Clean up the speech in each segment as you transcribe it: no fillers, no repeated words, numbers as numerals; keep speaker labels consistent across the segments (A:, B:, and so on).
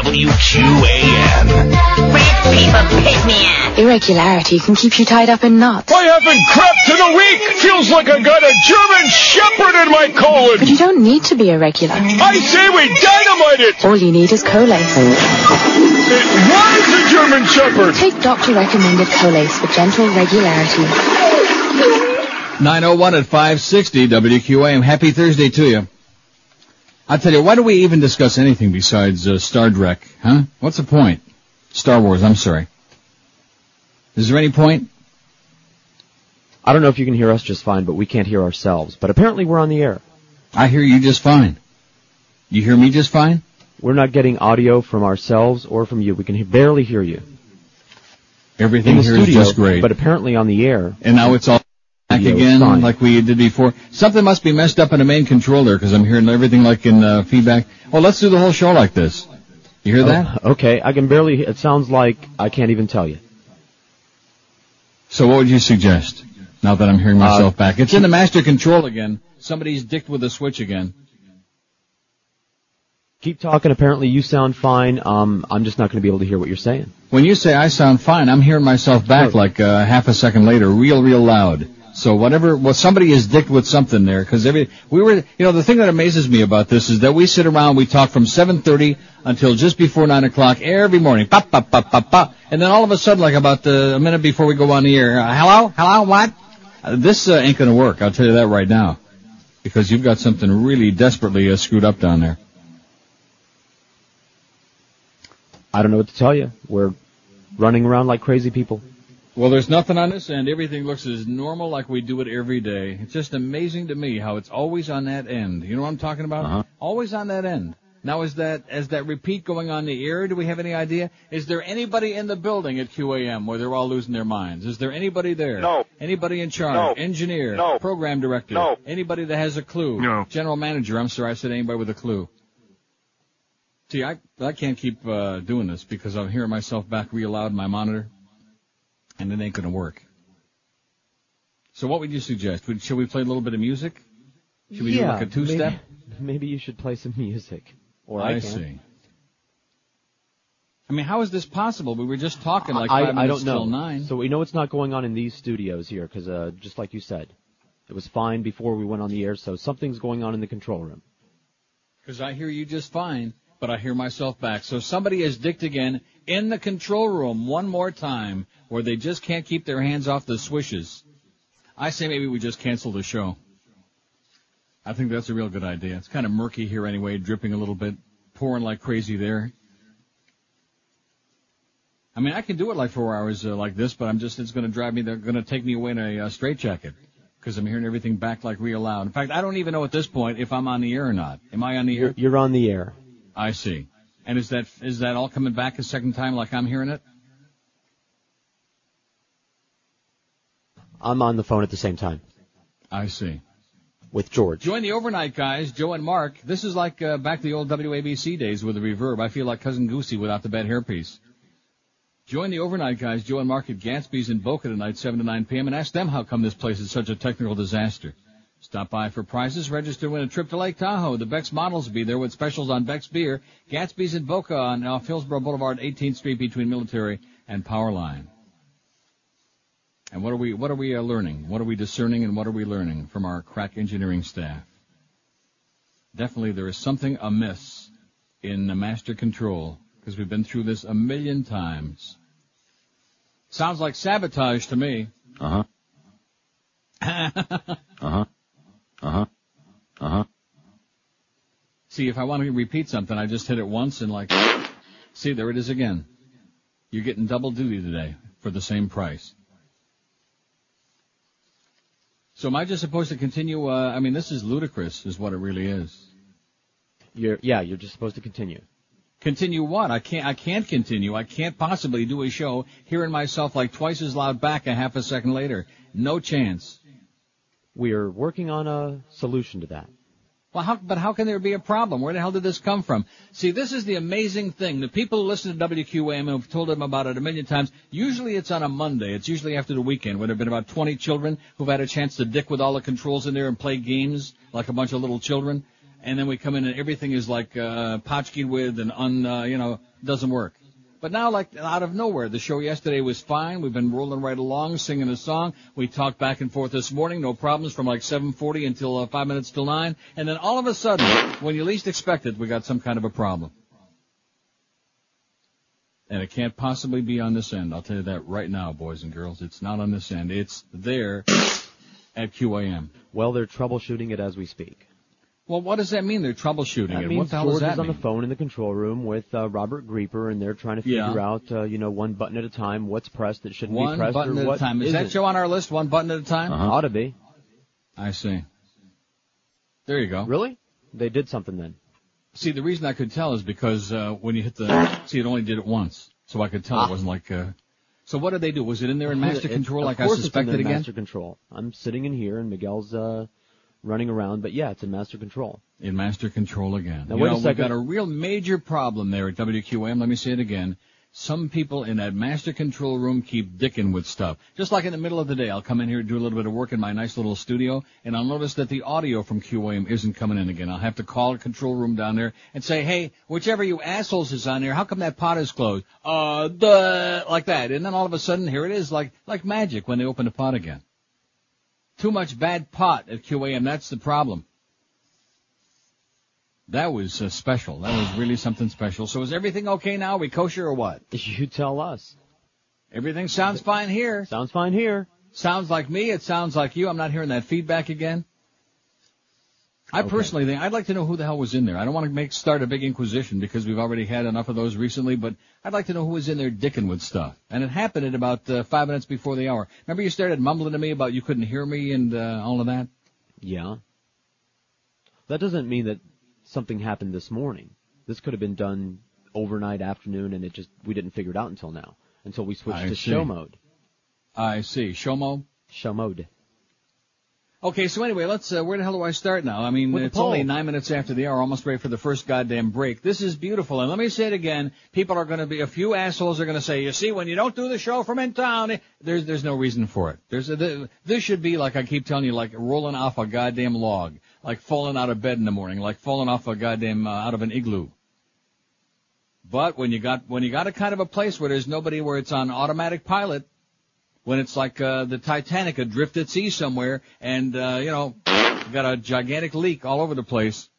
A: WQAM.
B: Rap paper, pick me up.
C: Irregularity can keep you tied up in knots.
D: I haven't crept in a week. Feels like I got a German Shepherd in my colon.
C: But you don't need to be irregular.
D: I say we dynamite it.
C: All you need is Colace.
D: It was a German Shepherd.
C: Take doctor-recommended Colace for gentle regularity.
E: 9:01 at 560 WQAM. Happy Thursday to you. I'll tell you, why do we even discuss anything besides Star Trek, huh? What's the point? Star Wars, I'm sorry. Is there any point?
F: I don't know if you can hear us just fine, but we can't hear ourselves. But apparently we're on the air.
E: I hear you just fine. You hear me just fine?
F: We're not getting audio from ourselves or from you. We can barely hear you.
E: Everything here is just great.
F: But apparently on the air.
E: And now it's all back again like we did before. Something must be messed up in the main controller because I'm hearing everything like in feedback. Well, let's do the whole show like this. You hear that?
F: Okay, I can barely. It sounds like I can't even tell you.
E: So what would you suggest now that I'm hearing myself back? It's in the master control again. Somebody's dicked with a switch again.
F: Keep talking. Apparently you sound fine. I'm just not going to be able to hear what you're saying.
E: When you say I sound fine, I'm hearing myself back like half a second later, real loud. So somebody is dicked with something there, because the thing that amazes me about this is that we sit around, we talk from 7:30 until just before 9 o'clock every morning, pop, pop, pop, pop, pop, and then all of a sudden, like about a minute before we go on the air, hello, what? This ain't gonna work, I'll tell you that right now, because you've got something really desperately screwed up down there.
F: I don't know what to tell you. We're running around like crazy people.
E: Well, there's nothing on this end. Everything looks as normal like we do it every day. It's just amazing to me how it's always on that end. You know what I'm talking about?
F: Uh-huh.
E: Always on that end. Now, is that repeat going on the air? Do we have any idea? Is there anybody in the building at QAM where they're all losing their minds? Is there anybody there?
D: No.
E: Anybody in charge?
D: No.
E: Engineer?
D: No.
E: Program director?
D: No.
E: Anybody that has a clue?
D: No.
E: General manager? I'm sorry, I said anybody with a clue. See, I can't keep doing this because I'm hearing myself back real loud in my monitor. And it ain't going to work. So what would you suggest? Should we play a little bit of music? Should we do like a two-step?
F: Maybe you should play some music. Or
E: I see. I mean, how is this possible? We were just talking like 5 minutes till 9.
F: So we know it's not going on in these studios here because, just like you said, it was fine before we went on the air, so something's going on in the control room.
E: Because I hear you just fine, but I hear myself back. So somebody is dicked again in the control room one more time where they just can't keep their hands off the swishes. I say maybe we just cancel the show. I think that's a real good idea. It's kind of murky here anyway, dripping a little bit, pouring like crazy there. I mean, I can do it like 4 hours like this, but it's going to take me away in a straitjacket because I'm hearing everything back like real loud. In fact, I don't even know at this point if I'm on the air or not. Am I on the air?
F: You're on the air.
E: I see. And is that all coming back a second time like I'm hearing it?
F: I'm on the phone at the same time.
E: I see.
F: With George.
E: Join the overnight guys, Joe and Mark. This is like back to the old WABC days with the reverb. I feel like Cousin Goosey without the bad hairpiece. Join the overnight guys, Joe and Mark at Gatsby's in Boca tonight, 7 to 9 p.m., and ask them how come this place is such a technical disaster. Stop by for prizes. Register to win a trip to Lake Tahoe. The Beck's models will be there with specials on Beck's beer. Gatsby's in Boca on Hillsborough Boulevard, 18th Street between Military and Powerline. And what are we learning? What are we discerning and what are we learning from our crack engineering staff? Definitely there is something amiss in the master control because we've been through this a million times. Sounds like sabotage to me.
F: Uh-huh. Uh-huh. Uh-huh. Uh-huh.
E: See, if I want to repeat something, I just hit it once and see, there it is again. You're getting double duty today for the same price. So am I just supposed to continue? This is ludicrous, is what it really is.
F: You're just supposed to continue.
E: Continue what? I can't continue. I can't possibly do a show hearing myself like twice as loud back a half a second later. No chance.
F: We are working on a solution to that.
E: Well, how can there be a problem? Where the hell did this come from? See, this is the amazing thing. The people who listen to WQAM and have told them about it a million times, usually it's on a Monday. It's usually after the weekend when there have been about 20 children who've had a chance to dick with all the controls in there and play games like a bunch of little children. and then we come in and everything is like potchkeyed with and doesn't work. But now, like out of nowhere, the show yesterday was fine. We've been rolling right along, singing a song. We talked back and forth this morning, no problems, from like 7:40 until 5 minutes till 9. And then all of a sudden, when you least expect it, we got some kind of a problem. And it can't possibly be on this end. I'll tell you that right now, boys and girls. It's not on this end. It's there at QAM.
F: Well, they're troubleshooting it as we speak.
E: Well, what does that mean? They're troubleshooting
F: that
E: it.
F: Means
E: what the hell
F: George
E: does that
F: is on
E: mean?
F: the phone in the control room with Robert Grieper, and they're trying to figure out, one button at a time, what's pressed that shouldn't be pressed,
E: one button
F: or
E: at a time. Is that show on our list? One button at a time?
F: Ought to be.
E: I see. There you go.
F: Really? They did something then.
E: See, the reason I could tell is because when you hit it only did it once, so I could tell it wasn't like. So what did they do? Was it in there in master control, like I suspected again?
F: Master control. I'm sitting in here, and Miguel's running around, but yeah, it's in master control.
E: In master control again.
F: Now, wait a second.
E: We've got a real major problem there at WQAM. Let me say it again. Some people in that master control room keep dicking with stuff. Just like in the middle of the day, I'll come in here and do a little bit of work in my nice little studio, and I'll notice that the audio from QAM isn't coming in again. I'll have to call a control room down there and say, hey, whichever you assholes is on there, how come that pot is closed? Like that. And then all of a sudden, here it is, like magic when they open the pot again. Too much bad pot at QAM. That's the problem. That was special. That was really something special. So is everything okay now? Are we kosher or what?
F: You tell us.
E: Everything sounds fine here.
F: Sounds fine here.
E: Sounds like me. It sounds like you. I'm not hearing that feedback again. I personally think I'd like to know who the hell was in there. I don't want to start a big inquisition because we've already had enough of those recently, but I'd like to know who was in there dicking with stuff. And it happened at about 5 minutes before the hour. Remember you started mumbling to me about you couldn't hear me and all of that?
F: Yeah. That doesn't mean that something happened this morning. This could have been done overnight, afternoon, and we didn't figure it out until now, until we switched to show mode.
E: I see. Show mode?
F: Show mode.
E: Okay, so anyway, let's, where the hell do I start now? I mean, it's only 9 minutes after the hour, almost ready for the first goddamn break. This is beautiful, and let me say it again. People are going to be, a few assholes are going to say, you see, when you don't do the show from in town, there's no reason for it. This should be, like I keep telling you, like rolling off a goddamn log, like falling out of bed in the morning, like falling off a goddamn, out of an igloo. But when you got a kind of a place where there's nobody, where it's on automatic pilot, when it's like the Titanic adrift at sea somewhere, and got a gigantic leak all over the place.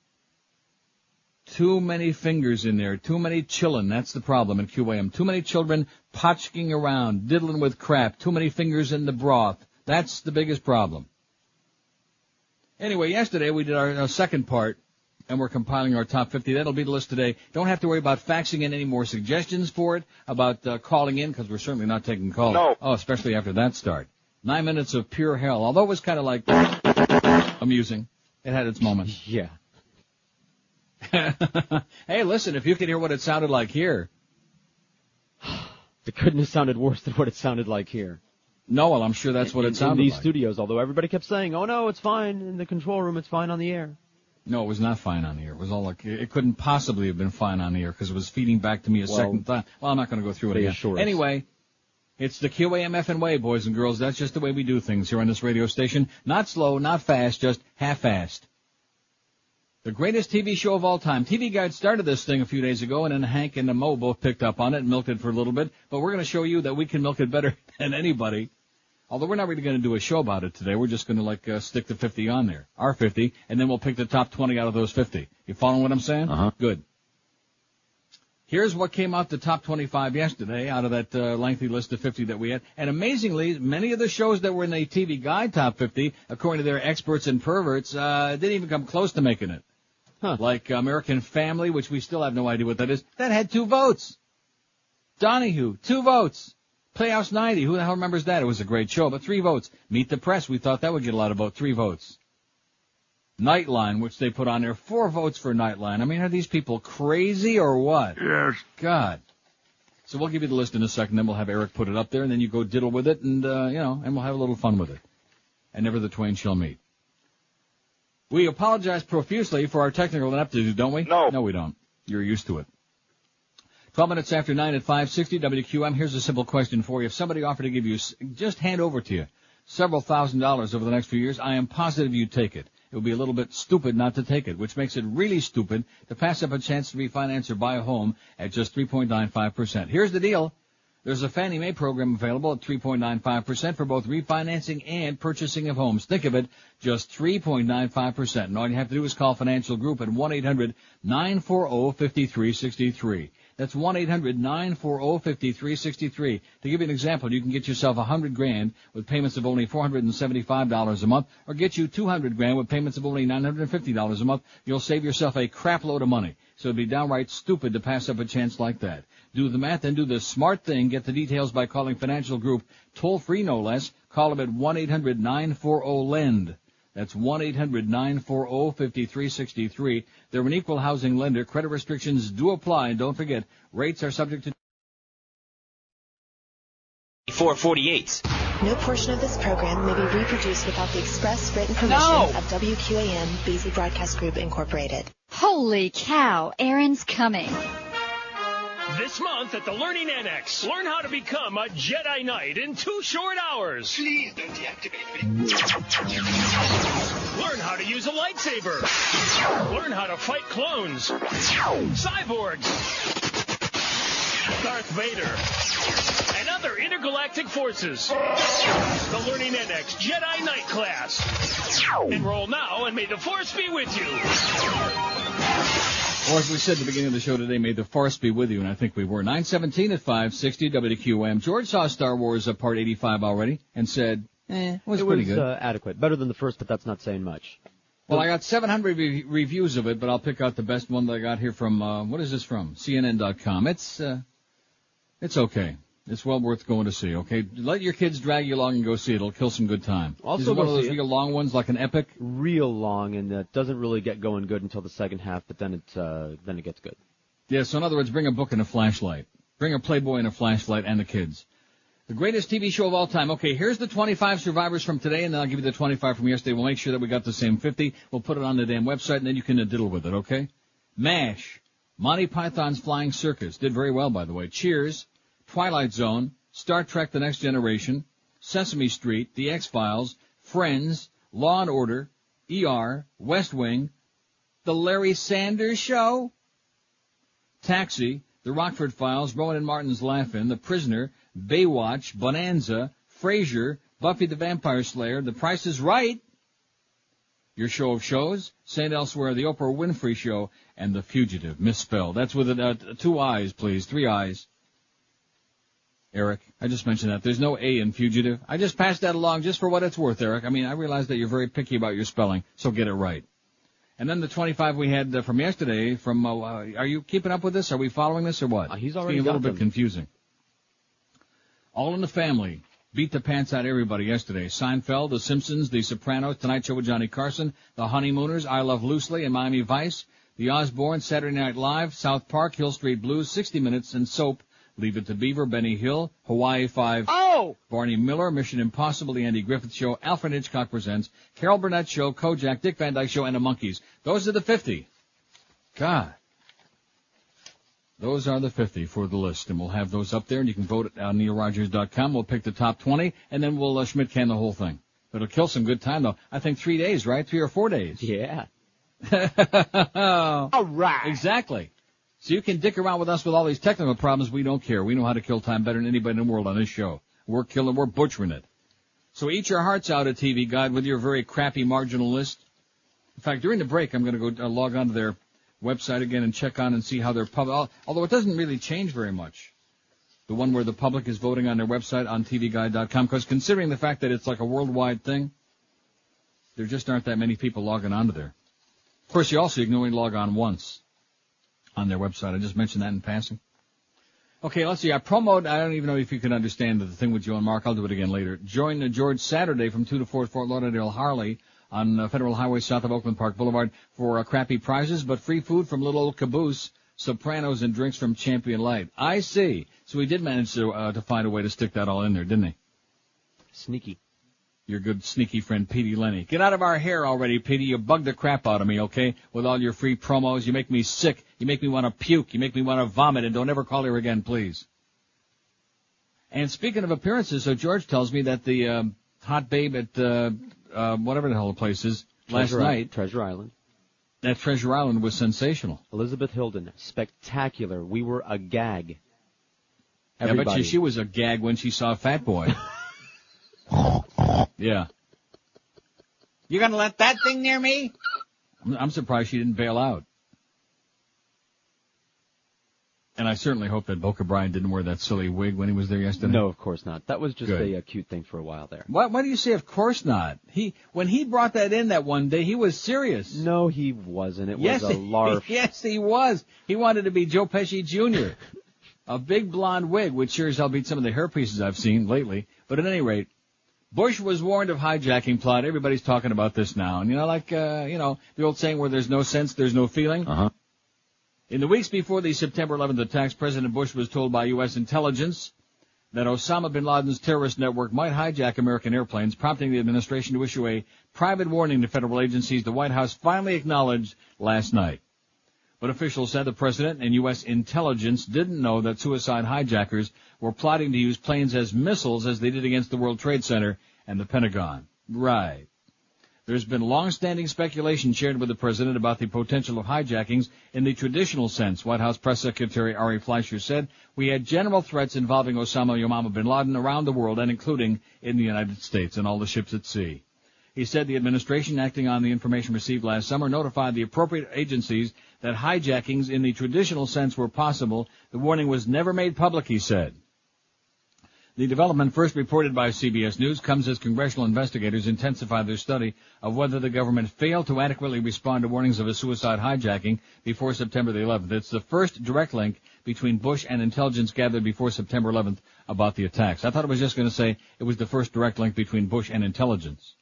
E: Too many fingers in there, too many chillin'. That's the problem in QAM. Too many children potchking around, diddling with crap. Too many fingers in the broth. That's the biggest problem. Anyway, yesterday we did our second part, and we're compiling our top 50. That'll be the list today. Don't have to worry about faxing in any more suggestions for it, about calling in, because we're certainly not taking calls.
D: No.
E: Oh, especially after that start. 9 minutes of pure hell, although it was kind of like amusing. It had its moments.
F: Yeah.
E: Hey, listen, if you could hear what it sounded like here.
F: It couldn't have sounded worse than what it sounded like here.
E: No, well, I'm sure that's what it sounded like.
F: In these studios, although everybody kept saying, oh, no, it's fine. In the control room, it's fine on the air.
E: No, it was not fine on the air. It was all like, it couldn't possibly have been fine on the air because it was feeding back to me a second time. Well, I'm not going to go through it again. Anyway, it's the QAM effing way, boys and girls. That's just the way we do things here on this radio station. Not slow, not fast, just half-assed. The greatest TV show of all time. TV Guide started this thing a few days ago, and then Hank and Mo both picked up on it and milked it for a little bit. But we're going to show you that we can milk it better than anybody. Although we're not really going to do a show about it today. We're just going to, stick the 50 on there. Our 50, and then we'll pick the top 20 out of those 50. You following what I'm saying?
F: Uh-huh.
E: Good. Here's what came out the top 25 yesterday out of that lengthy list of 50 that we had. And amazingly, many of the shows that were in the TV Guide top 50, according to their experts and perverts, didn't even come close to making it.
F: Huh.
E: Like American Family, which we still have no idea what that is. That had 2 votes. Donahue, 2 votes. Playhouse 90, who the hell remembers that? It was a great show, but 3 votes. Meet the Press, we thought that would get a lot of votes. 3 votes. Nightline, which they put on there, 4 votes for Nightline. I mean, are these people crazy or what?
D: Yes.
E: God. So we'll give you the list in a second, then we'll have Eric put it up there, and then you go diddle with it, and, and we'll have a little fun with it. And never the twain shall meet. We apologize profusely for our technical ineptitude, don't we?
D: No.
E: No, we don't. You're used to it. 12 minutes after 9 at 560 WQM. Here's a simple question for you. If somebody offered to give you, just hand over to you, several $1,000s over the next few years, I am positive you'd take it. it would be a little bit stupid not to take it, which makes it really stupid to pass up a chance to refinance or buy a home at just 3.95%. Here's the deal. There's a Fannie Mae program available at 3.95% for both refinancing and purchasing of homes. Think of it, just 3.95%. And all you have to do is call Financial Group at 1-800-940-5363. That's 1-800-940-5363. To give you an example, you can get yourself $100,000 with payments of only $475 a month, or get you $200,000 with payments of only $950 a month. You'll save yourself a crap load of money. So it'd be downright stupid to pass up a chance like that. Do the math and do the smart thing. Get the details by calling Financial Group, toll free no less. Call them at 1-800-940-LEND. That's 1-800-940-5363. They're an equal housing lender. Credit restrictions do apply. And don't forget, rates are subject to
B: 448.
A: No portion of this program may be reproduced without the express written permission of WQAM BZ Broadcast Group, Incorporated.
G: Holy cow, Aaron's coming.
D: This month at the Learning Annex, learn how to become a Jedi Knight in 2 short hours.
H: Please don't deactivate me.
D: Learn how to use a lightsaber. Learn how to fight clones, cyborgs, Darth Vader, and other intergalactic forces. The Learning Annex Jedi Knight class. Enroll now and may the Force be with you.
E: Or as we said at the beginning of the show today, may the Force be with you, and I think we were. 9:17 at 560 WQM. George saw Star Wars Part 85 already and said, it was pretty good.
F: It was adequate. Better than the first, but that's not saying much.
E: Well, I got 700 reviews of it, but I'll pick out the best one that I got here from, what is this from? CNN.com. It's okay. It's well worth going to see, okay? Let your kids drag you along and go see it. It'll kill some good time.
F: Also,
E: is it one of those real long ones, like an epic?
F: Real long, and it doesn't really get going good until the second half, but then it gets good.
E: Yeah, so in other words, bring a book and a flashlight. Bring a Playboy and a flashlight and the kids. The greatest TV show of all time. Okay, here's the 25 survivors from today, and then I'll give you the 25 from yesterday. We'll make sure that we got the same 50. We'll put it on the damn website, and then you can diddle with it, okay? MASH. Monty Python's Flying Circus. Did very well, by the way. Cheers. Twilight Zone. Star Trek The Next Generation, Sesame Street, The X-Files, Friends, Law and Order, ER, West Wing, The Larry Sanders Show, Taxi, The Rockford Files, Rowan and Martin's Laugh-In, The Prisoner, Baywatch, Bonanza, Frasier, Buffy the Vampire Slayer, The Price is Right, Your Show of Shows, St. Elsewhere, The Oprah Winfrey Show, and The Fugitive, misspelled. That's with 2 I's, please, 3 I's. Eric, I just mentioned that. There's no A in fugitive. I just passed that along just for what it's worth, Eric. I mean, I realize that you're very picky about your spelling, so get it right. And then the 25 we had from yesterday from, are you keeping up with this? Are we following this or what?
F: He's already
E: it's being a little
F: got
E: bit confusing. All in the Family. Beat the pants out of everybody yesterday. Seinfeld, The Simpsons, The Sopranos, Tonight Show with Johnny Carson, The Honeymooners, I Love Lucy, and Miami Vice, The Osbournes, Saturday Night Live, South Park, Hill Street Blues, 60 Minutes, and Soap. Leave It to Beaver, Benny Hill, Hawaii 5, Barney Miller, Mission Impossible, The Andy Griffith Show, Alfred Hitchcock Presents, Carol Burnett Show, Kojak, Dick Van Dyke Show, and the Monkees. Those are the 50. God. Those are the 50 for the list, and we'll have those up there, and you can vote at neilrogers.com. We'll pick the top 20, and then we'll Schmidt can the whole thing. It'll kill some good time, though. I think 3 days, right? 3 or 4 days.
F: Yeah.
E: All right. Exactly. So you can dick around with us with all these technical problems. We don't care. We know how to kill time better than anybody in the world on this show. We're butchering it. So eat your hearts out at TV Guide with your very crappy marginal list. In fact, during the break, I'm going to go log on to their website again and check on and see how they're public. Although it doesn't really change very much. The one where the public is voting on their website on tvguide.com, because considering the fact that it's like a worldwide thing, there just aren't that many people logging onto there. Of course, you can only log on once on their website. I just mentioned that in passing. Okay, let's see. I promoted, I don't even know if you can understand the thing with Joe and Mark. I'll do it again later. Join George Saturday from 2 to 4 at Fort Lauderdale Harley on Federal Highway south of Oakland Park Boulevard for crappy prizes, but free food from Little Old Caboose, Sopranos, and drinks from Champion Light. I see. So he did manage to find a way to stick that all in there, didn't he?
F: Sneaky.
E: Your good sneaky friend, Petey Lenny. Get out of our hair already, Petey. You bugged the crap out of me, okay? With all your free promos. You make me sick. You make me want to puke. You make me want to vomit. And don't ever call here again, please. And speaking of appearances, so George tells me that the hot babe at whatever the hell the place is, last night.
F: Treasure Island.
E: That Treasure Island was sensational.
F: Elizabeth Hilden, spectacular. We were a gag.
E: Everybody. Yeah, I bet you she was a gag when she saw Fat Boy. Yeah.
I: You gonna let that thing near me?
E: I'm surprised she didn't bail out. And I certainly hope that Boca Brian didn't wear that silly wig when he was there yesterday.
F: No, of course not. That was just a cute thing for a while there.
E: Why do you say of course not? When he brought that in that one day, he was serious.
F: No, he wasn't. It was a larf.
E: Yes, he was. He wanted to be Joe Pesci Jr. A big blonde wig, which sure as hell beat some of the hair pieces I've seen lately. But at any rate, Bush was warned of hijacking plot. Everybody's talking about this now. And the old saying where there's no sense, there's no feeling.
F: Uh-huh.
E: In the weeks before the September 11th attacks, President Bush was told by U.S. intelligence that Osama bin Laden's terrorist network might hijack American airplanes, prompting the administration to issue a private warning to federal agencies the White House finally acknowledged last night. But officials said the president and U.S. intelligence didn't know that suicide hijackers were plotting to use planes as missiles as they did against the World Trade Center and the Pentagon. Right. There's been long-standing speculation shared with the president about the potential of hijackings in the traditional sense. White House Press Secretary Ari Fleischer said, "We had general threats involving Osama bin Laden around the world and including in the United States and all the ships at sea." He said the administration, acting on the information received last summer, notified the appropriate agencies that hijackings in the traditional sense were possible. The warning was never made public, he said. The development, first reported by CBS News, comes as congressional investigators intensify their study of whether the government failed to adequately respond to warnings of a suicide hijacking before September the 11th. It's the first direct link between Bush and intelligence gathered before September 11th about the attacks. I thought it was just going to say it was the first direct link between Bush and intelligence.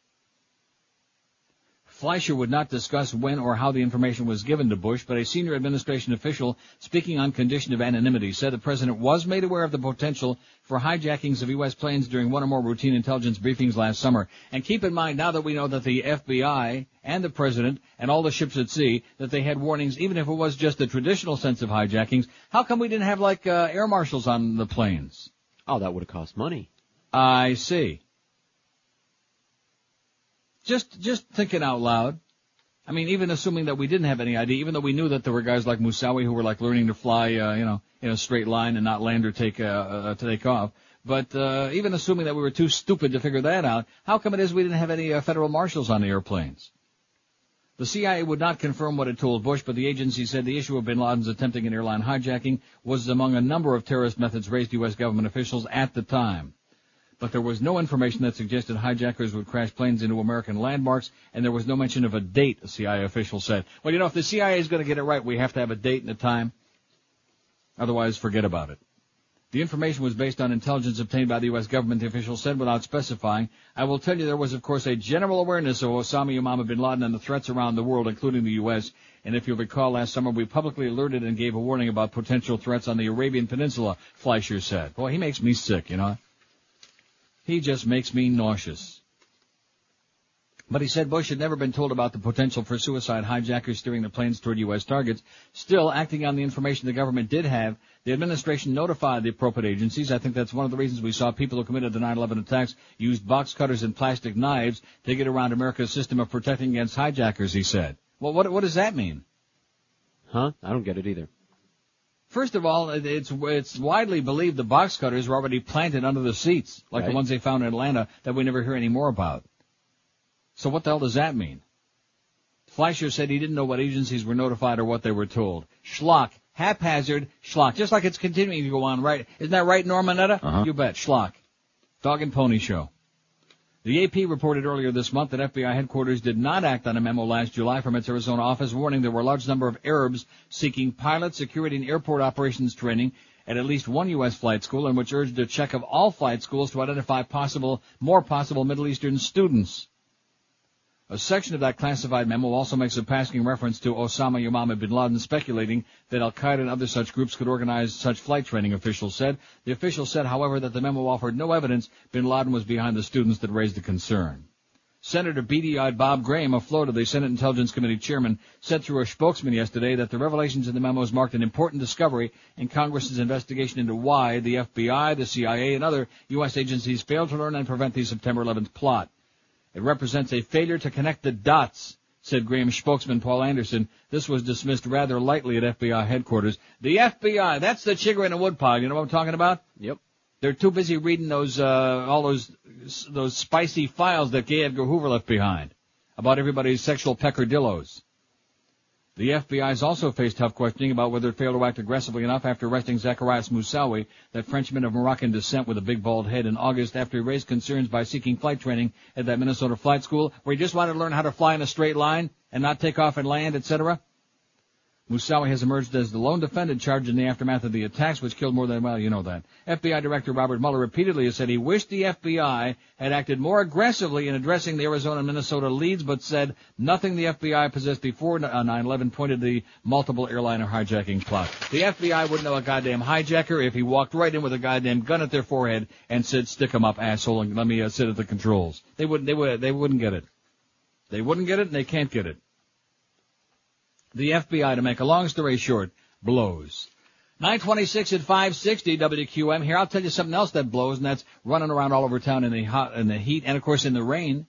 E: Fleischer would not discuss when or how the information was given to Bush, but a senior administration official speaking on condition of anonymity said the president was made aware of the potential for hijackings of U.S. planes during one or more routine intelligence briefings last summer. And keep in mind, now that we know that the FBI and the president and all the ships at sea, that they had warnings, even if it was just the traditional sense of hijackings, how come we didn't have, air marshals on the planes?
F: Oh, that would have cost money.
E: I see. Just thinking out loud. I mean, even assuming that we didn't have any idea, even though we knew that there were guys like Moussaoui who were learning to fly, in a straight line and not land or take off. But even assuming that we were too stupid to figure that out, how come it is we didn't have any federal marshals on the airplanes? The CIA would not confirm what it told Bush, but the agency said the issue of bin Laden's attempting an airline hijacking was among a number of terrorist methods raised to U.S. government officials at the time. But there was no information that suggested hijackers would crash planes into American landmarks, and there was no mention of a date, a CIA official said. Well, if the CIA is going to get it right, we have to have a date and a time. Otherwise, forget about it. The information was based on intelligence obtained by the U.S. government, the official said, without specifying. I will tell you there was, of course, a general awareness of Osama bin Laden and the threats around the world, including the U.S., and if you'll recall, last summer we publicly alerted and gave a warning about potential threats on the Arabian Peninsula, Fleischer said. Boy, he makes me sick, He just makes me nauseous. But he said Bush had never been told about the potential for suicide hijackers steering the planes toward U.S. targets. Still, acting on the information the government did have, the administration notified the appropriate agencies. I think that's one of the reasons we saw people who committed the 9/11 attacks use box cutters and plastic knives to get around America's system of protecting against hijackers, he said. Well, what does that mean?
F: Huh? I don't get it either.
E: First of all, it's widely believed the box cutters were already planted under the seats, like the ones they found in Atlanta that we never hear any more about. So what the hell does that mean? Fleischer said he didn't know what agencies were notified or what they were told. Schlock. Haphazard schlock. Just like it's continuing to go on, right? Isn't that right, Normanetta?
F: Uh-huh.
E: You bet. Schlock. Dog and pony show. The AP reported earlier this month that FBI headquarters did not act on a memo last July from its Arizona office warning there were a large number of Arabs seeking pilot security and airport operations training at least one U.S. flight school, and which urged a check of all flight schools to identify more possible Middle Eastern students. A section of that classified memo also makes a passing reference to Osama bin Laden, speculating that Al-Qaeda and other such groups could organize such flight training, officials said. The official said, however, that the memo offered no evidence bin Laden was behind the students that raised the concern. Senator beady-eyed Bob Graham of Florida, the Senate Intelligence Committee chairman, said through a spokesman yesterday that the revelations in the memos marked an important discovery in Congress's investigation into why the FBI, the CIA, and other U.S. agencies failed to learn and prevent the September 11th plot. It represents a failure to connect the dots, said Graham's spokesman Paul Anderson. This was dismissed rather lightly at FBI headquarters. The FBI, that's the chigger in the woodpile. You know what I'm talking about?
F: Yep.
E: They're too busy reading all those spicy files that J. Edgar Hoover left behind about everybody's sexual peccadillos. The FBI has also faced tough questioning about whether it failed to act aggressively enough after arresting Zacharias Moussaoui, that Frenchman of Moroccan descent with a big bald head, in August after he raised concerns by seeking flight training at that Minnesota flight school where he just wanted to learn how to fly in a straight line and not take off and land, etc. Moussaoui has emerged as the lone defendant charged in the aftermath of the attacks, which killed more than, well, you know that. FBI Director Robert Mueller repeatedly has said he wished the FBI had acted more aggressively in addressing the Arizona and Minnesota leads, but said nothing the FBI possessed before 9/11 pointed to the multiple airliner hijacking plot. The FBI wouldn't know a goddamn hijacker if he walked right in with a goddamn gun at their forehead and said, "Stick 'em up, asshole, and let me sit at the controls." They wouldn't get it. They wouldn't get it, and they can't get it. The FBI, to make a long story short, blows. 926 at 560 WQM. Here, I'll tell you something else that blows, and that's running around all over town in the heat, and of course in the rain.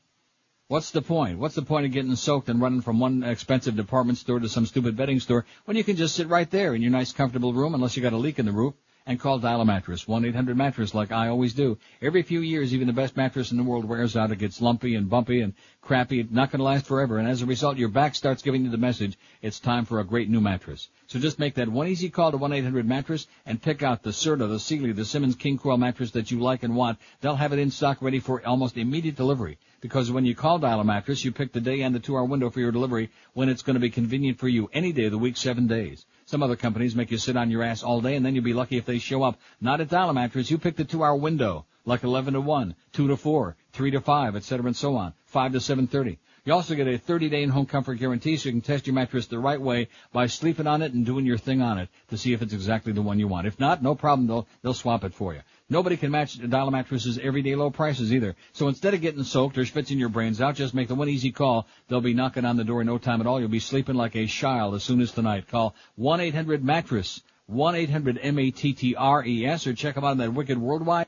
E: What's the point? What's the point of getting soaked and running from one expensive department store to some stupid bedding store when you can just sit right there in your nice comfortable room, unless you got a leak in the roof, and call Dial-A-Mattress, 1-800-Mattress, like I always do. Every few years, even the best mattress in the world wears out. It gets lumpy and bumpy and crappy. It's not going to last forever. And as a result, your back starts giving you the message, it's time for a great new mattress. So just make that one easy call to 1-800-Mattress and pick out the Serta, the Sealy, the Simmons King Coil mattress that you like and want. They'll have it in stock ready for almost immediate delivery. Because when you call Dial-A-Mattress, you pick the day and the 2-hour window for your delivery when it's going to be convenient for you any day of the week, 7 days. Some other companies make you sit on your ass all day, and then you'll be lucky if they show up. Not at Dial-A-Mattress. You pick the 2-hour window, like 11 to 1, 2 to 4, 3 to 5, etc., and so on, 5 to 7:30. You also get a 30-day in-home comfort guarantee, so you can test your mattress the right way by sleeping on it and doing your thing on it to see if it's exactly the one you want. If not, no problem. They'll swap it for you. Nobody can match Dial-A-Mattress's everyday low prices either. So instead of getting soaked or schwitzing your brains out, just make the one easy call. They'll be knocking on the door in no time at all. You'll be sleeping like a child as soon as tonight. Call 1-800-Mattress, 1-800-MATTRES, or check them out on that wicked worldwide.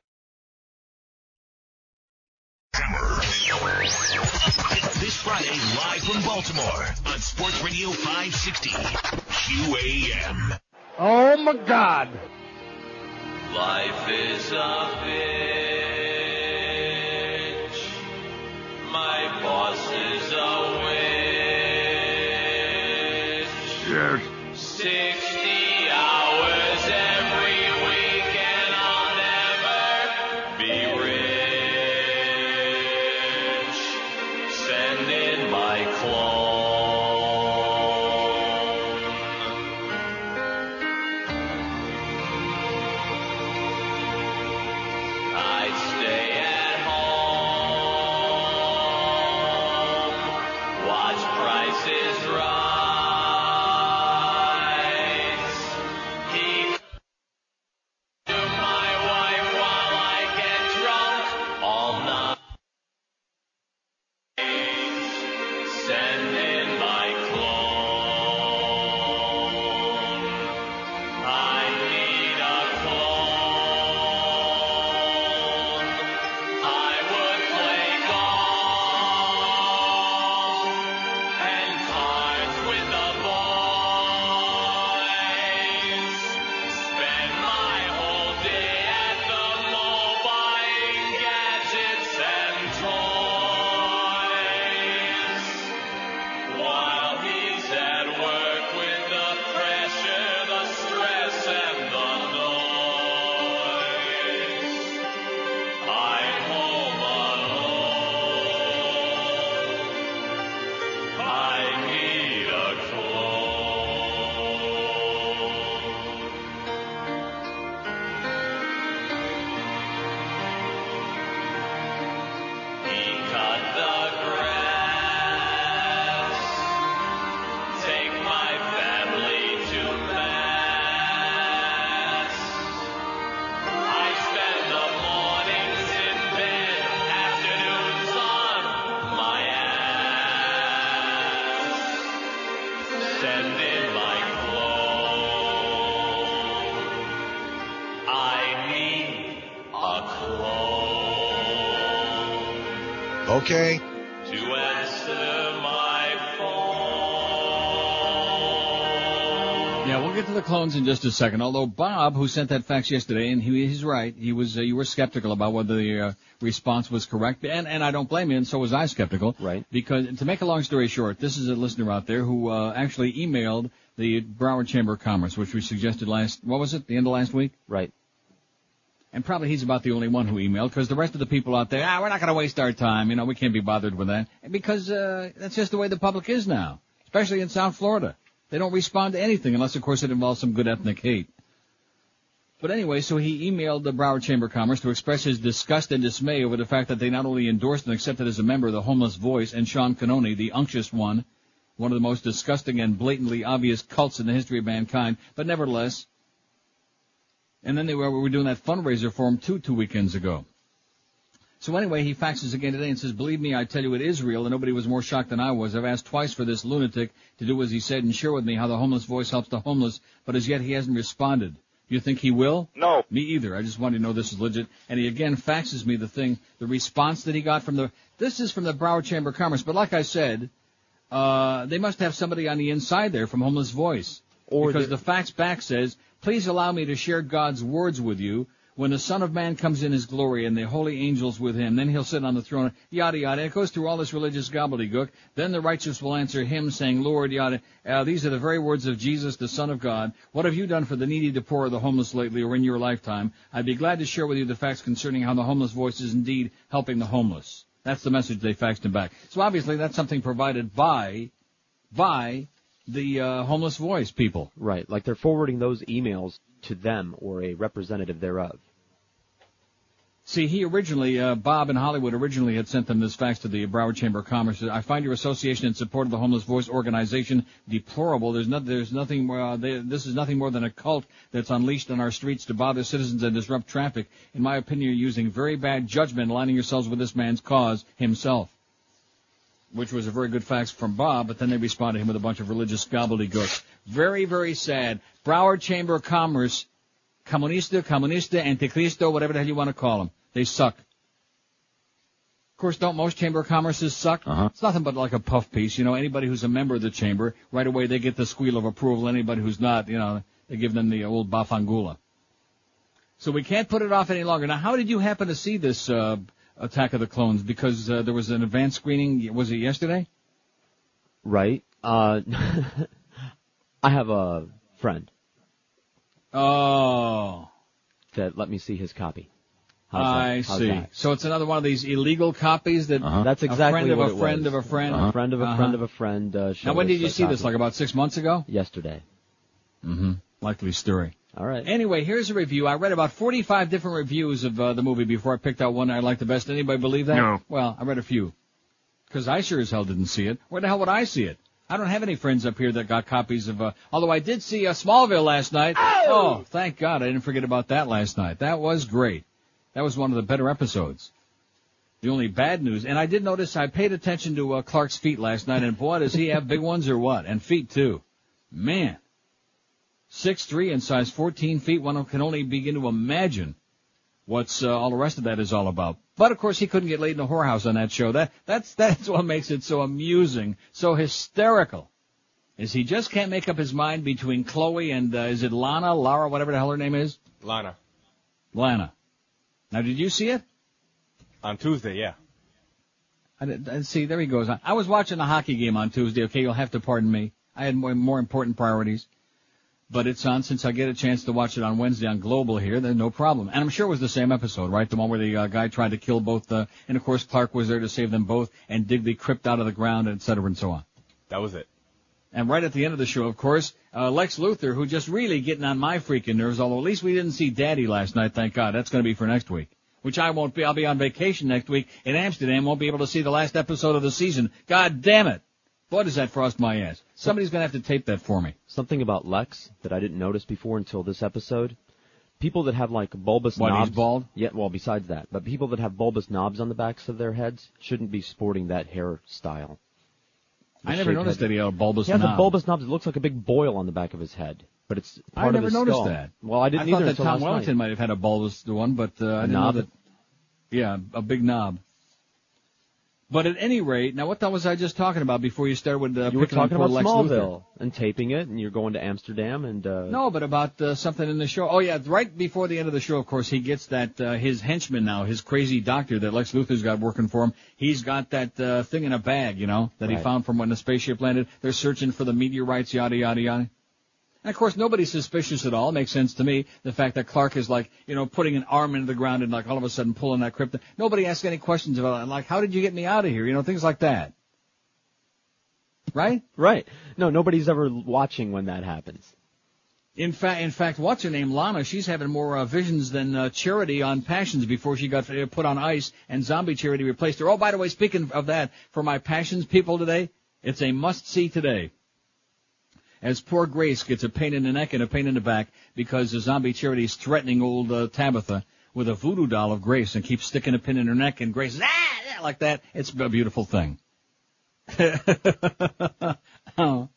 J: This Friday, live from Baltimore on Sports Radio 560 QAM.
D: Oh, my God.
K: Life is a bitch. My boss is a witch.
D: Yes.
K: 60 hours every week and I'll never be rich. Send in my clone. I'd stay at home, watch prices rise. He to my wife while I get drunk all night. Send in my clone. I need a clone. I would play golf and cards with the boys. Spend my whole day at the mall buying gadgets and toys. While he's at work with the pressure, the stress, and the noise. I'm home alone. I need a clone. He cut the grass. Take my family to mass. I spend the mornings in bed, afternoons on my ass. Send in my clone. I need a clone.
L: Okay,
E: Yeah, we'll get to the clones in just a second. Although Bob, who sent that fax yesterday, and he's right, he was you were skeptical about whether the response was correct, and I don't blame you, and so was I skeptical.
F: Right.
E: Because to make a long story short, this is a listener out there who actually emailed the Broward Chamber of Commerce, which we suggested the end of last week?
F: Right.
E: And probably he's about the only one who emailed, because the rest of the people out there, we're not going to waste our time, we can't be bothered with that, because that's just the way the public is now, especially in South Florida. They don't respond to anything unless, of course, it involves some good ethnic hate. But anyway, so he emailed the Broward Chamber of Commerce to express his disgust and dismay over the fact that they not only endorsed and accepted as a member the Homeless Voice and Sean Canoni, the unctuous one of the most disgusting and blatantly obvious cults in the history of mankind, but nevertheless. And then they were doing that fundraiser for him, 2 weekends ago. So anyway, he faxes again today and says, believe me, I tell you it is real, and nobody was more shocked than I was. I've asked twice for this lunatic to do as he said and share with me how the Homeless Voice helps the homeless, but as yet he hasn't responded. You think he will?
L: No.
E: Me either. I just wanted to know this is legit. And he again faxes me the response that he got this is from the Broward Chamber of Commerce, but like I said, they must have somebody on the inside there from Homeless Voice. Because the fax back says, please allow me to share God's words with you. When the Son of Man comes in his glory and the holy angels with him, then he'll sit on the throne, yada, yada. It goes through all this religious gobbledygook. Then the righteous will answer him, saying, Lord, yada. These are the very words of Jesus, the Son of God. What have you done for the needy, the poor, or the homeless lately or in your lifetime? I'd be glad to share with you the facts concerning how the Homeless Voice is indeed helping the homeless. That's the message they faxed him back. So obviously that's something provided by the Homeless Voice people.
F: Right, like they're forwarding those emails to them or a representative thereof.
E: See, he originally, Bob in Hollywood originally had sent them this fax to the Broward Chamber of Commerce. I find your association in support of the Homeless Voice organization deplorable. This is nothing more than a cult that's unleashed on our streets to bother citizens and disrupt traffic. In my opinion, you're using very bad judgment aligning yourselves with this man's cause himself. Which was a very good fax from Bob, but then they responded to him with a bunch of religious gobbledygook. Very, very sad. Broward Chamber of Commerce, Comunista, Anticristo, whatever the hell you want to call them. They suck. Of course, don't most Chamber of Commerces suck?
F: Uh-huh.
E: It's nothing but like a puff piece. Anybody who's a member of the Chamber, right away they get the squeal of approval. Anybody who's not, they give them the old bafangula. So we can't put it off any longer. Now, how did you happen to see this Attack of the Clones? Because there was an advanced screening. Was it yesterday?
F: Right. I have a friend.
E: Oh.
F: That let me see his copy.
E: I see. So it's another one of these illegal copies that
F: That's exactly what it was.
E: A friend of a friend.
F: A friend of a friend of a friend.
E: Now, when did you see this? Like about 6 months ago?
F: Yesterday.
E: Mm-hmm. Likely story.
F: All right.
E: Anyway, here's a review. I read about 45 different reviews of the movie before I picked out one I liked the best. Anybody believe that?
L: No.
E: Well, I read a few. Because I sure as hell didn't see it. Where the hell would I see it? I don't have any friends up here that got copies of, although I did see Smallville last night. Oh, thank God. I didn't forget about that last night. That was great. That was one of the better episodes. The only bad news, and I did notice I paid attention to Clark's feet last night, and boy, does he have big ones or what? And feet, too. Man. 6'3" and size 14 feet. One can only begin to imagine what's all the rest of that is all about. But, of course, he couldn't get laid in a whorehouse on that show. That's what makes it so amusing, so hysterical, is he just can't make up his mind between Chloe and, is it Lara, whatever the hell her name is?
L: Lana.
E: Now, did you see it?
L: On Tuesday, yeah.
E: See, there he goes. I was watching a hockey game on Tuesday. Okay, you'll have to pardon me. I had more important priorities. But it's on since I get a chance to watch it on Wednesday on Global here. Then no problem. And I'm sure it was the same episode, right? The one where the guy tried to kill both, and of course Clark was there to save them both and dig the crypt out of the ground, et cetera, and so on.
L: That was it.
E: And right at the end of the show, of course, Lex Luthor, who just really getting on my freaking nerves, although at least we didn't see Daddy last night, thank God. That's going to be for next week. Which I won't be. I'll be on vacation next week in Amsterdam. Won't be able to see the last episode of the season. God damn it. Boy, does that frost my ass. Somebody's going to have to tape that for me.
F: Something about Lex that I didn't notice before until this episode. People that have, like, bulbous knobs.
E: What, he's bald?
F: Yeah, well, besides that. But people that have bulbous knobs on the backs of their heads shouldn't be sporting that hairstyle.
E: I never noticed that he had a bulbous knob.
F: He has a bulbous knob that looks like a big boil on the back of his head. But it's part of his skull.
E: I never noticed that.
F: Well, I didn't either until
E: thought that
F: last
E: Tom Wellington
F: night.
E: might have had a bulbous one, but I didn't know that. Yeah, a big knob. But at any rate, now what the hell was I just talking about before you started with
F: you were talking about
E: Lex
F: Smallville
E: Luthor?
F: And taping it, and you're going to Amsterdam and
E: No, but about something in the show. Oh yeah, right before the end of the show, of course, he gets that his henchman now, his crazy doctor that Lex Luthor's got working for him. He's got that thing in a bag, that he found from when the spaceship landed. They're searching for the meteorites, yada yada yada. And of course, nobody's suspicious at all. It makes sense to me. The fact that Clark is putting an arm into the ground and all of a sudden pulling that kryptonite. Nobody asks any questions about it. Like, how did you get me out of here? Things like that. Right?
F: Right. No, nobody's ever watching when that happens.
E: In fact, what's her name? Lana, she's having more visions than Charity on Passions before she got put on ice and Zombie Charity replaced her. Oh, by the way, speaking of that, for my Passions people today, it's a must-see today. As poor Grace gets a pain in the neck and a pain in the back because the Zombie Charity is threatening old Tabitha with a voodoo doll of Grace and keeps sticking a pin in her neck, and Grace, like that. It's a beautiful thing. Oh.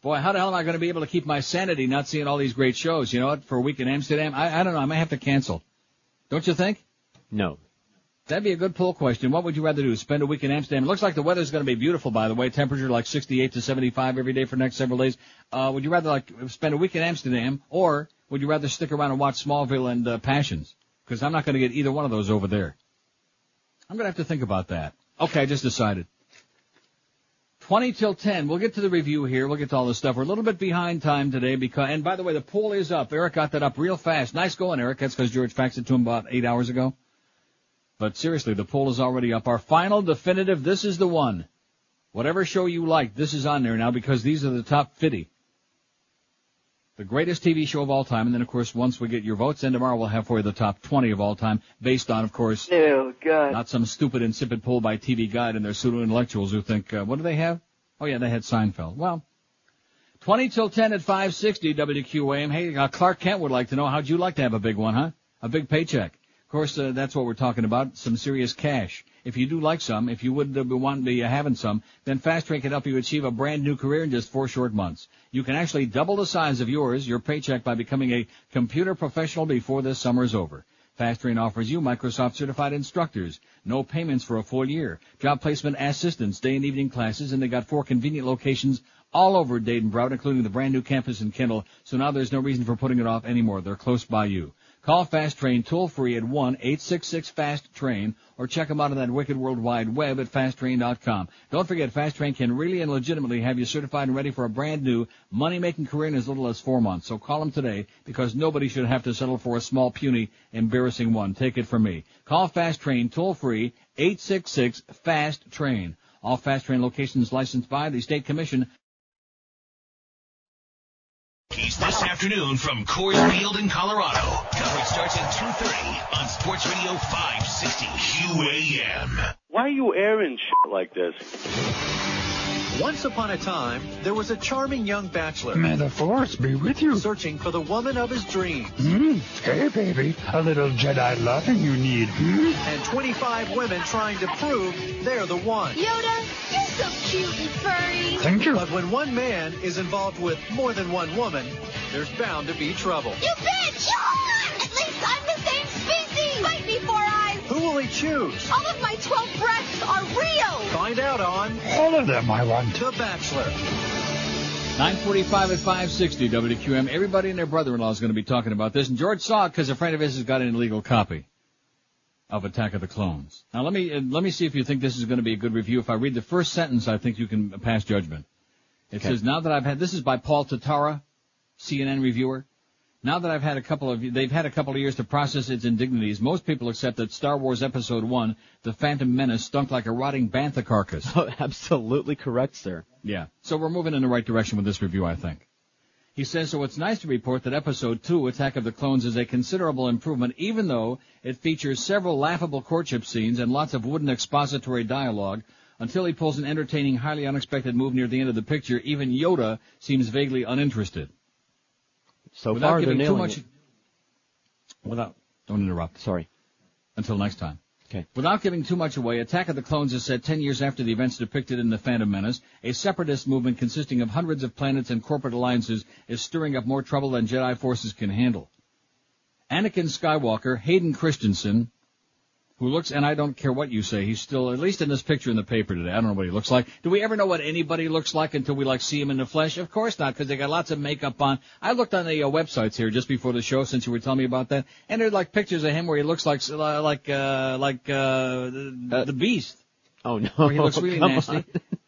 E: Boy, how the hell am I going to be able to keep my sanity not seeing all these great shows, for a week in Amsterdam? I don't know. I may have to cancel. Don't you think?
F: No.
E: That'd be a good poll question. What would you rather do? Spend a week in Amsterdam? It looks like the weather's going to be beautiful, by the way. Temperature like 68 to 75 every day for the next several days. Would you rather spend a week in Amsterdam, or would you rather stick around and watch Smallville and Passions? Because I'm not going to get either one of those over there. I'm going to have to think about that. Okay, I just decided. 20 till 10. We'll get to the review here. We'll get to all this stuff. We're a little bit behind time today and by the way, the poll is up. Eric got that up real fast. Nice going, Eric. That's because George faxed it to him about 8 hours ago. But seriously, the poll is already up. Our final definitive, this is the one. Whatever show you like, this is on there now because these are the top 50. The greatest TV show of all time. And then, of course, once we get your votes, then tomorrow we'll have for you the top 20 of all time based on, of course, not some stupid, insipid poll by TV Guide and their pseudo-intellectuals who think, what do they have? Oh, yeah, they had Seinfeld. Well, 20 till 10 at 560 WQAM. Hey, Clark Kent would like to know, how'd you like to have a big one, huh? A big paycheck. Of course, that's what we're talking about, some serious cash. If you do like some, if you would want to be having some, then Fast Train can help you achieve a brand new career in just 4 short months. You can actually double the size of your paycheck by becoming a computer professional before this summer is over. Fast Train offers you Microsoft certified instructors, no payments for a full year, job placement assistance, day and evening classes, and they got 4 convenient locations all over Dayton Broward, including the brand new campus in Kendall. So now there's no reason for putting it off anymore. They're close by you. Call Fast Train toll-free at 1-866-FAST-TRAIN or check them out on that wicked World Wide Web at fasttrain.com. Don't forget, Fast Train can really and legitimately have you certified and ready for a brand new money-making career in as little as 4 months. So call them today because nobody should have to settle for a small, puny, embarrassing one. Take it from me. Call Fast Train toll-free 866-FAST-TRAIN. All Fast Train locations licensed by the State Commission.
J: This afternoon from Coors Field in Colorado. Coverage starts at 2:30 on Sports Radio 560 QAM.
M: Why are you airing shit like this?
N: Once upon a time, there was a charming young bachelor.
O: May the force be with you.
N: Searching for the woman of his dreams.
O: Hey, baby, a little Jedi loving you need.
N: And 25 women trying to prove they're the one.
G: Yoda, you're so cute and furry.
O: Thank you.
N: But when one man is involved with more than one woman, there's bound to be trouble.
G: You bitch! At least I'm the same species! Fight me, Four Eyes!
N: Who will he choose?
G: All of my 12 breasts are real!
N: Find out on
O: all of them I want.
N: The Bachelor.
E: 9:45 at 560 WQM. Everybody and their brother-in-law is going to be talking about this, and George saw it because a friend of his has got an illegal copy of Attack of the Clones. Now let me see if you think this is going to be a good review. If I read the first sentence, I think you can pass judgment. It says, now that this is by Paul Tatara, CNN reviewer. Now that they've had a couple of years to process its indignities, most people accept that Star Wars Episode 1, The Phantom Menace, stunk like a rotting bantha carcass.
F: Oh, absolutely correct, sir.
E: Yeah. So we're moving in the right direction with this review, I think. He says, so it's nice to report that Episode 2, Attack of the Clones, is a considerable improvement, even though it features several laughable courtship scenes and lots of wooden expository dialogue. Until he pulls an entertaining, highly unexpected move near the end of the picture, even Yoda seems vaguely uninterested.
F: So far, they're nailing it.
E: Don't interrupt.
F: Sorry.
E: Until next time.
F: Okay.
E: Without giving too much away, Attack of the Clones is set 10 years after the events depicted in The Phantom Menace. A separatist movement consisting of hundreds of planets and corporate alliances is stirring up more trouble than Jedi forces can handle. Anakin Skywalker, Hayden Christensen, who looks, and I don't care what you say, he's still, at least in this picture in the paper today, I don't know what he looks like. Do we ever know what anybody looks like until we, see him in the flesh? Of course not, because they got lots of makeup on. I looked on the websites here just before the show, since you were telling me about that, and there's, pictures of him where he looks like the Beast.
F: Oh, no.
E: Where he looks really nasty.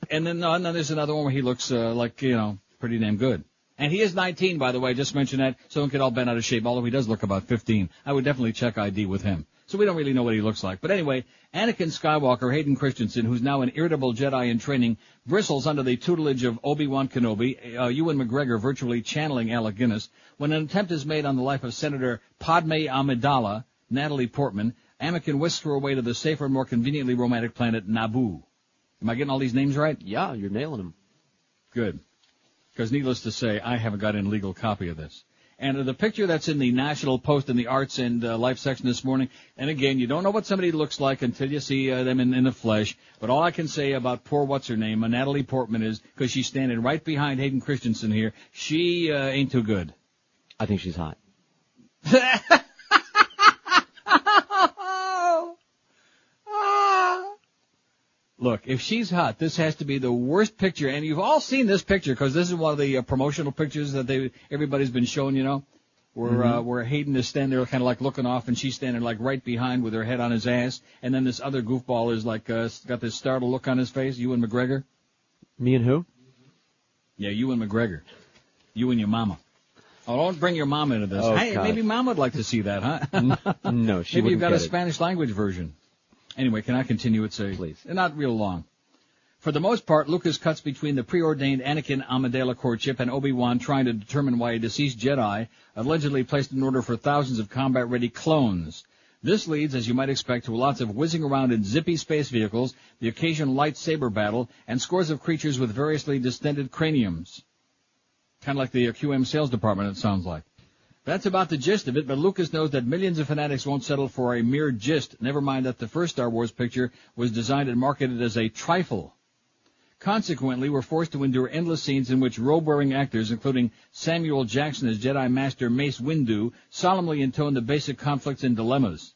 E: And then there's another one where he looks, pretty damn good. And he is 19, by the way, just mention that, so don't get all bent out of shape, although he does look about 15. I would definitely check ID with him. So we don't really know what he looks like. But anyway, Anakin Skywalker, Hayden Christensen, who's now an irritable Jedi in training, bristles under the tutelage of Obi-Wan Kenobi, Ewan McGregor virtually channeling Alec Guinness, when an attempt is made on the life of Senator Padme Amidala, Natalie Portman. Anakin whisks her away to the safer and more conveniently romantic planet Naboo. Am I getting all these names right?
F: Yeah, you're nailing them.
E: Good. Because needless to say, I haven't got an legal copy of this. And the picture that's in the National Post in the Arts and Life section this morning, and again, you don't know what somebody looks like until you see them in the flesh, but all I can say about poor what's-her-name, Natalie Portman, is, because she's standing right behind Hayden Christensen here, she ain't too good.
F: I think she's hot.
E: Look, if she's hot, this has to be the worst picture, and you've all seen this picture, because this is one of the promotional pictures that everybody's been showing, where Hayden is standing there kind of looking off, and she's standing right behind with her head on his ass, and then this other goofball is got this startled look on his face, Ewan McGregor.
F: Me and who?
E: Yeah, Ewan McGregor. You and your mama. Oh, don't bring your mama into this.
F: Oh,
E: hey,
F: God.
E: Maybe Mama would like to see that, huh?
F: No, she
E: maybe
F: wouldn't
E: you've got
F: get
E: a
F: it.
E: Spanish language version. Anyway, can I continue it, say?
F: Please.
E: Not real long. For the most part, Lucas cuts between the preordained Anakin Amidala courtship and Obi-Wan trying to determine why a deceased Jedi allegedly placed an order for thousands of combat-ready clones. This leads, as you might expect, to lots of whizzing around in zippy space vehicles, the occasional lightsaber battle, and scores of creatures with variously distended craniums. Kind of like the QM sales department, it sounds like. That's about the gist of it, but Lucas knows that millions of fanatics won't settle for a mere gist, never mind that the first Star Wars picture was designed and marketed as a trifle. Consequently, we're forced to endure endless scenes in which robe-wearing actors, including Samuel Jackson as Jedi Master Mace Windu, solemnly intone the basic conflicts and dilemmas.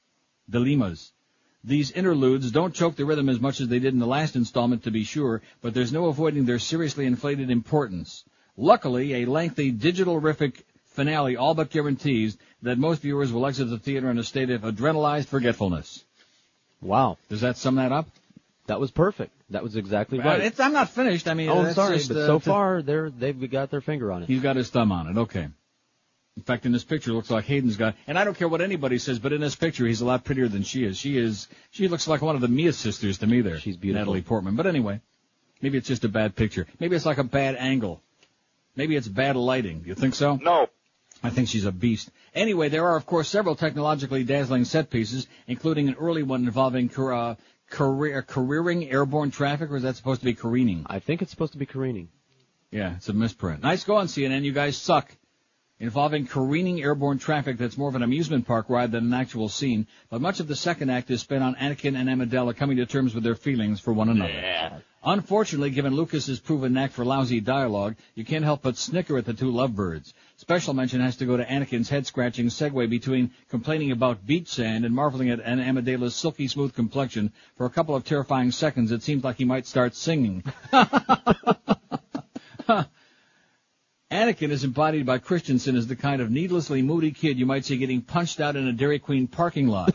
E: These interludes don't choke the rhythm as much as they did in the last installment, to be sure, but there's no avoiding their seriously inflated importance. Luckily, a lengthy digital-rific finale all but guarantees that most viewers will exit the theater in a state of adrenalized forgetfulness.
F: Wow.
E: Does that sum that up?
F: That was perfect. That was exactly right.
E: I'm not finished. I mean,
F: I'm sorry,
E: just,
F: but so far they've got their finger on it.
E: He's got his thumb on it. Okay. In fact, in this picture, it looks like Hayden's got, and I don't care what anybody says, but in this picture, he's a lot prettier than she is. She looks like one of the Mia sisters to me there.
F: She's beautiful.
E: Natalie Portman. But anyway, maybe it's just a bad picture. Maybe it's like a bad angle. Maybe it's bad lighting. Do you think so?
M: No.
E: I think she's a beast. Anyway, there are, of course, several technologically dazzling set pieces, including an early one involving careering airborne traffic, or is that supposed to be careening?
F: I think it's supposed to be careening.
E: Yeah, it's a misprint. Nice going, CNN. You guys suck. Involving careening airborne traffic that's more of an amusement park ride than an actual scene, but much of the second act is spent on Anakin and Amidala coming to terms with their feelings for one another.
F: Yeah.
E: Unfortunately, given Lucas's proven knack for lousy dialogue, you can't help but snicker at the two lovebirds. Special mention has to go to Anakin's head-scratching segue between complaining about beach sand and marveling at Amidala's silky smooth complexion. For a couple of terrifying seconds, it seems like he might start singing. Anakin is embodied by Christensen as the kind of needlessly moody kid you might see getting punched out in a Dairy Queen parking lot.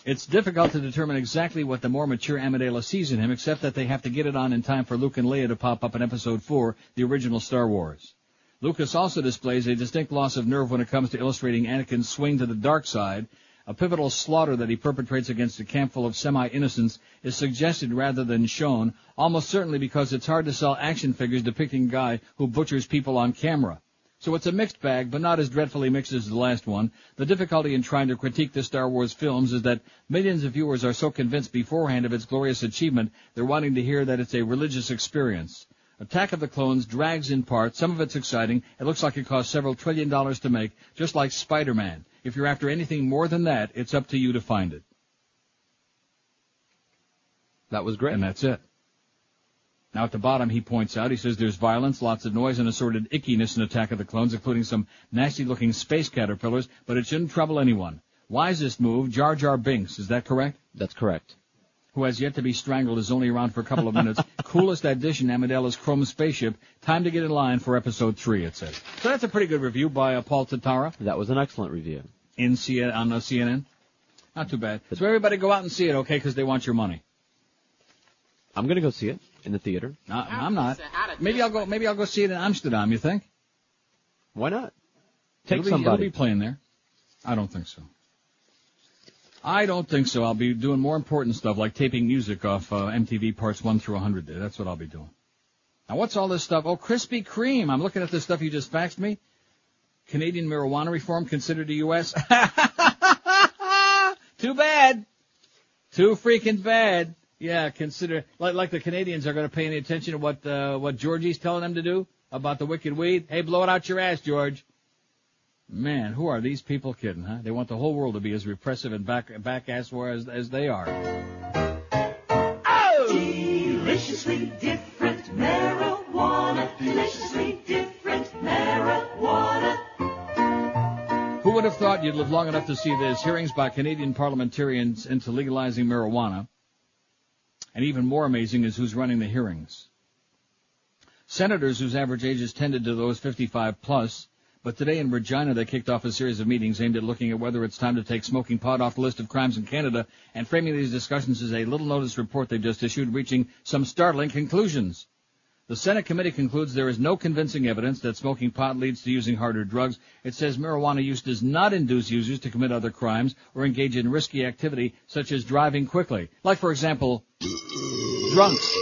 E: It's difficult to determine exactly what the more mature Amidala sees in him, except that they have to get it on in time for Luke and Leia to pop up in Episode 4, the original Star Wars. Lucas also displays a distinct loss of nerve when it comes to illustrating Anakin's swing to the dark side. A pivotal slaughter that he perpetrates against a camp full of semi-innocents is suggested rather than shown, almost certainly because it's hard to sell action figures depicting a guy who butchers people on camera. So it's a mixed bag, but not as dreadfully mixed as the last one. The difficulty in trying to critique the Star Wars films is that millions of viewers are so convinced beforehand of its glorious achievement, they're wanting to hear that it's a religious experience. Attack of the Clones drags in part. Some of it's exciting. It looks like it cost several $1 trillion to make, just like Spider-Man. If you're after anything more than that, it's up to you to find it.
F: That was great.
E: And that's it. Now at the bottom, he points out, he says there's violence, lots of noise, and assorted ickiness in Attack of the Clones, including some nasty-looking space caterpillars, but it shouldn't trouble anyone. Wisest move, Jar Jar Binks. Is that correct?
F: That's correct.
E: Who has yet to be strangled, is only around for a couple of minutes. Coolest addition, Amadella's Chrome Spaceship. Time to get in line for episode 3, it says. So that's a pretty good review by Paul Tatara.
F: That was an excellent review.
E: On CNN. Not too bad. So everybody go out and see it, okay, because they want your money.
F: I'm going to go see it in the theater.
E: I'm not. Maybe I'll go see it in Amsterdam, you think?
F: Why not? Take
E: It'll
F: somebody.
E: be playing there. I don't think so. I'll be doing more important stuff like taping music off MTV parts 1 through 100 there. That's what I'll be doing. Now, what's all this stuff? Oh, Krispy Kreme. I'm looking at this stuff you just faxed me. Canadian marijuana reform considered the U.S. Too bad. Too freaking bad. Yeah, consider, like the Canadians are going to pay any attention to what Georgie's telling them to do about the wicked weed. Hey, blow it out your ass, George. Man, who are these people kidding, huh? They want the whole world to be as repressive and back-ass war as they are.
K: Oh! Deliciously different marijuana. Deliciously different marijuana.
E: Who would have thought you'd live long enough to see this? Hearings by Canadian parliamentarians into legalizing marijuana. And even more amazing is who's running the hearings. Senators whose average ages tended to those 55 plus. But today in Regina, they kicked off a series of meetings aimed at looking at whether it's time to take smoking pot off the list of crimes in Canada, and framing these discussions as a little-noticed report they just issued, reaching some startling conclusions. The Senate committee concludes there is no convincing evidence that smoking pot leads to using harder drugs. It says marijuana use does not induce users to commit other crimes or engage in risky activity, such as driving quickly. Like, for example, drunks.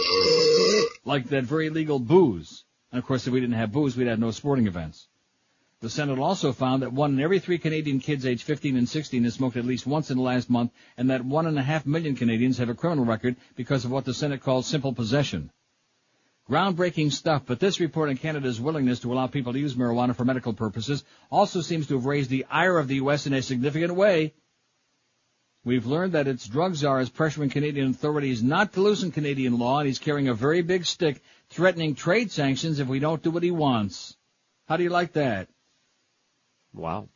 E: Like that very legal booze. And, of course, if we didn't have booze, we'd have no sporting events. The Senate also found that 1 in every 3 Canadian kids aged 15 and 16 has smoked at least once in the last month, and that 1.5 million Canadians have a criminal record because of what the Senate calls simple possession. Groundbreaking stuff, but this report on Canada's willingness to allow people to use marijuana for medical purposes also seems to have raised the ire of the U.S. in a significant way. We've learned that its drug czar is pressuring Canadian authorities not to loosen Canadian law, and he's carrying a very big stick, threatening trade sanctions if we don't do what he wants. How do you like that?
F: Wow.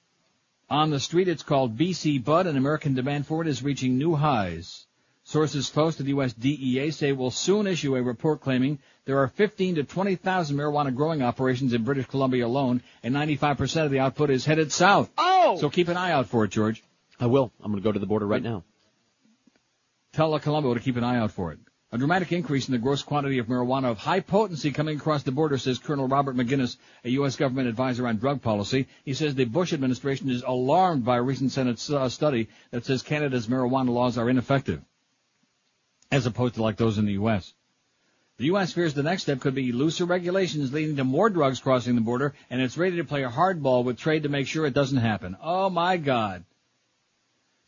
E: On the street, it's called BC Bud, and American demand for it is reaching new highs. Sources close to the U.S. DEA say we'll soon issue a report claiming there are 15 to 20,000 marijuana growing operations in British Columbia alone, and 95% of the output is headed south.
F: Oh!
E: So keep an eye out for it, George.
F: I will. I'm going to go to the border right now.
E: Tell Colombo to keep an eye out for it. A dramatic increase in the gross quantity of marijuana of high potency coming across the border, says Colonel Robert McGinnis, a U.S. government advisor on drug policy. He says the Bush administration is alarmed by a recent Senate study that says Canada's marijuana laws are ineffective, as opposed to like those in the U.S. The U.S. fears the next step could be looser regulations leading to more drugs crossing the border, and it's ready to play a hardball with trade to make sure it doesn't happen. Oh, my God.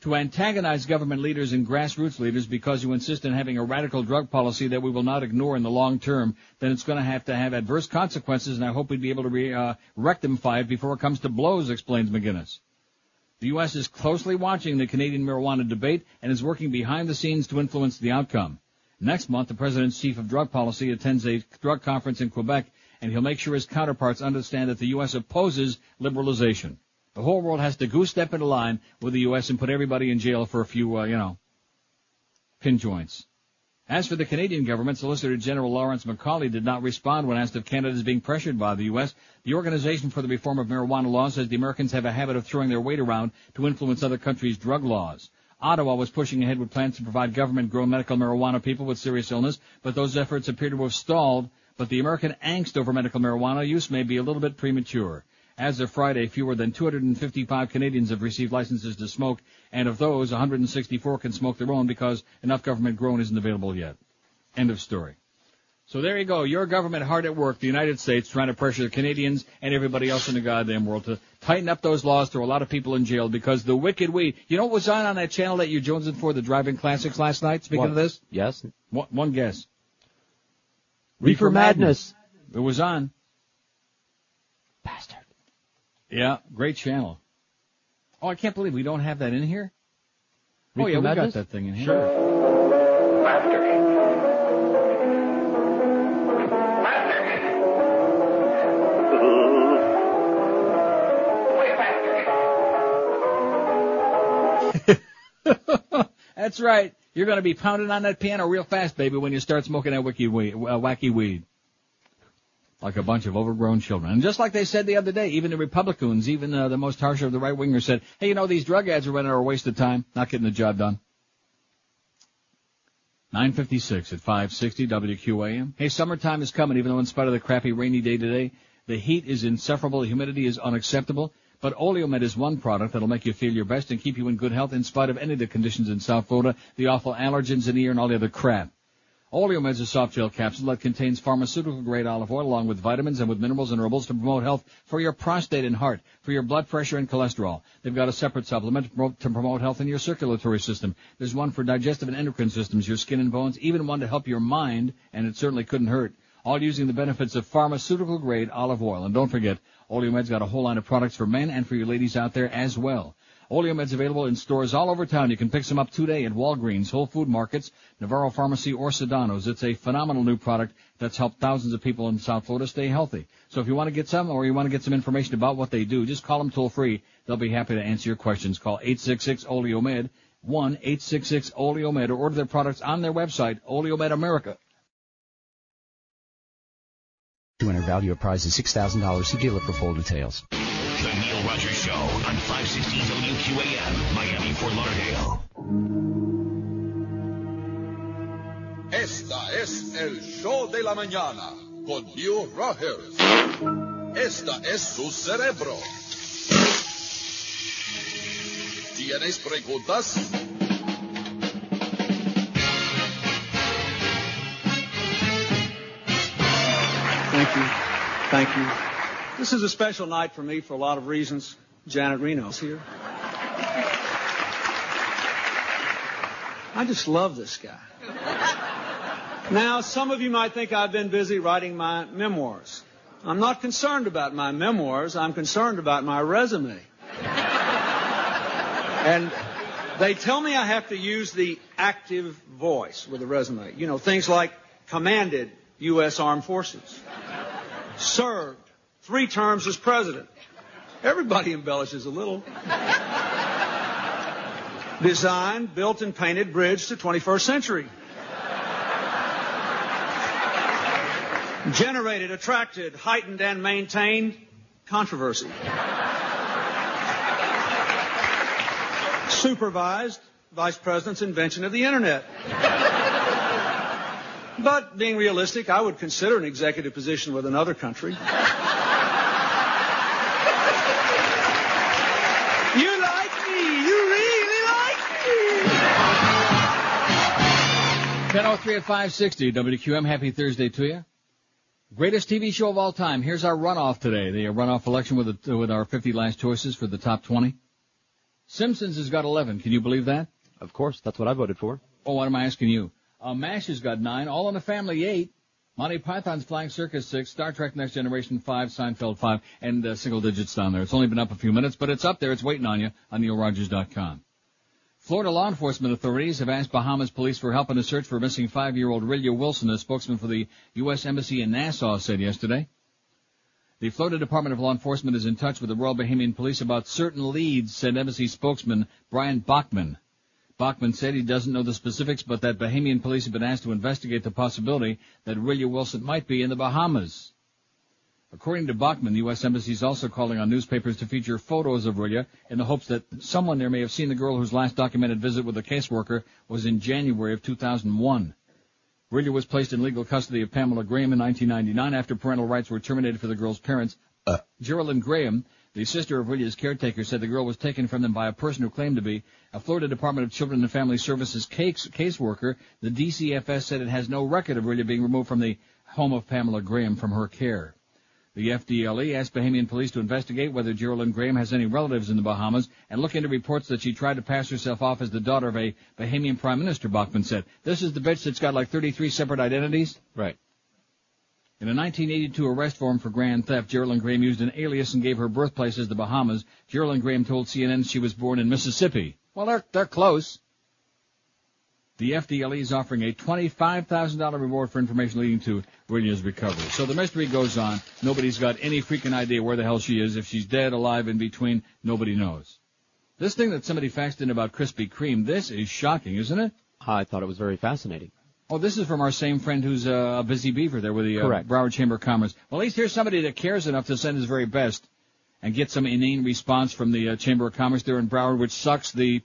E: To antagonize government leaders and grassroots leaders because you insist on having a radical drug policy that we will not ignore in the long term, then it's going to have adverse consequences, and I hope we'd be able to rectify it before it comes to blows, explains McGinnis. The U.S. is closely watching the Canadian marijuana debate and is working behind the scenes to influence the outcome. Next month, the President's chief of drug policy attends a drug conference in Quebec, and he'll make sure his counterparts understand that the U.S. opposes liberalization. The whole world has to goose step into line with the U.S. and put everybody in jail for a few, pin joints. As for the Canadian government, Solicitor General Lawrence McCauley did not respond when asked if Canada is being pressured by the U.S. The Organization for the Reform of Marijuana Laws says the Americans have a habit of throwing their weight around to influence other countries' drug laws. Ottawa was pushing ahead with plans to provide government-grown medical marijuana people with serious illness, but those efforts appear to have stalled. But the American angst over medical marijuana use may be a little bit premature. As of Friday, fewer than 255 Canadians have received licenses to smoke, and of those, 164 can smoke their own because enough government-grown isn't available yet. End of story. So there you go. Your government hard at work, the United States, trying to pressure the Canadians and everybody else in the goddamn world to tighten up those laws, throw a lot of people in jail because the wicked weed. You know what was on that channel that you jonesing for, the Driving Classics last night, speaking of this?
F: Yes.
E: One guess.
F: Reefer Madness.
E: It was on.
F: Bastard.
E: Yeah, great channel. Oh, I can't believe we don't have that in here.
F: Reefer
E: we
F: Madness?
E: got that thing in here.
F: Sure.
E: That's right. You're going to be pounding on that piano real fast, baby, when you start smoking that wacky weed. Like a bunch of overgrown children. And just like they said the other day, even the Republicans, even the most harsh of the right-wingers said, hey, these drug ads are a waste of time, not getting the job done. 9:56 at 560 WQAM. Hey, summertime is coming, even though in spite of the crappy rainy day today, the heat is insufferable, the humidity is unacceptable. But Oleomed is one product that'll make you feel your best and keep you in good health in spite of any of the conditions in South Florida, the awful allergens in the air and all the other crap. Oleomed's a soft gel capsule that contains pharmaceutical-grade olive oil along with vitamins and with minerals and herbals to promote health for your prostate and heart, for your blood pressure and cholesterol. They've got a separate supplement to promote health in your circulatory system. There's one for digestive and endocrine systems, your skin and bones, even one to help your mind, and it certainly couldn't hurt, all using the benefits of pharmaceutical-grade olive oil. And don't forget, Oleomed's got a whole line of products for men and for you ladies out there as well. Oleomed's available in stores all over town. You can pick some up today at Walgreens, Whole Food Markets, Navarro Pharmacy, or Sedano's. It's a phenomenal new product that's helped thousands of people in South Florida stay healthy. So if you want to get some or you want to get some information about what they do, just call them toll free. They'll be happy to answer your questions. Call 866-OLEOMED, 1-866-OLEOMED, or order their products on their website, Oleomed America.
P: To enter, value of prize is $6,000. See dealer for full details.
J: The Neil Rogers Show on 560 WQAM, Miami, Fort Lauderdale.
Q: Esta es el show de la mañana con Neil Rogers. Esta es su cerebro. ¿Tienes preguntas?
R: Thank you. This is a special night for me for a lot of reasons. Janet Reno's here. I just love this guy. Now, some of you might think I've been busy writing my memoirs. I'm not concerned about my memoirs. I'm concerned about my resume. And they tell me I have to use the active voice with a resume. Things like commanded U.S. Armed Forces. Served 3 terms as president. Everybody embellishes a little. Designed, built, and painted bridge to 21st century. Generated, attracted, heightened, and maintained controversy. Supervised Vice President's invention of the Internet. But being realistic, I would consider an executive position with another country. You like me. You really like me.
E: 10:03 at 560 WQM. Happy Thursday to you. Greatest TV show of all time. Here's our runoff today. The runoff election with our 50 last choices for the top 20. Simpsons has got 11. Can you believe that?
F: Of course. That's what I voted for.
E: Oh, what am I asking you? MASH has got 9. All in the Family 8. Monty Python's Flying Circus 6. Star Trek Next Generation 5. Seinfeld 5. And single digits down there. It's only been up a few minutes, but it's up there. It's waiting on you on NeilRogers.com. Florida law enforcement authorities have asked Bahamas police for help in a search for missing 5-year-old Rilya Wilson, a spokesman for the U.S. Embassy in Nassau said yesterday. The Florida Department of Law Enforcement is in touch with the Royal Bahamian Police about certain leads, said Embassy spokesman Brian Bachman. Bachman said he doesn't know the specifics, but that Bahamian police have been asked to investigate the possibility that Rilya Wilson might be in the Bahamas. According to Bachman, the U.S. Embassy is also calling on newspapers to feature photos of Rilya in the hopes that someone there may have seen the girl whose last documented visit with a caseworker was in January of 2001. Rilya was placed in legal custody of Pamela Graham in 1999 after parental rights were terminated for the girl's parents. Geraldine Graham, the sister of Rilya's caretaker, said the girl was taken from them by a person who claimed to be a Florida Department of Children and Family Services caseworker. The DCFS said it has no record of Rilya being removed from the home of Pamela Graham from her care. The FDLE asked Bahamian police to investigate whether Geraldine Graham has any relatives in the Bahamas and look into reports that she tried to pass herself off as the daughter of a Bahamian prime minister, Bachman said. This is the bitch that's got like 33 separate identities?
F: Right.
E: In a 1982 arrest warrant for grand theft, Geraldine Graham used an alias and gave her birthplace as the Bahamas. Geraldine Graham told CNN she was born in Mississippi. Well, they're close. The FDLE is offering a $25,000 reward for information leading to Rilya's recovery. So the mystery goes on. Nobody's got any freaking idea where the hell she is. If she's dead, alive, in between, nobody knows. This thing that somebody faxed in about Krispy Kreme, this is shocking, isn't it?
F: I thought it was very fascinating.
E: Oh, this is from our same friend who's a busy beaver there with the Broward Chamber of Commerce. Well, at least here's somebody that cares enough to send his very best and get some inane response from the Chamber of Commerce there in Broward, which sucks the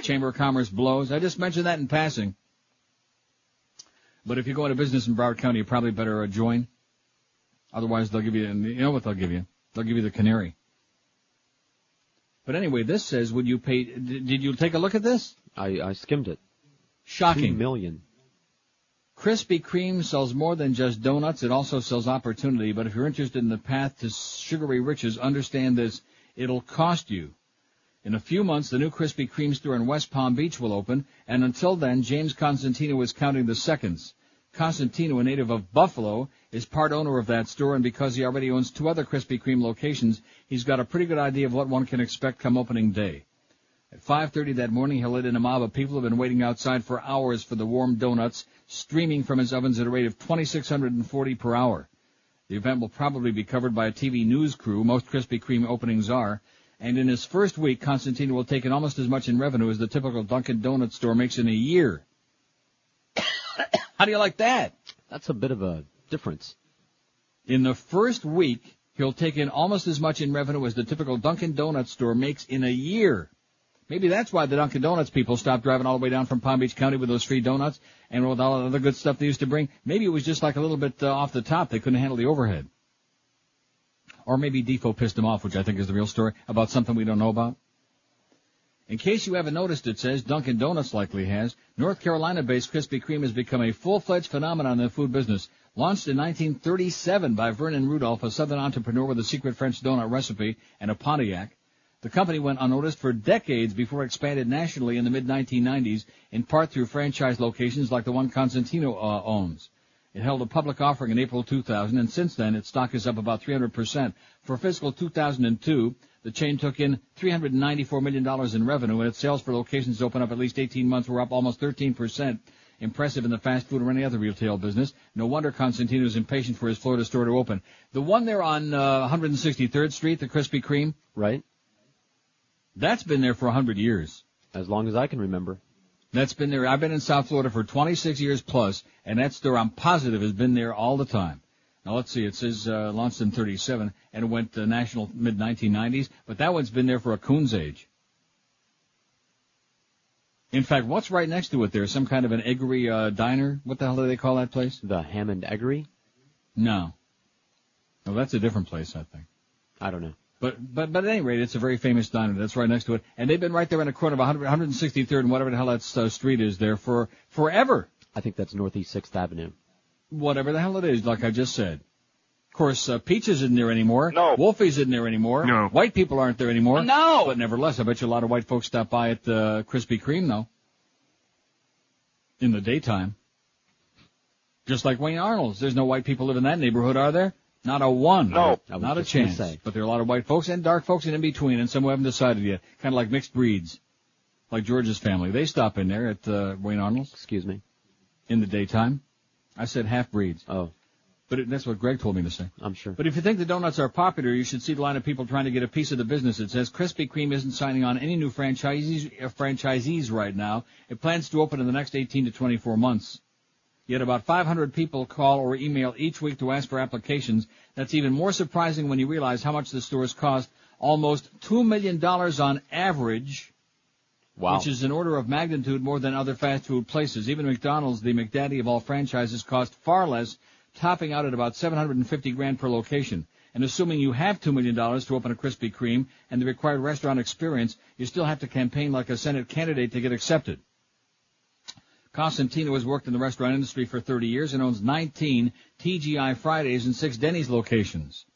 E: Chamber of Commerce blows. I just mentioned that in passing. But if you go into business in Broward County, you probably better join. Otherwise, they'll give you, you know what they'll give you? They'll give you the canary. But anyway, this says, would you pay, did you take a look at this?
F: I skimmed it.
E: Shocking.
F: 2 million.
E: Krispy Kreme sells more than just donuts. It also sells opportunity. But if you're interested in the path to sugary riches, understand this. It'll cost you. In a few months, the new Krispy Kreme store in West Palm Beach will open. And until then, James Constantino is counting the seconds. Constantino, a native of Buffalo, is part owner of that store. And because he already owns 2 other Krispy Kreme locations, he's got a pretty good idea of what one can expect come opening day. At 5:30 that morning, he'll let in a mob of people who have been waiting outside for hours for the warm donuts, streaming from his ovens at a rate of 2,640 per hour. The event will probably be covered by a TV news crew. Most Krispy Kreme openings are. And in his first week, Constantino will take in almost as much in revenue as the typical Dunkin' Donuts store makes in a year. How do you like that?
F: That's a bit of a difference.
E: In the first week, he'll take in almost as much in revenue as the typical Dunkin' Donuts store makes in a year. Maybe that's why the Dunkin' Donuts people stopped driving all the way down from Palm Beach County with those free donuts and with all the other good stuff they used to bring. Maybe it was just like a little bit off the top. They couldn't handle the overhead. Or maybe Defoe pissed them off, which I think is the real story, about something we don't know about. In case you haven't noticed, it says, Dunkin' Donuts likely has, North Carolina-based Krispy Kreme has become a full-fledged phenomenon in the food business. Launched in 1937 by Vernon Rudolph, a Southern entrepreneur with a secret French donut recipe and a Pontiac. The company went unnoticed for decades before it expanded nationally in the mid-1990s, in part through franchise locations like the one Constantino owns. It held a public offering in April 2000, and since then its stock is up about 300%. For fiscal 2002, the chain took in $394 million in revenue, and its sales for locations to open up at least 18 months were up almost 13%. Impressive in the fast food or any other retail business. No wonder Constantino is impatient for his Florida store to open. The one there on 163rd Street, the Krispy Kreme,
F: right?
E: That's been there for 100 years.
F: As long as I can remember.
E: That's been there. I've been in South Florida for 26 years plus, and that store, I'm positive, has been there all the time. Now, let's see. It says launched in 37, and it went national mid-1990s, but that one's been there for a coon's age. In fact, what's right next to it there? Some kind of an eggery diner? What the hell do they call that place?
F: The Hammond Eggery?
E: No. No, that's a different place, I think.
F: I don't know.
E: But at any rate, it's a very famous diner. That's right next to it. And they've been right there in the corner of 163rd and whatever the hell that street is there for forever.
F: I think that's Northeast 6th Avenue.
E: Whatever the hell it is, like I just said. Of course, Peaches isn't there anymore.
L: No.
E: Wolfie's isn't there anymore.
L: No.
E: White people aren't there anymore.
L: No.
E: But nevertheless, I bet you a lot of white folks stop by at Krispy Kreme, though. In the daytime. Just like Wayne Arnold's. There's no white people live in that neighborhood, are there? Not a one.
L: No.
E: Not a chance. But there are a lot of white folks and dark folks and in between, and some who haven't decided yet. Kind of like mixed breeds. Like George's family. They stop in there at Wayne Arnold's.
F: Excuse me.
E: In the daytime. I said half breeds.
F: Oh.
E: But that's what Greg told me to say.
F: I'm sure.
E: But if you think the donuts are popular, you should see the line of people trying to get a piece of the business. It says Krispy Kreme isn't signing on any new franchisees right now. It plans to open in the next 18 to 24 months. Yet about 500 people call or email each week to ask for applications. That's even more surprising when you realize how much the stores cost. Almost $2 million on average.
F: Wow.
E: Which is an order of magnitude more than other fast food places. Even McDonald's, the McDaddy of all franchises, cost far less, topping out at about $750,000 per location. And assuming you have $2 million to open a Krispy Kreme and the required restaurant experience, you still have to campaign like a Senate candidate to get accepted. Constantino has worked in the restaurant industry for 30 years and owns 19 TGI Fridays and 6 Denny's locations.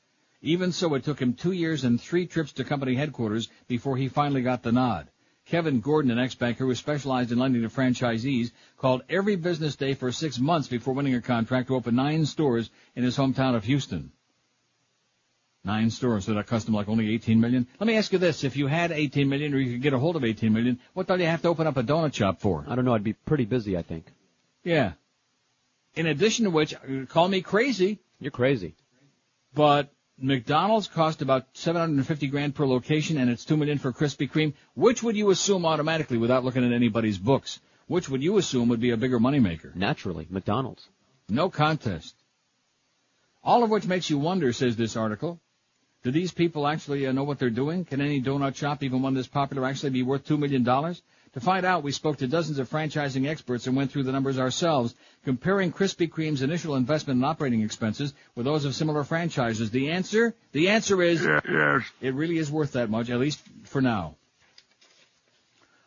E: Even so, it took him 2 years and 3 trips to company headquarters before he finally got the nod. Kevin Gordon, an ex-banker who specialized in lending to franchisees, called every business day for 6 months before winning a contract to open 9 stores in his hometown of Houston. 9 stores that cost him like only $18 million. Let me ask you this. If you had $18 million or you could get a hold of $18 million, what do you have to open up a donut shop for?
F: I don't know. I'd be pretty busy, I think.
E: Yeah. In addition to which, call me crazy.
F: You're crazy.
E: But McDonald's cost about $750,000 per location, and it's $2 million for Krispy Kreme. Which would you assume automatically, without looking at anybody's books? Which would you assume would be a bigger moneymaker?
F: Naturally, McDonald's.
E: No contest. All of which makes you wonder, says this article. Do these people actually know what they're doing? Can any donut shop, even one this popular, actually be worth $2 million? To find out, we spoke to dozens of franchising experts and went through the numbers ourselves, comparing Krispy Kreme's initial investment and operating expenses with those of similar franchises. The answer is yes. It really is worth that much, at least for now.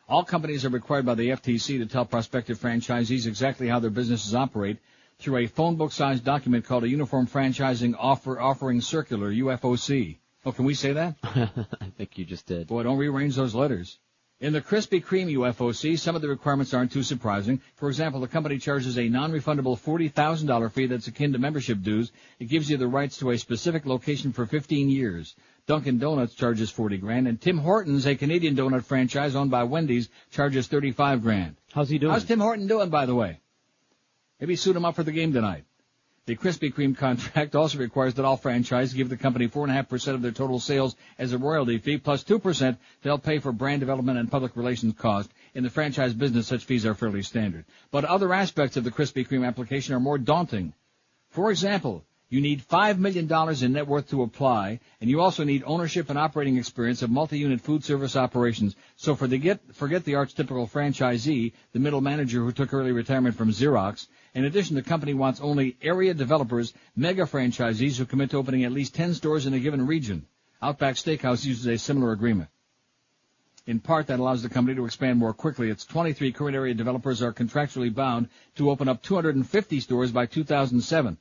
E: All companies are required by the FTC to tell prospective franchisees exactly how their businesses operate through a phone book-sized document called a Uniform Franchising Offering Circular, UFOC. Oh, can we say that?
F: I think you just did.
E: Boy, don't rearrange those letters. In the Krispy Kreme UFOC, some of the requirements aren't too surprising. For example, the company charges a non-refundable $40,000 fee that's akin to membership dues. It gives you the rights to a specific location for 15 years. Dunkin' Donuts charges $40,000, and Tim Hortons, a Canadian donut franchise owned by Wendy's, charges $35,000.
F: How's he doing?
E: How's Tim Horton doing, by the way? Maybe suit him up for the game tonight. The Krispy Kreme contract also requires that all franchises give the company 4.5% of their total sales as a royalty fee, plus 2% to help pay for brand development and public relations costs. In the franchise business, such fees are fairly standard. But other aspects of the Krispy Kreme application are more daunting. For example, you need $5 million in net worth to apply, and you also need ownership and operating experience of multi-unit food service operations. So forget the archetypical franchisee, the middle manager who took early retirement from Xerox. In addition, the company wants only area developers, mega franchisees who commit to opening at least 10 stores in a given region. Outback Steakhouse uses a similar agreement. In part, that allows the company to expand more quickly. Its 23 current area developers are contractually bound to open up 250 stores by 2007.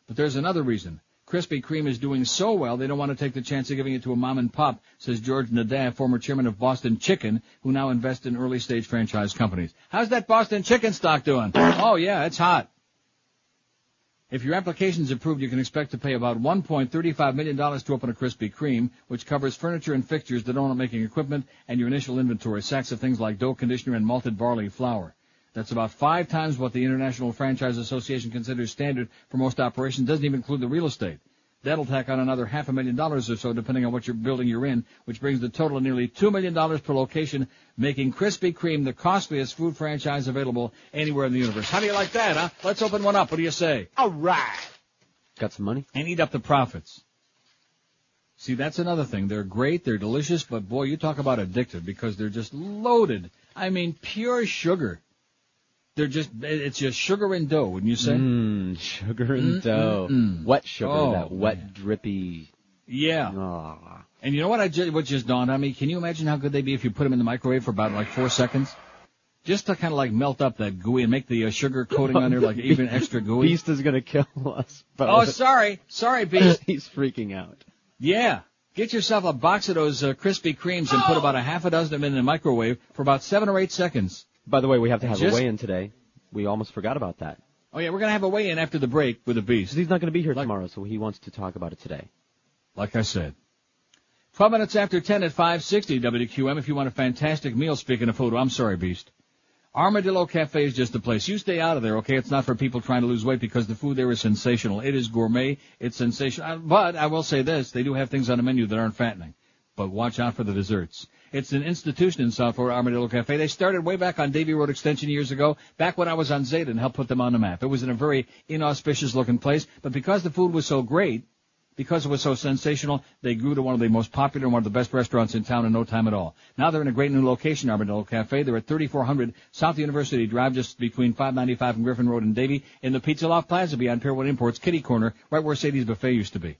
E: But there's another reason. Krispy Kreme is doing so well, they don't want to take the chance of giving it to a mom and pop, says George Nadav, former chairman of Boston Chicken, who now invests in early-stage franchise companies. How's that Boston Chicken stock doing? Oh, yeah, it's hot. If your application is approved, you can expect to pay about $1.35 million to open a Krispy Kreme, which covers furniture and fixtures, the donut-making equipment, and your initial inventory, sacks of things like dough conditioner and malted barley flour. That's about 5 times what the International Franchise Association considers standard for most operations. Doesn't even include the real estate. That'll tack on another $500,000 or so, depending on what building you're in, which brings the total to nearly $2 million per location, making Krispy Kreme the costliest food franchise available anywhere in the universe. How do you like that, huh? Let's open one up. What do you say?
F: All right. Got some money?
E: And eat up the profits. See, that's another thing. They're great, they're delicious, but boy, you talk about addictive because they're just loaded. I mean, pure sugar. It's just sugar and dough, wouldn't you say?
F: Sugar and dough. Wet sugar, that wet, drippy.
E: Yeah.
F: Oh.
E: And you know what just dawned on me? Can you imagine how good they'd be if you put them in the microwave for about 4 seconds? Just to kind of melt up that gooey and make the sugar coating on there even extra gooey.
F: Beast is going to kill us.
E: Oh, sorry, Beast.
F: He's freaking out.
E: Yeah. Get yourself a box of those Krispy Kremes and put about a half a dozen of them in the microwave for about 7 or 8 seconds.
F: By the way, we have to have a weigh-in today. We almost forgot about that.
E: Oh, yeah, we're going to have a weigh-in after the break with the Beast.
F: He's not going to be here tomorrow, so he wants to talk about it today.
E: Like I said. 12 minutes after 10 at 560 WQM if you want a fantastic meal, speaking of food. I'm sorry, Beast. Armadillo Cafe is just the place. You stay out of there, okay? It's not for people trying to lose weight because the food there is sensational. It is gourmet. It's sensational. But I will say this. They do have things on the menu that aren't fattening. But watch out for the desserts. It's an institution in South Florida, Armadillo Cafe. They started way back on Davie Road Extension years ago, back when I was on Zeta and helped put them on the map. It was in a very inauspicious-looking place, but because the food was so great, because it was so sensational, they grew to one of the most popular and one of the best restaurants in town in no time at all. Now they're in a great new location, Armadillo Cafe. They're at 3400 South University Drive, just between 595 and Griffin Road in Davie, in the Pizza Loft Plaza beyond Pier 1 Imports, Kitty Corner, right where Sadie's Buffet used to be.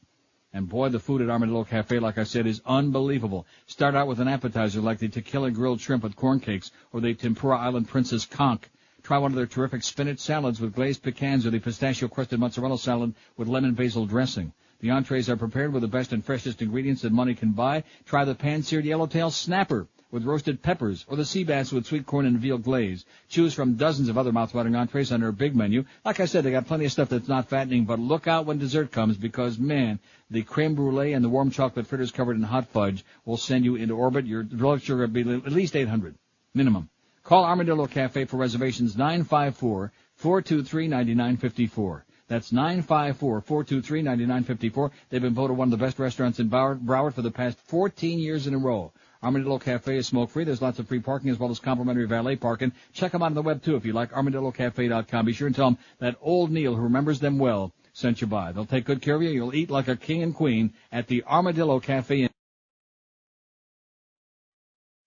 E: And boy, the food at Armadillo Cafe, like I said, is unbelievable. Start out with an appetizer like the tequila grilled shrimp with corn cakes or the tempura island princess conch. Try one of their terrific spinach salads with glazed pecans or the pistachio-crusted mozzarella salad with lemon basil dressing. The entrees are prepared with the best and freshest ingredients that money can buy. Try the pan-seared yellowtail snapper with roasted peppers, or the sea bass with sweet corn and veal glaze. Choose from dozens of other mouth-watering entrees on their big menu. Like I said, they got plenty of stuff that's not fattening, but look out when dessert comes because, man, the creme brulee and the warm chocolate fritters covered in hot fudge will send you into orbit. Your blood sugar will be at least 800, minimum. Call Armadillo Cafe for reservations 954-423-9954. That's 954-423-9954. They've been voted one of the best restaurants in Broward for the past 14 years in a row. Armadillo Cafe is smoke-free. There's lots of free parking as well as complimentary valet parking. Check them out on the web, too, if you like, armadillocafe.com. Be sure and tell them that old Neil, who remembers them well, sent you by. They'll take good care of you. You'll eat like a king and queen at the Armadillo Cafe.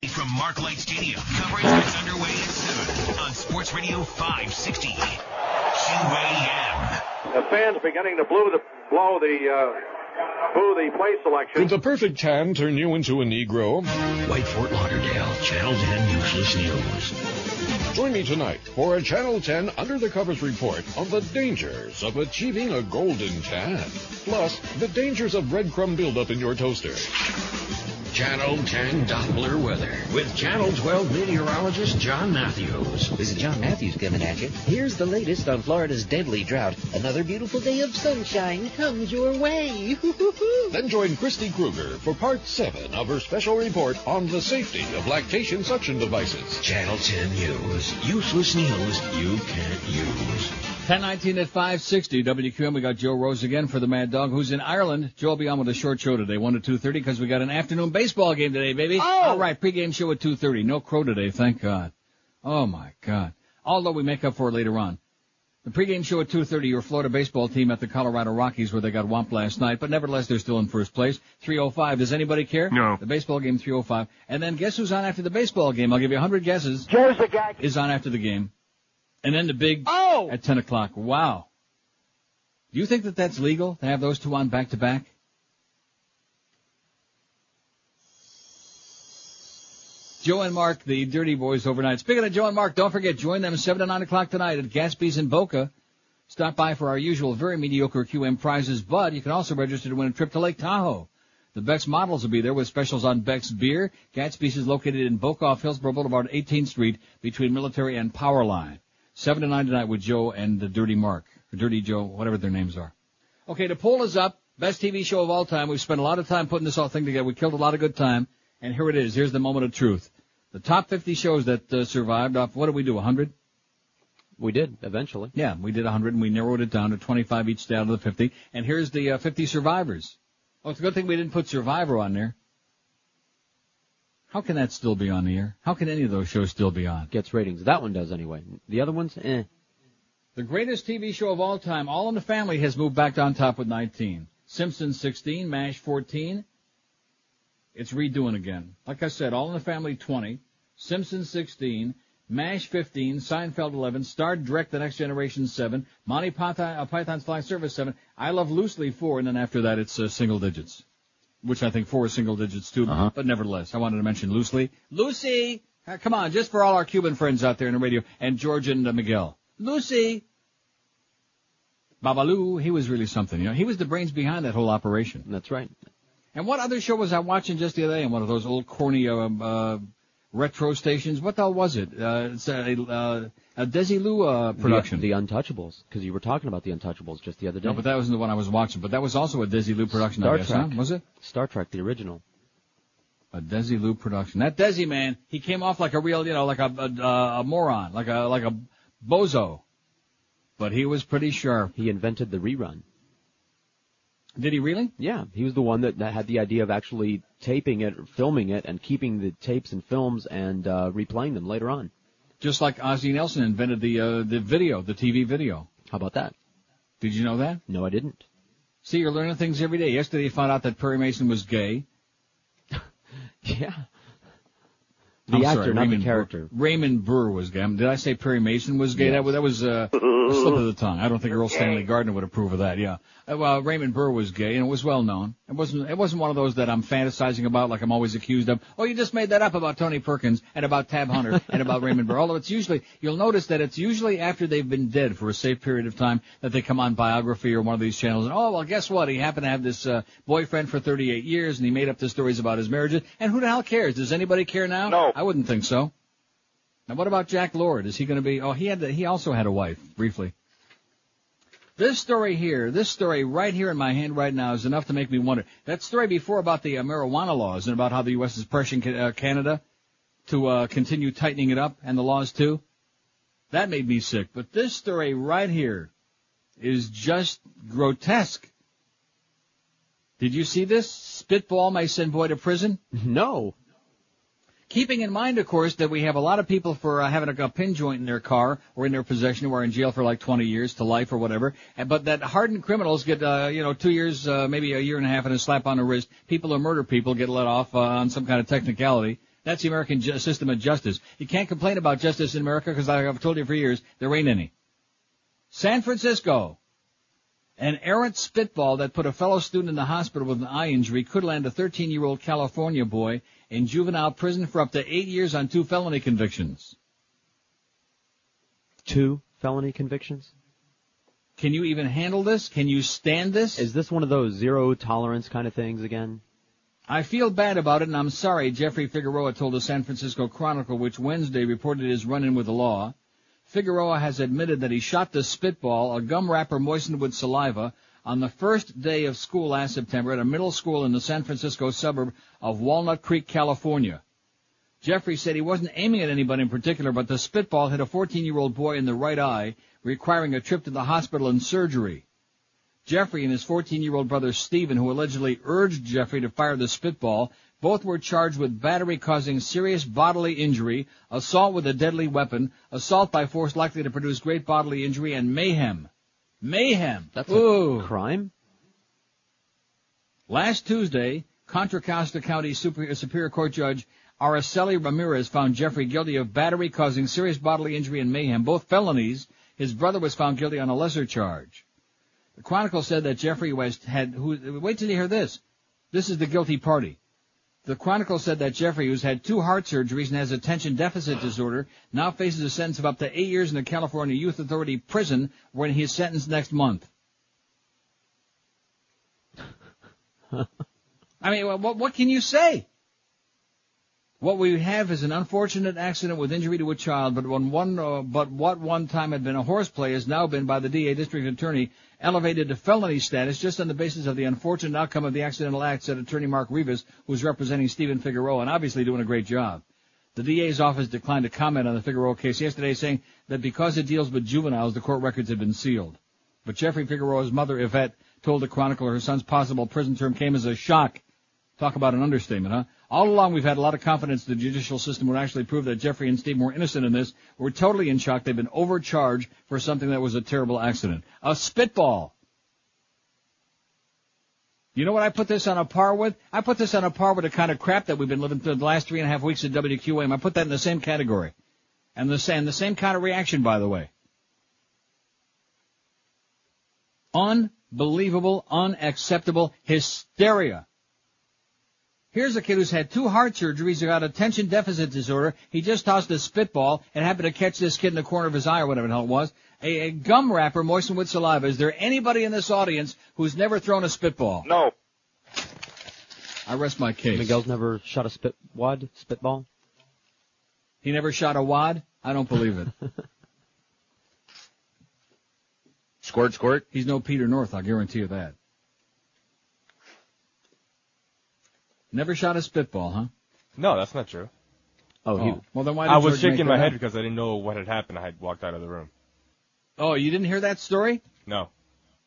J: From Mark Light Stadium, coverage gets underway at 7 on Sports Radio 560. QAM.
S: The fans beginning to boo the play selection.
T: Could the perfect tan turn you into a Negro?
U: White Fort Lauderdale, Channel 10 Useless News.
T: Join me tonight for a Channel 10 Under the Covers report on the dangers of achieving a golden tan. Plus, the dangers of breadcrumb buildup in your toaster.
U: Channel 10 Doppler weather with Channel 12 meteorologist John Matthews.
V: This is John Matthews coming at you. Here's the latest on Florida's deadly drought. Another beautiful day of sunshine comes your way.
T: Then join Christy Kruger for part 7 of her special report on the safety of lactation suction devices.
U: Channel 10 News. Useless news you can't use.
E: 10:19 at 560 WQM. We got Joe Rose again for the Mad Dog, who's in Ireland. Joe will be on with a short show today, 1 to 2:30, because we got an afternoon baseball game today, baby.
R: Oh!
E: All right, pregame show at 2:30. No Crow today, thank God. Oh, my God. Although we make up for it later on. The pregame show at 2:30, your Florida baseball team at the Colorado Rockies, where they got whomped last night, but nevertheless, they're still in first place. 3:05. Does anybody care?
L: No.
E: The baseball game, 3:05. And then guess who's on after the baseball game? I'll give you 100 guesses.
S: Joe's the guy.
E: Is on after the game. And then the big at 10 o'clock. Wow. Do you think that that's legal to have those two on back-to-back? Joe and Mark, the Dirty Boys overnight. Speaking of Joe and Mark, don't forget, join them 7 to 9 o'clock tonight at Gatsby's in Boca. Stop by for our usual very mediocre QM prizes, but you can also register to win a trip to Lake Tahoe. The Beck's models will be there with specials on Beck's beer. Gatsby's is located in Boca off Hillsborough Boulevard, 18th Street, between Military and Powerline. 7 to 9 tonight with Joe and the Dirty Mark, or Dirty Joe, whatever their names are. Okay, the poll is up. Best TV show of all time. We've spent a lot of time putting this whole thing together. We killed a lot of good time. And here it is. Here's the moment of truth. The top 50 shows that survived off, what did we do, 100?
F: We did, eventually.
E: Yeah, we did 100, and we narrowed it down to 25 each down to the 50. And here's the 50 survivors. Oh, it's a good thing we didn't put Survivor on there. How can that still be on the air? How can any of those shows still be on?
F: Gets ratings. That one does anyway. The other ones,
E: The greatest TV show of all time, All in the Family, has moved back on top with 19. Simpsons 16, MASH 14. It's redoing again. Like I said, All in the Family 20, Simpsons 16, MASH 15, Seinfeld 11, Star Trek The Next Generation 7, Monty Python's Flying Circus 7, I Love Lucy 4, and then after that it's single digits. Which I think 4 is single digits too, but nevertheless, I wanted to mention loosely. Lucy! Come on, just for all our Cuban friends out there in the radio, and George and Miguel. Lucy! Babalu, he was really something, you know. He was the brains behind that whole operation.
F: That's right.
E: And what other show was I watching just the other day in one of those old corny retro stations? What the hell was it? It's a Desilu production.
F: The Untouchables, because you were talking about the Untouchables just the other day.
E: No, but that wasn't the one I was watching. But that was also a Desilu production,
F: Star
E: I guess,
F: Trek.
E: huh? Was it?
F: Star Trek, the original.
E: A Desilu production. That Desi man, he came off like a real, you know, like a moron, like a bozo. But he was pretty sharp.
F: He invented the rerun.
E: Did he really?
F: Yeah, he was the one that had the idea of actually taping it, filming it, and keeping the tapes and films and replaying them later on.
E: Just like Ozzie Nelson invented the video, the TV video.
F: How about that?
E: Did you know that?
F: No, I didn't.
E: See, you're learning things every day. Yesterday you found out that Perry Mason was gay.
F: Yeah. The actor, not the character.
E: Raymond Burr was gay. Did I say Perry Mason was gay? Yes. That was a slip of the tongue. I don't think Earl Stanley Gardner would approve of that. Yeah. Well, Raymond Burr was gay, and it was well known. It wasn't one of those that I'm fantasizing about, like I'm always accused of. Oh, you just made that up about Tony Perkins and about Tab Hunter and about Raymond Burr. Although you'll notice that it's usually after they've been dead for a safe period of time that they come on Biography or one of these channels. And oh, well, guess what? He happened to have this boyfriend for 38 years, and he made up the stories about his marriages. And who the hell cares? Does anybody care now?
S: No.
E: I wouldn't think so. Now, what about Jack Lord? Is he going to be? Oh, he also had a wife briefly. This story right here in my hand right now is enough to make me wonder. That story before about the marijuana laws and about how the U.S. is pressuring Canada to continue tightening it up and the laws too, that made me sick. But this story right here is just grotesque. Did you see this? Spitball may send boy to prison?
F: No.
E: Keeping in mind, of course, that we have a lot of people for having a pin joint in their car or in their possession who are in jail for like 20 years to life or whatever. But that hardened criminals get, 2 years, maybe a year and a half and a slap on the wrist. People who murder people get let off on some kind of technicality. That's the American system of justice. You can't complain about justice in America because I've told you for years, there ain't any. San Francisco. An errant spitball that put a fellow student in the hospital with an eye injury could land a 13-year-old California boy in juvenile prison for up to 8 years on 2 felony convictions.
F: 2 felony convictions?
E: Can you even handle this? Can you stand this?
F: Is this one of those zero tolerance kind of things again?
E: I feel bad about it, and I'm sorry, Jeffrey Figueroa told the San Francisco Chronicle, which Wednesday reported his run-in with the law. Figueroa has admitted that he shot the spitball, a gum wrapper moistened with saliva, on the first day of school last September at a middle school in the San Francisco suburb of Walnut Creek, California. Jeffrey said he wasn't aiming at anybody in particular, but the spitball hit a 14-year-old boy in the right eye, requiring a trip to the hospital and surgery. Jeffrey and his 14-year-old brother Stephen, who allegedly urged Jeffrey to fire the spitball, both were charged with battery causing serious bodily injury, assault with a deadly weapon, assault by force likely to produce great bodily injury, and mayhem. Mayhem.
F: That's a crime?
E: Last Tuesday, Contra Costa County Superior Court Judge Araceli Ramirez found Jeffrey guilty of battery causing serious bodily injury and mayhem, both felonies. His brother was found guilty on a lesser charge. The Chronicle said that Jeffrey wait till you hear this. This is the guilty party. The Chronicle said that Jeffrey, who's had 2 heart surgeries and has attention deficit disorder, now faces a sentence of up to 8 years in the California Youth Authority prison when he is sentenced next month. I mean, what can you say? What we have is an unfortunate accident with injury to a child, but what one time had been a horseplay has now been, by the DA District Attorney, elevated to felony status just on the basis of the unfortunate outcome of the accidental act, said Attorney Mark Rivas, who's representing Stephen Figueroa and obviously doing a great job. The DA's office declined to comment on the Figueroa case yesterday, saying that because it deals with juveniles, the court records had been sealed. But Jeffrey Figueroa's mother, Yvette, told the Chronicle her son's possible prison term came as a shock. Talk about an understatement, huh? All along we've had a lot of confidence the judicial system would actually prove that Jeffrey and Steve were innocent in this. We're totally in shock. They've been overcharged for something that was a terrible accident. A spitball. You know what I put this on a par with? I put this on a par with the kind of crap that we've been living through the last 3.5 weeks at WQAM. I put that in the same category. And the same kind of reaction, by the way. Unbelievable, unacceptable hysteria. Here's a kid who's had 2 heart surgeries, who got attention deficit disorder. He just tossed a spitball and happened to catch this kid in the corner of his eye or whatever the hell it was. A gum wrapper moistened with saliva. Is there anybody in this audience who's never thrown a spitball?
S: No.
E: I rest my case.
F: Miguel's never shot a spitball?
E: He never shot a wad? I don't believe it.
B: Squirt, squirt.
E: He's no Peter North, I'll guarantee you that. Never shot a spitball, huh?
L: No, that's not true.
E: Oh. Well, then why did
L: I was
E: George
L: shaking
E: make
L: my
E: that
L: head
E: up?
L: because I didn't know what had happened. I had walked out of the room.
E: Oh, you didn't hear that story?
L: No.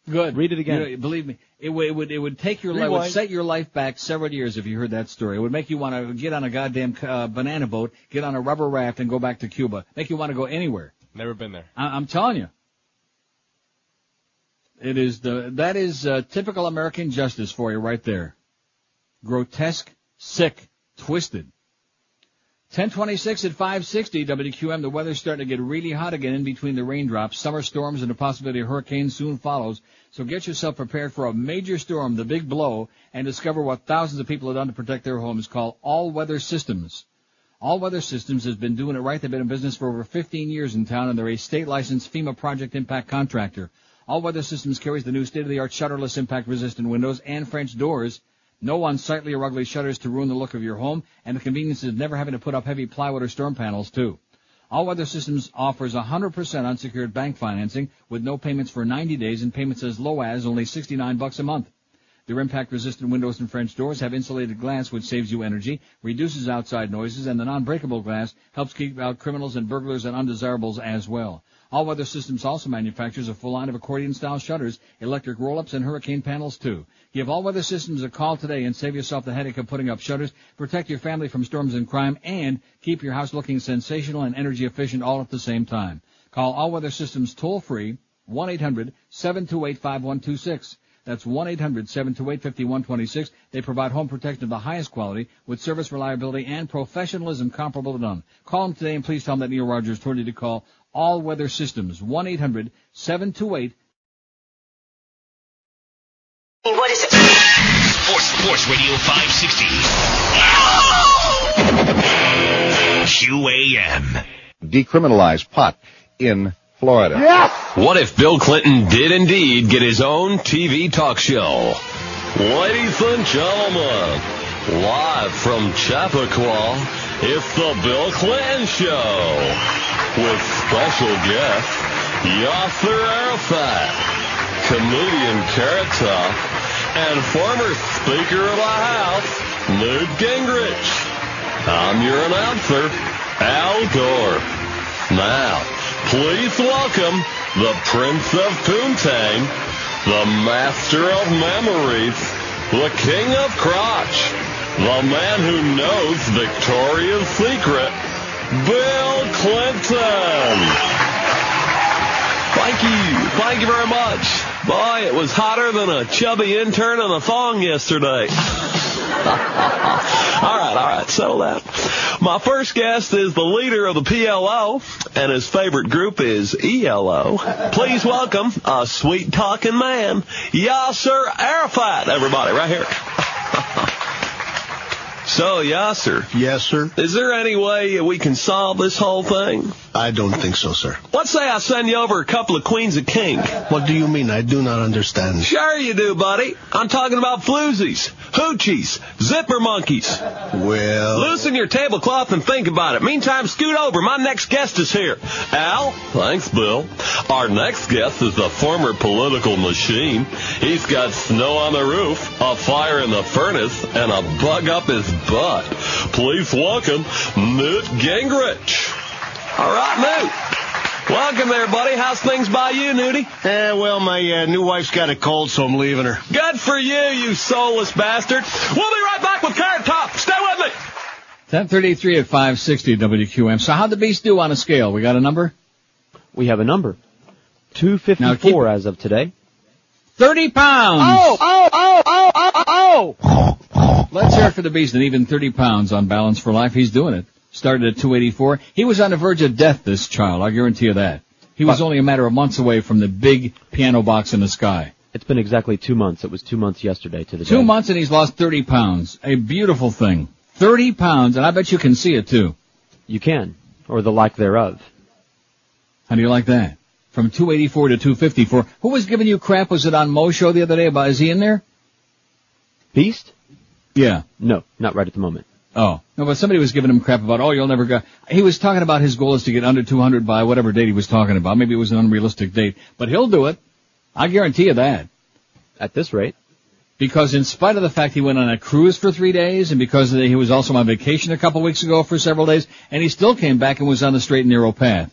E: Good.
F: Read it again.
E: You know, believe me, it would take your life, it would set your life back several years if you heard that story. It would make you want to get on a goddamn banana boat, get on a rubber raft, and go back to Cuba. Make you want to go anywhere.
L: Never been there.
E: I'm telling you. That is typical American justice for you right there. Grotesque, sick, twisted. 10:26 at 560 WQM. The weather's starting to get really hot again in between the raindrops. Summer storms and the possibility of hurricanes soon follows. So get yourself prepared for a major storm, the big blow, and discover what thousands of people have done to protect their homes, called All Weather Systems. All Weather Systems has been doing it right. They've been in business for over 15 years in town, and they're a state-licensed FEMA project impact contractor. All Weather Systems carries the new state-of-the-art shutterless impact-resistant windows and French doors. No unsightly or ugly shutters to ruin the look of your home, and the convenience of never having to put up heavy plywood or storm panels, too. All Weather Systems offers 100% unsecured bank financing with no payments for 90 days and payments as low as only $69 a month. Their impact-resistant windows and French doors have insulated glass, which saves you energy, reduces outside noises, and the non-breakable glass helps keep out criminals and burglars and undesirables as well. All Weather Systems also manufactures a full line of accordion-style shutters, electric roll-ups, and hurricane panels, too. Give All Weather Systems a call today and save yourself the headache of putting up shutters, protect your family from storms and crime, and keep your house looking sensational and energy efficient all at the same time. Call All Weather Systems toll-free, 1-800-728-5126. That's 1-800-728-5126. They provide home protection of the highest quality with service reliability and professionalism comparable to none. Call them today and please tell them that Neil Rogers told you to call All Weather Systems. 1-800-728.
J: What is it? Sports Radio 560. QAM.
B: Decriminalize pot in Florida.
J: Yes! What if Bill Clinton did indeed get his own TV talk show? Ladies and gentlemen, live from Chappaqua, it's the Bill Clinton Show with special guest Yasser Arafat, comedian Carrot Top, and former Speaker of the House, Newt Gingrich. I'm your announcer, Al Gore. Now, please welcome the Prince of Poontang, the Master of Memories, the King of Crotch, the man who knows Victoria's Secret, Bill Clinton. Thank you very much. Boy, it was hotter than a chubby intern in a thong yesterday. All right, settle down. My first guest is the leader of the PLO, and his favorite group is ELO. Please welcome a sweet-talking man, Yasser Arafat, everybody, right here. So, Yasser.
A: Yes, sir.
J: Is there any way we can solve this whole thing?
A: I don't think so, sir.
J: Let's say I send you over a couple of Queens of King.
A: What do you mean? I do not understand.
J: Sure you do, buddy. I'm talking about floozies, hoochies, zipper monkeys.
A: Well...
J: Loosen your tablecloth and think about it. Meantime, scoot over. My next guest is here. Al? Thanks, Bill. Our next guest is the former political machine. He's got snow on the roof, a fire in the furnace, and a bug up his butt. Please welcome Newt Gingrich. All right, Newt. Welcome there, buddy. How's things by you, Newty?
A: Well, my new wife's got a cold, so I'm leaving her.
J: Good for you soulless bastard. We'll be right back with Carrot Top. Stay with me.
E: 10:33 at 560 WQM. So how'd the beast do on a scale? We got a number?
F: We have a number. 254 as of today.
E: 30 pounds.
F: Oh!
E: Let's hear it for the beast, and even 30 pounds on Balance for Life. He's doing it. Started at 284. He was on the verge of death, this child. I guarantee you that. He was only a matter of months away from the big piano box in the sky.
F: It's been exactly 2 months. It was 2 months yesterday to the day.
E: 2 months, and he's lost 30 pounds. A beautiful thing. 30 pounds, and I bet you can see it, too.
F: You can, or the like thereof.
E: How do you like that? From 284 to 254. Who was giving you crap? Was it on Mo's show the other day? Is he in there?
F: Beast?
E: Yeah.
F: No, not right at the moment.
E: Oh. No, but somebody was giving him crap about, you'll never go. He was talking about his goal is to get under 200 by whatever date he was talking about. Maybe it was an unrealistic date. But he'll do it. I guarantee you that.
F: At this rate.
E: Because in spite of the fact he went on a cruise for 3 days, and because he was also on vacation a couple weeks ago for several days, and he still came back and was on the straight and narrow path.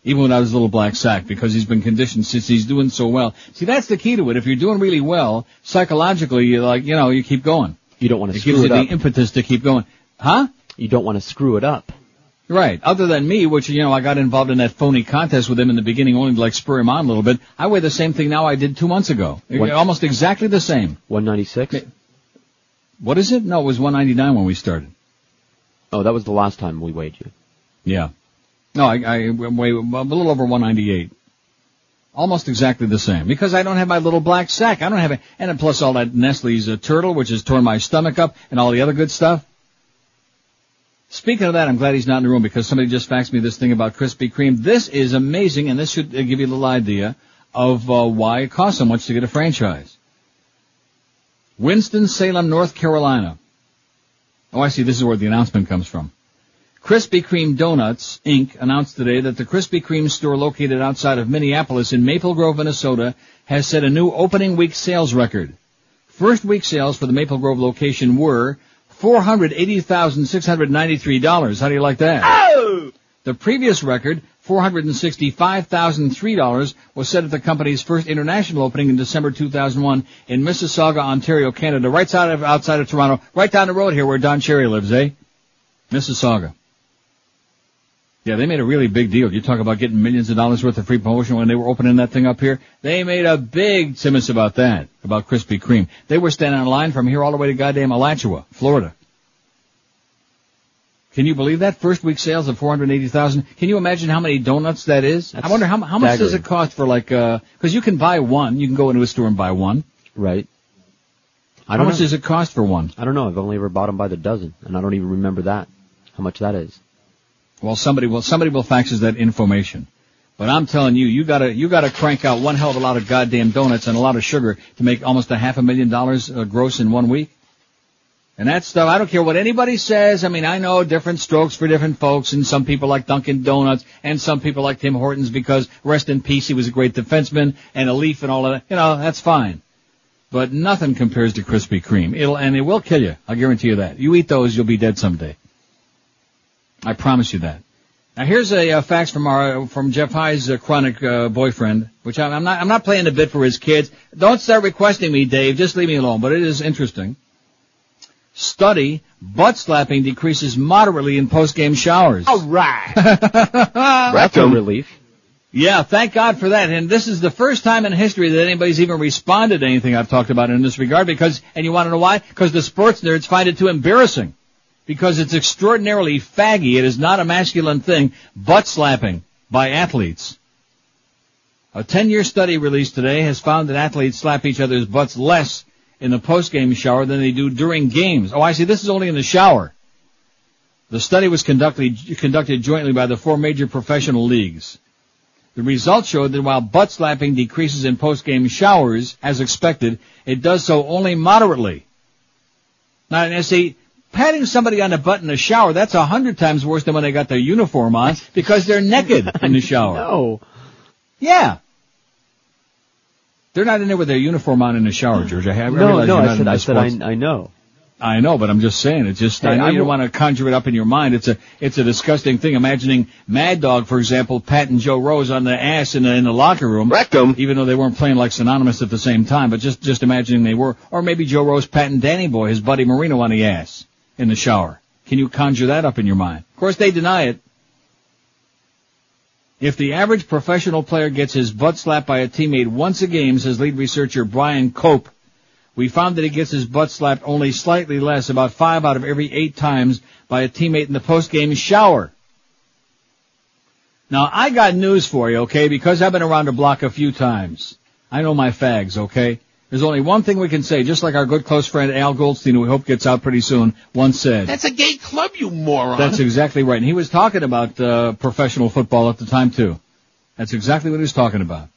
E: Even without his little black sack, because he's been conditioned since he's doing so well. See, that's the key to it. If you're doing really well, psychologically, you keep going.
F: You don't want to screw
E: it up. It gives you the impetus to keep going. Huh?
F: You don't want to screw it up.
E: Right. Other than me, which, I got involved in that phony contest with him in the beginning only to, spur him on a little bit. I weigh the same thing now I did 2 months ago. Almost exactly the same.
F: 196?
E: What is it? No, it was 199 when we started.
F: Oh, that was the last time we weighed you.
E: Yeah. No, I weigh a little over 198. Almost exactly the same. Because I don't have my little black sack. I don't have it. And plus all that Nestle's turtle, which has torn my stomach up, and all the other good stuff. Speaking of that, I'm glad he's not in the room because somebody just faxed me this thing about Krispy Kreme. This is amazing, and this should give you a little idea of why it costs so much to get a franchise. Winston-Salem, North Carolina. Oh, I see. This is where the announcement comes from. Krispy Kreme Donuts, Inc. announced today that the Krispy Kreme store located outside of Minneapolis in Maple Grove, Minnesota, has set a new opening week sales record. First week sales for the Maple Grove location were $480,693. How do you like that?
I: Oh!
E: The previous record, $465,003 was set at the company's first international opening in December 2001 in Mississauga, Ontario, Canada, right outside of Toronto, right down the road here where Don Cherry lives, eh? Mississauga. Yeah, they made a really big deal. You talk about getting millions of dollars worth of free promotion when they were opening that thing up here. They made a big timus about that, about Krispy Kreme. They were standing in line from here all the way to goddamn Alachua, Florida. Can you believe that? First week sales of 480,000. Can you imagine how many donuts that is? I wonder how much does it cost for cause you can buy one. You can go into a store and buy one.
F: Right.
E: How much does it cost for one?
F: I don't know. I've only ever bought them by the dozen, and I don't even remember how much that is.
E: Well, somebody will fax us that information. But I'm telling you, you gotta crank out one hell of a lot of goddamn donuts and a lot of sugar to make almost $500,000 gross in 1 week. And that stuff, I don't care what anybody says. I mean, I know different strokes for different folks, and some people like Dunkin' Donuts, and some people like Tim Hortons because, rest in peace, he was a great defenseman, and a Leaf and all of that. You know, that's fine. But nothing compares to Krispy Kreme. It will kill you. I'll guarantee you that. You eat those, you'll be dead someday. I promise you that. Now here's a fax from Jeff High's chronic boyfriend, which I'm not playing the bit for his kids. Don't start requesting me, Dave. Just leave me alone. But it is interesting. Study: butt slapping decreases moderately in post-game showers.
I: All right.
F: That's a relief.
E: Yeah, thank God for that. And this is the first time in history that anybody's even responded to anything I've talked about in this regard and you want to know why? Because the sports nerds find it too embarrassing. Because it's extraordinarily faggy. It is not a masculine thing. Butt slapping by athletes. A 10-year study released today has found that athletes slap each other's butts less in the post-game shower than they do during games. Oh, I see. This is only in the shower. The study was conducted jointly by the 4 major professional leagues. The results showed that while butt slapping decreases in post-game showers, as expected, it does so only moderately. Now, and see, patting somebody on the butt in the shower, that's 100 times worse than when they got their uniform on because they're naked in the shower.
F: No.
E: Yeah. They're not in there with their uniform on in the shower, George. I said
F: I know.
E: I know, but I'm just saying. It's just, I know you don't want to conjure it up in your mind. It's a disgusting thing. Imagining Mad Dog, for example, patting Joe Rose on the ass in the locker room.
A: Rectum.
E: Even though they weren't playing like synonymous at the same time, but just imagining they were. Or maybe Joe Rose patting Danny Boy, his buddy Marino, on the ass in the shower. Can you conjure that up in your mind? Of course, they deny it. If the average professional player gets his butt slapped by a teammate once a game, says lead researcher Brian Cope, we found that he gets his butt slapped only slightly less, about 5 out of every 8 times, by a teammate in the post-game shower. Now, I got news for you, okay, because I've been around the block a few times. I know my fags, okay? There's only one thing we can say, just like our good close friend Al Goldstein, who we hope gets out pretty soon, once said.
I: That's a gay club, you moron.
E: That's exactly right. And he was talking about professional football at the time, too. That's exactly what he was talking about.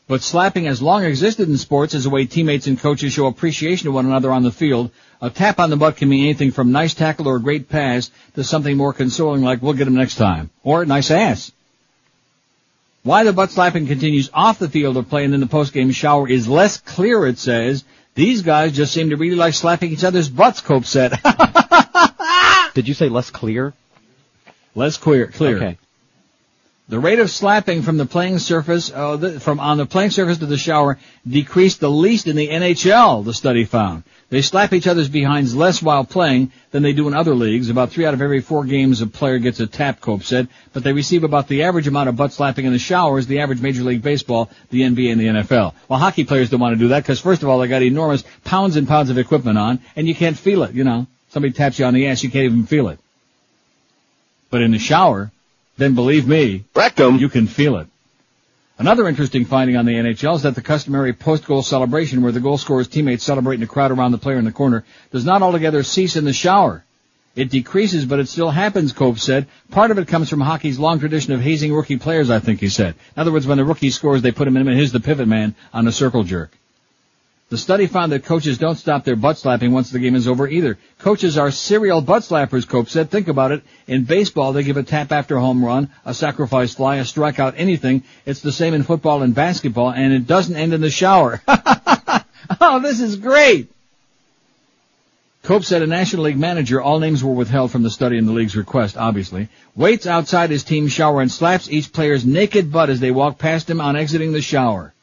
E: But slapping has long existed in sports as a way teammates and coaches show appreciation to one another on the field. A tap on the butt can mean anything from nice tackle or a great pass to something more consoling like we'll get him next time. Or nice ass. Why the butt slapping continues off the field of play and in the post-game shower is less clear, it says. These guys just seem to really like slapping each other's butts, Cope said.
F: Did you say less clear?
E: Less clear.
F: Okay.
E: The rate of slapping from the playing surface, on the playing surface to the shower decreased the least in the NHL, the study found. They slap each other's behinds less while playing than they do in other leagues. About 3 out of every 4 games a player gets a tap, Cope said, but they receive about the average amount of butt slapping in the shower as the average Major League Baseball, the NBA, and the NFL. Well, hockey players don't want to do that because, first of all, they got enormous pounds and pounds of equipment on, and you can't feel it, you know. Somebody taps you on the ass, you can't even feel it. But in the shower, then believe me,
A: Rectum,
E: you can feel it. Another interesting finding on the NHL is that the customary post-goal celebration where the goal scorer's teammates celebrate in a crowd around the player in the corner does not altogether cease in the shower. It decreases, but it still happens, Cope said. Part of it comes from hockey's long tradition of hazing rookie players, I think he said. In other words, when the rookie scores, they put him in, and here's the pivot man on a circle jerk. The study found that coaches don't stop their butt slapping once the game is over either. Coaches are serial butt slappers, Cope said. Think about it. In baseball, they give a tap after a home run, a sacrifice fly, a strikeout, anything. It's the same in football and basketball, and it doesn't end in the shower. Oh, this is great. Cope said a National League manager, all names were withheld from the study in the league's request, obviously, waits outside his team's shower and slaps each player's naked butt as they walk past him on exiting the shower.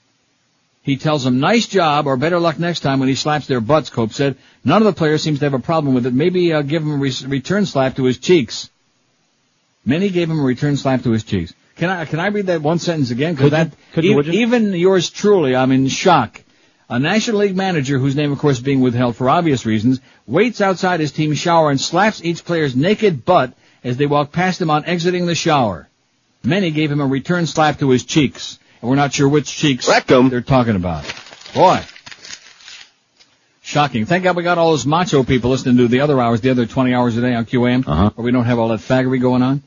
E: He tells them, nice job, or better luck next time when he slaps their butts, Cope said. None of the players seems to have a problem with it. Maybe give him a return slap to his cheeks. Many gave him a return slap to his cheeks. Can I read that one sentence again? Because even yours truly, I'm in shock. A National League manager, whose name, of course, being withheld for obvious reasons, waits outside his team's shower and slaps each player's naked butt as they walk past him on exiting the shower. Many gave him a return slap to his cheeks, and we're not sure which cheeks they're talking about. Boy. Shocking. Thank God we got all those macho people listening to the other hours, the other 20 hours a day on QAM, where we don't have all that faggery going on.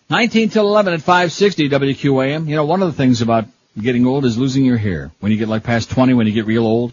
E: 19 till 11 at 560 WQAM. You know, one of the things about getting old is losing your hair. When you get like past 20, when you get real old.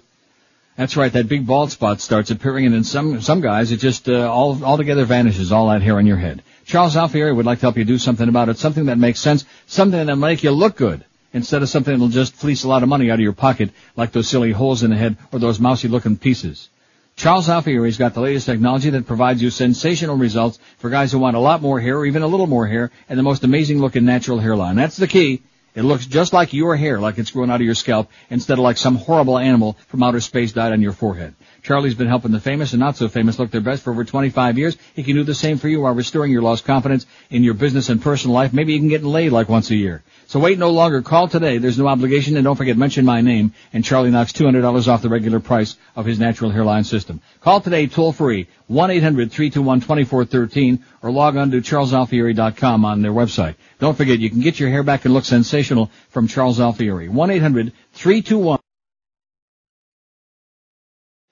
E: That's right, that big bald spot starts appearing, and in some guys it just altogether vanishes, all that hair on your head. Charles Alfieri would like to help you do something about it, something that makes sense, something that'll make you look good, instead of something that'll just fleece a lot of money out of your pocket, like those silly holes in the head or those mousy-looking pieces. Charles Alfieri's got the latest technology that provides you sensational results for guys who want a lot more hair, or even a little more hair, and the most amazing-looking natural hairline. That's the key. It looks just like your hair, like it's growing out of your scalp, instead of like some horrible animal from outer space died on your forehead. Charlie's been helping the famous and not so famous look their best for over 25 years. He can do the same for you while restoring your lost confidence in your business and personal life. Maybe you can get laid like once a year. So wait no longer. Call today. There's no obligation, and don't forget, mention my name, and Charlie knocks $200 off the regular price of his natural hairline system. Call today, toll free, 1-800-321-2413, or log on to charlesalfieri.com on their website. Don't forget, you can get your hair back and look sensational from Charles Alfieri. 1-800-321.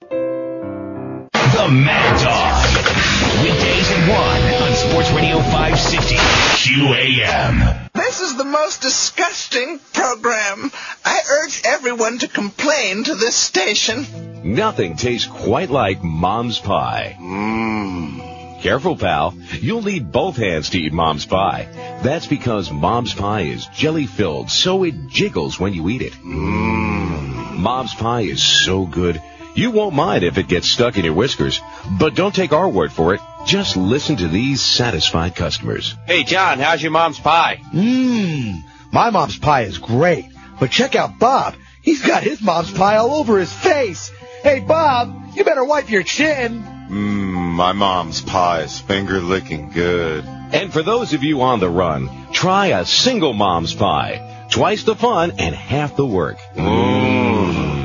C: The Mad Dog. Weekdays at 1 on Sports Radio 560 QAM.
H: This is the most disgusting program. I urge everyone to complain to this station.
W: Nothing tastes quite like Mom's Pie. Careful, pal. You'll need both hands to eat Mom's Pie. That's because Mom's Pie is jelly-filled, so it jiggles when you eat it. Mom's Pie is so good, you won't mind if it gets stuck in your whiskers. But don't take our word for it. Just listen to these satisfied customers.
X: Hey, John, how's your mom's pie?
Y: My mom's pie is great. But check out Bob. He's got his mom's pie all over his face. Hey, Bob, you better wipe your chin.
Z: My mom's pie is finger-licking good.
W: And for those of you on the run, try a single Mom's Pie. Twice the fun and half the work.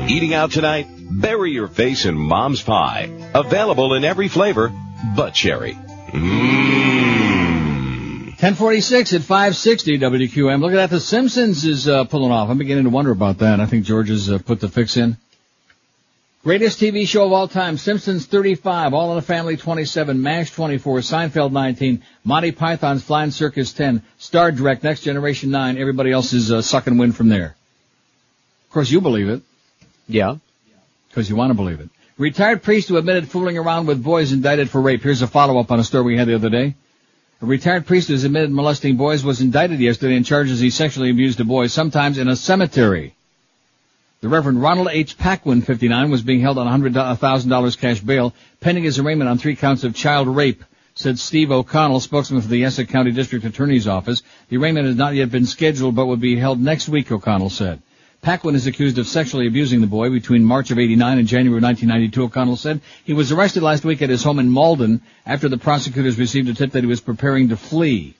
W: Eating out tonight? Bury your face in Mom's Pie. Available in every flavor but cherry.
E: 1046 at 560 WQM. Look at that. The Simpsons is pulling off. I'm beginning to wonder about that. I think George has put the fix in. Greatest TV show of all time, Simpsons 35, All in the Family 27, MASH 24, Seinfeld 19, Monty Python's Flying Circus 10, Star Trek, Next Generation 9. Everybody else is sucking wind from there. Of course, you believe it.
F: Yeah.
E: Because you want to believe it. Retired priest who admitted fooling around with boys indicted for rape. Here's a follow-up on a story we had the other day. A retired priest who's admitted molesting boys was indicted yesterday and charges he sexually abused a boy, sometimes in a cemetery. The Reverend Ronald H. Paquin, 59, was being held on $100,000 cash bail, pending his arraignment on 3 counts of child rape, said Steve O'Connell, spokesman for the Essex County District Attorney's Office. The arraignment has not yet been scheduled, but would be held next week, O'Connell said. Paquin is accused of sexually abusing the boy between March of 89 and January of 1992, O'Connell said. He was arrested last week at his home in Malden after the prosecutors received a tip that he was preparing to flee.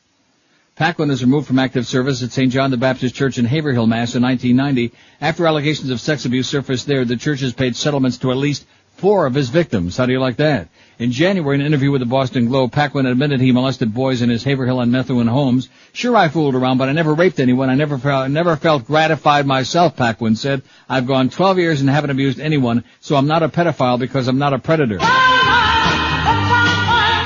E: Paquin was removed from active service at St. John the Baptist Church in Haverhill, Mass. in 1990. After allegations of sex abuse surfaced there, the church has paid settlements to at least 4 of his victims. How do you like that? In January, in an interview with the Boston Globe, Paquin admitted he molested boys in his Haverhill and Methuen homes. Sure, I fooled around, but I never raped anyone. I never felt gratified myself, Paquin said. I've gone 12 years and haven't abused anyone, so I'm not a pedophile because I'm not a predator.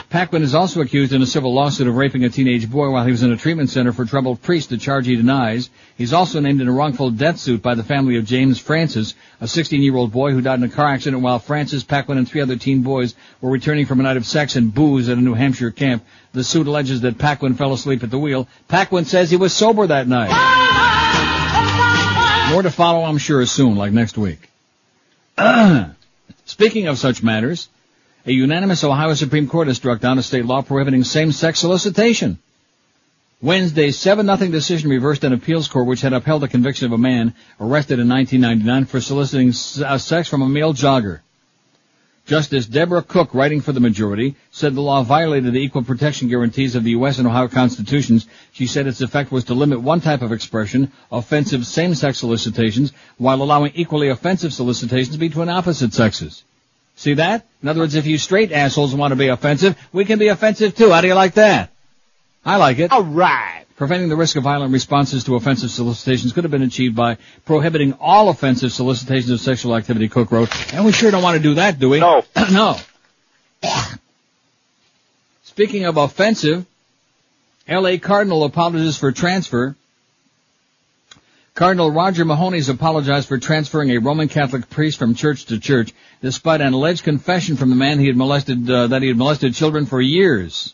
E: Paquin is also accused in a civil lawsuit of raping a teenage boy while he was in a treatment center for troubled priests, a charge he denies. He's also named in a wrongful death suit by the family of James Francis, a 16-year-old boy who died in a car accident while Francis, Paquin, and 3 other teen boys were returning from a night of sex and booze at a New Hampshire camp. The suit alleges that Paquin fell asleep at the wheel. Paquin says he was sober that night. More to follow, I'm sure, soon, like next week. Speaking of such matters, A unanimous Ohio Supreme Court has struck down a state law prohibiting same-sex solicitation. Wednesday's 7-0 decision reversed an appeals court which had upheld the conviction of a man arrested in 1999 for soliciting sex from a male jogger. Justice Deborah Cook, writing for the majority, said the law violated the equal protection guarantees of the U.S. and Ohio constitutions. She said its effect was to limit one type of expression, offensive same-sex solicitations, while allowing equally offensive solicitations between opposite sexes. See that? In other words, if you straight assholes want to be offensive, we can be offensive too. How do you like that? I like it.
I: All right.
E: Preventing the risk of violent responses to offensive solicitations could have been achieved by prohibiting all offensive solicitations of sexual activity, Cook wrote. And we sure don't want to do that, do we?
S: No.
E: No. Speaking of offensive, L.A. Cardinal apologizes for transfer. Cardinal Roger Mahoney's apologized for transferring a Roman Catholic priest from church to church, despite an alleged confession from the man that he had molested children for years.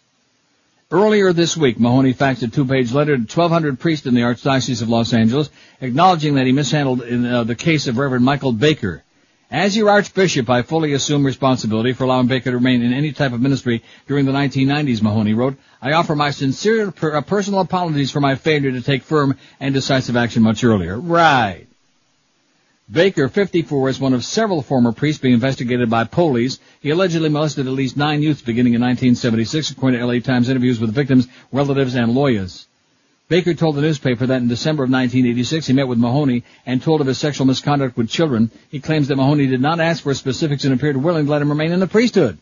E: Earlier this week, Mahoney faxed a 2-page letter to 1,200 priests in the Archdiocese of Los Angeles, acknowledging that he mishandled the case of Reverend Michael Baker. As your Archbishop, I fully assume responsibility for allowing Baker to remain in any type of ministry during the 1990s, Mahoney wrote. I offer my sincere personal apologies for my failure to take firm and decisive action much earlier. Right. Baker, 54, is one of several former priests being investigated by police. He allegedly molested at least 9 youths beginning in 1976, according to LA Times interviews with victims, relatives, and lawyers. Baker told the newspaper that in December of 1986 he met with Mahoney and told of his sexual misconduct with children. He claims that Mahoney did not ask for specifics and appeared willing to let him remain in the priesthood.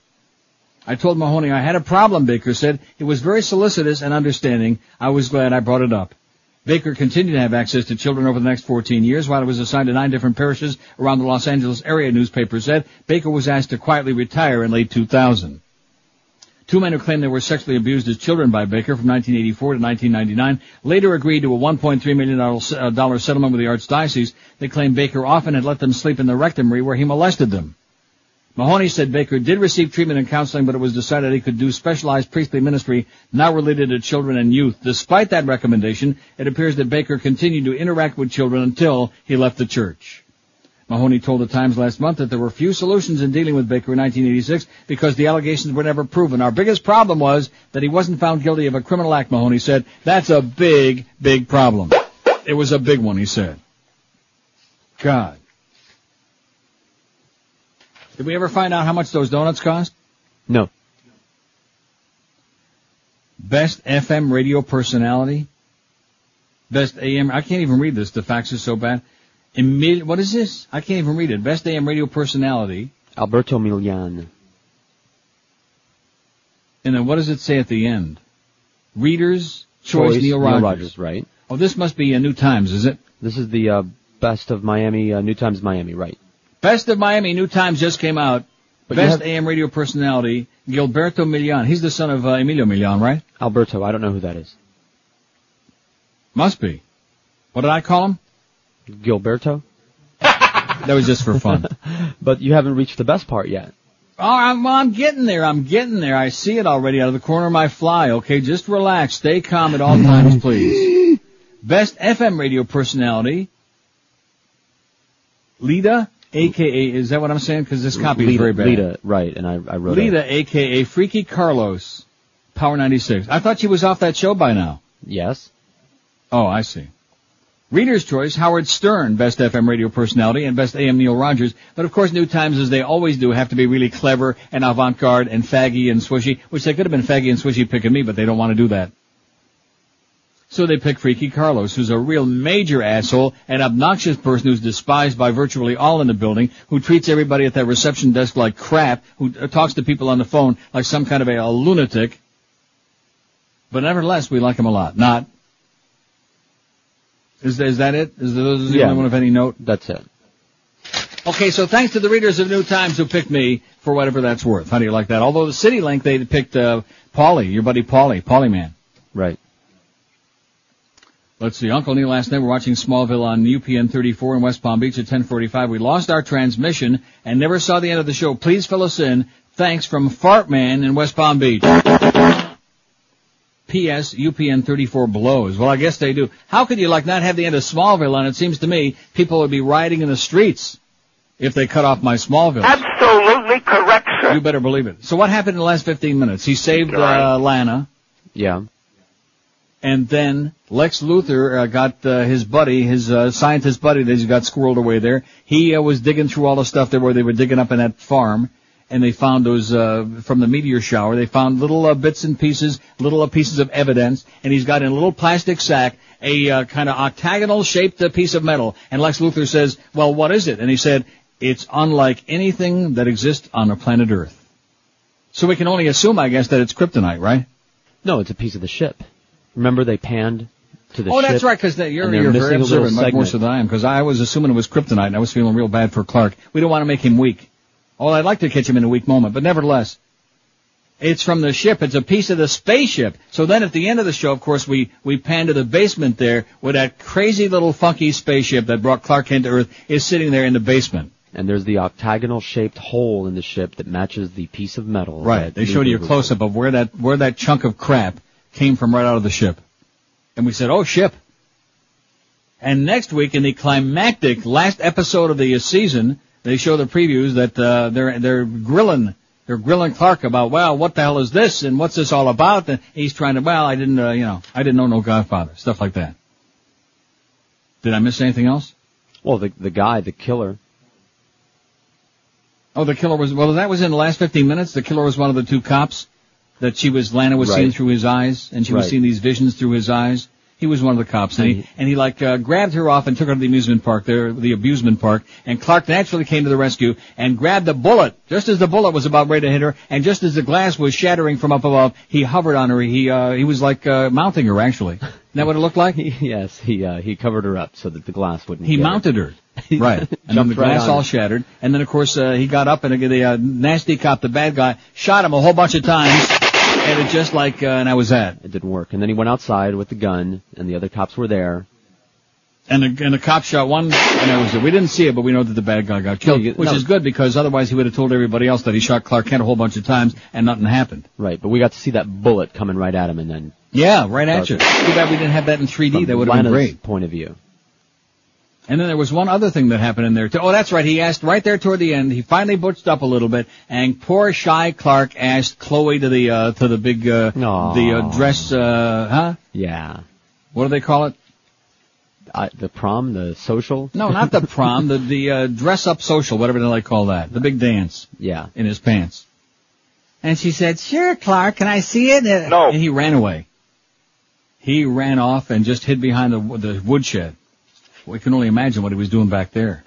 E: I told Mahoney I had a problem, Baker said. He was very solicitous and understanding. I was glad I brought it up. Baker continued to have access to children over the next 14 years while he was assigned to 9 different parishes around the Los Angeles area, newspaper said. Baker was asked to quietly retire in late 2000. 2 men who claimed they were sexually abused as children by Baker from 1984 to 1999 later agreed to a $1.3 million settlement with the Archdiocese. They claimed Baker often had let them sleep in the rectory where he molested them. Mahoney said Baker did receive treatment and counseling, but it was decided he could do specialized priestly ministry not related to children and youth. Despite that recommendation, it appears that Baker continued to interact with children until he left the church. Mahoney told the Times last month that there were few solutions in dealing with Baker in 1986 because the allegations were never proven. Our biggest problem was that he wasn't found guilty of a criminal act, Mahoney said. That's a big, big problem. It was a big one, he said. God. Did we ever find out how much those donuts cost?
F: No.
E: Best FM radio personality. Best AM. I can't even read this. The fax is so bad. What is this? I can't even read it. Best AM radio personality.
F: Alberto Milian.
E: And then what does it say at the end? Reader's Choice Neil Rogers.
F: Right.
E: Oh, this must be a New Times, is it?
F: This is the Best of Miami, New Times Miami, right.
E: Best of Miami, New Times just came out. But Best AM radio personality, Gilberto Milian. He's the son of Emilio Milian, right?
F: Alberto, I don't know who that is.
E: Must be. What did I call him?
F: Gilberto?
E: That was just for fun.
F: But you haven't reached the best part yet.
E: Oh, I'm getting there. I see it already out of the corner of my fly. Okay, just relax. Stay calm at all times, please. Best FM radio personality, Lita, a.k.a., is that what I'm saying? Because this copy is very bad.
F: Lita, right, and I wrote
E: Lita, a.k.a. Freaky Carlos, Power 96. I thought she was off that show by now.
F: Yes.
E: Oh, I see. Reader's Choice, Howard Stern, Best FM radio personality, and Best AM Neil Rogers. But of course, New Times, as they always do, have to be really clever and avant-garde and faggy and swishy, which they could have been faggy and swishy picking me, but they don't want to do that. So they pick Freaky Carlos, who's a real major asshole, an obnoxious person who's despised by virtually all in the building, who treats everybody at that reception desk like crap, who talks to people on the phone like some kind of a lunatic. But nevertheless, we like him a lot. Not. Is that it? Is the only one of any note?
F: That's it.
E: Okay, so thanks to the readers of New Times who picked me for whatever that's worth. How do you like that? Although the City Link, they picked Paulie, your buddy Paulie Man.
F: Right.
E: Let's see. Uncle Neil last night, we're watching Smallville on UPN 34 in West Palm Beach at 10:45. We lost our transmission and never saw the end of the show. Please fill us in. Thanks from Fartman in West Palm Beach. P.S. UPN 34 blows. Well, I guess they do. How could you not have the end of Smallville on? It seems to me people would be rioting in the streets. if they cut off my Smallville.
S: Absolutely correct, sir.
E: You better believe it. So what happened in the last 15 minutes? He saved Lana.
F: Yeah.
E: And then Lex Luthor got his buddy, his scientist buddy that he's got squirreled away there. He was digging through all the stuff there where they were digging up in that farm, and they found those from the meteor shower. They found little bits and pieces, little pieces of evidence, and he's got in a little plastic sack a kind of octagonal-shaped piece of metal. And Lex Luthor says, well, what is it? And he said, it's unlike anything that exists on the planet Earth. So we can only assume, I guess, that it's kryptonite, right?
F: No, it's a piece of the ship. Remember they panned to the ship?
E: Oh, that's right, because you're very observant, much more so than I am, because I was assuming it was kryptonite, and I was feeling real bad for Clark. We don't want to make him weak. Oh, I'd like to catch him in a weak moment, but nevertheless, it's from the ship. It's a piece of the spaceship. So then at the end of the show, of course, we pan to the basement there where that crazy little funky spaceship that brought Clark Kent to Earth is sitting there in the basement.
F: And there's the octagonal-shaped hole in the ship that matches the piece of metal.
E: Right. They showed you a close-up of where that chunk of crap came from right out of the ship. And we said, oh, ship. And next week in the climactic last episode of the season, they show the previews that they're grilling Clark about, well, what the hell is this and what's this all about? And he's trying to, well, I didn't know no Godfather, stuff like that. Did I miss anything else?
F: Well, the guy, the killer.
E: Oh, the killer that was in the last 15 minutes. The killer was one of the two cops that Lana was seeing through his eyes, and she was seeing these visions through his eyes. He was one of the cops, and he grabbed her off and took her to the amusement park, the abusement park, and Clark naturally came to the rescue and grabbed the bullet, just as the bullet was about ready to hit her, and just as the glass was shattering from up above, he hovered on her. He was mounting her, actually. Isn't that what it looked like?
F: Yes, he covered her up so that the glass wouldn't
E: He mounted her. Right. And then the glass all shattered, and then of course he got up and the nasty cop, the bad guy, shot him a whole bunch of times. And it just and that was that.
F: It didn't work. And then he went outside with the gun, and the other cops were there.
E: And the cop shot one, and that was it. We didn't see it, but we know that the bad guy got killed, which is good because otherwise he would have told everybody else that he shot Clark Kent a whole bunch of times and nothing happened.
F: Right, but we got to see that bullet coming right at him, and then...
E: Yeah, right at you. Too bad we didn't have that in 3D. That would have been great.
F: Point of view.
E: And then there was one other thing that happened in there, too. Oh, that's right. He asked right there toward the end. He finally butched up a little bit, and poor shy Clark asked Chloe to the big, the dress,
F: Yeah.
E: What do they call it?
F: The prom, the social?
E: No, not the prom, the dress-up social, whatever they call that. The big dance.
F: Yeah.
E: In his pants. And she said, sure, Clark, can I see it?
S: No.
E: And he ran away. He ran off and just hid behind the woodshed. We can only imagine what he was doing back there.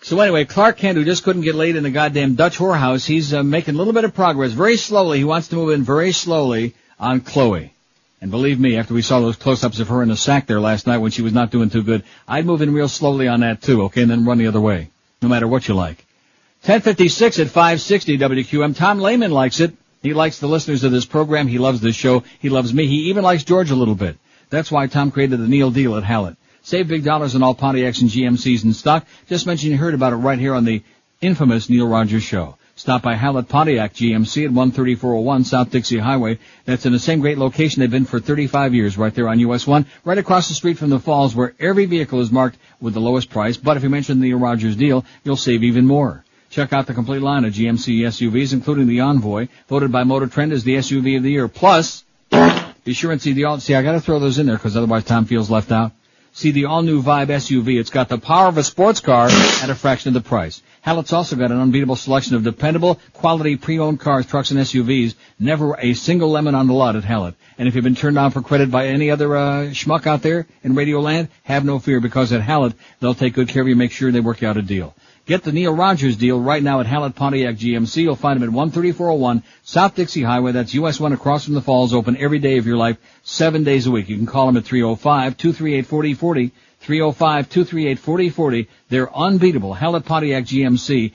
E: So anyway, Clark Kent, who just couldn't get laid in the goddamn Dutch whorehouse, he's making a little bit of progress. Very slowly. He wants to move in very slowly on Chloe. And believe me, after we saw those close-ups of her in the sack there last night when she was not doing too good, I'd move in real slowly on that too, okay, and then run the other way, no matter what you like. 10:56 at 560 WQM. Tom Lehman likes it. He likes the listeners of this program. He loves this show. He loves me. He even likes George a little bit. That's why Tom created the Neil deal at Hallett. Save big dollars on all Pontiacs and GMCs in stock. Just mention you heard about it right here on the infamous Neil Rogers Show. Stop by Hallett Pontiac GMC at 13401 South Dixie Highway. That's in the same great location they've been for 35 years, right there on US 1, right across the street from the Falls, where every vehicle is marked with the lowest price. But if you mention the Neil Rogers deal, you'll save even more. Check out the complete line of GMC SUVs, including the Envoy, voted by Motor Trend as the SUV of the year. Plus, be sure and see I gotta throw those in there because otherwise Tom feels left out. See the all-new Vibe SUV. It's got the power of a sports car at a fraction of the price. Hallett's also got an unbeatable selection of dependable, quality pre-owned cars, trucks, and SUVs. Never a single lemon on the lot at Hallett. And if you've been turned down for credit by any other schmuck out there in Radio Land, have no fear because at Hallett, they'll take good care of you and make sure they work you out a deal. Get the Neil Rogers deal right now at Hallett Pontiac GMC. You'll find them at 13401 South Dixie Highway. That's US 1 across from the Falls, open every day of your life, 7 days a week. You can call them at 305-238-4040, 305-238-4040. They're unbeatable. Hallett Pontiac GMC.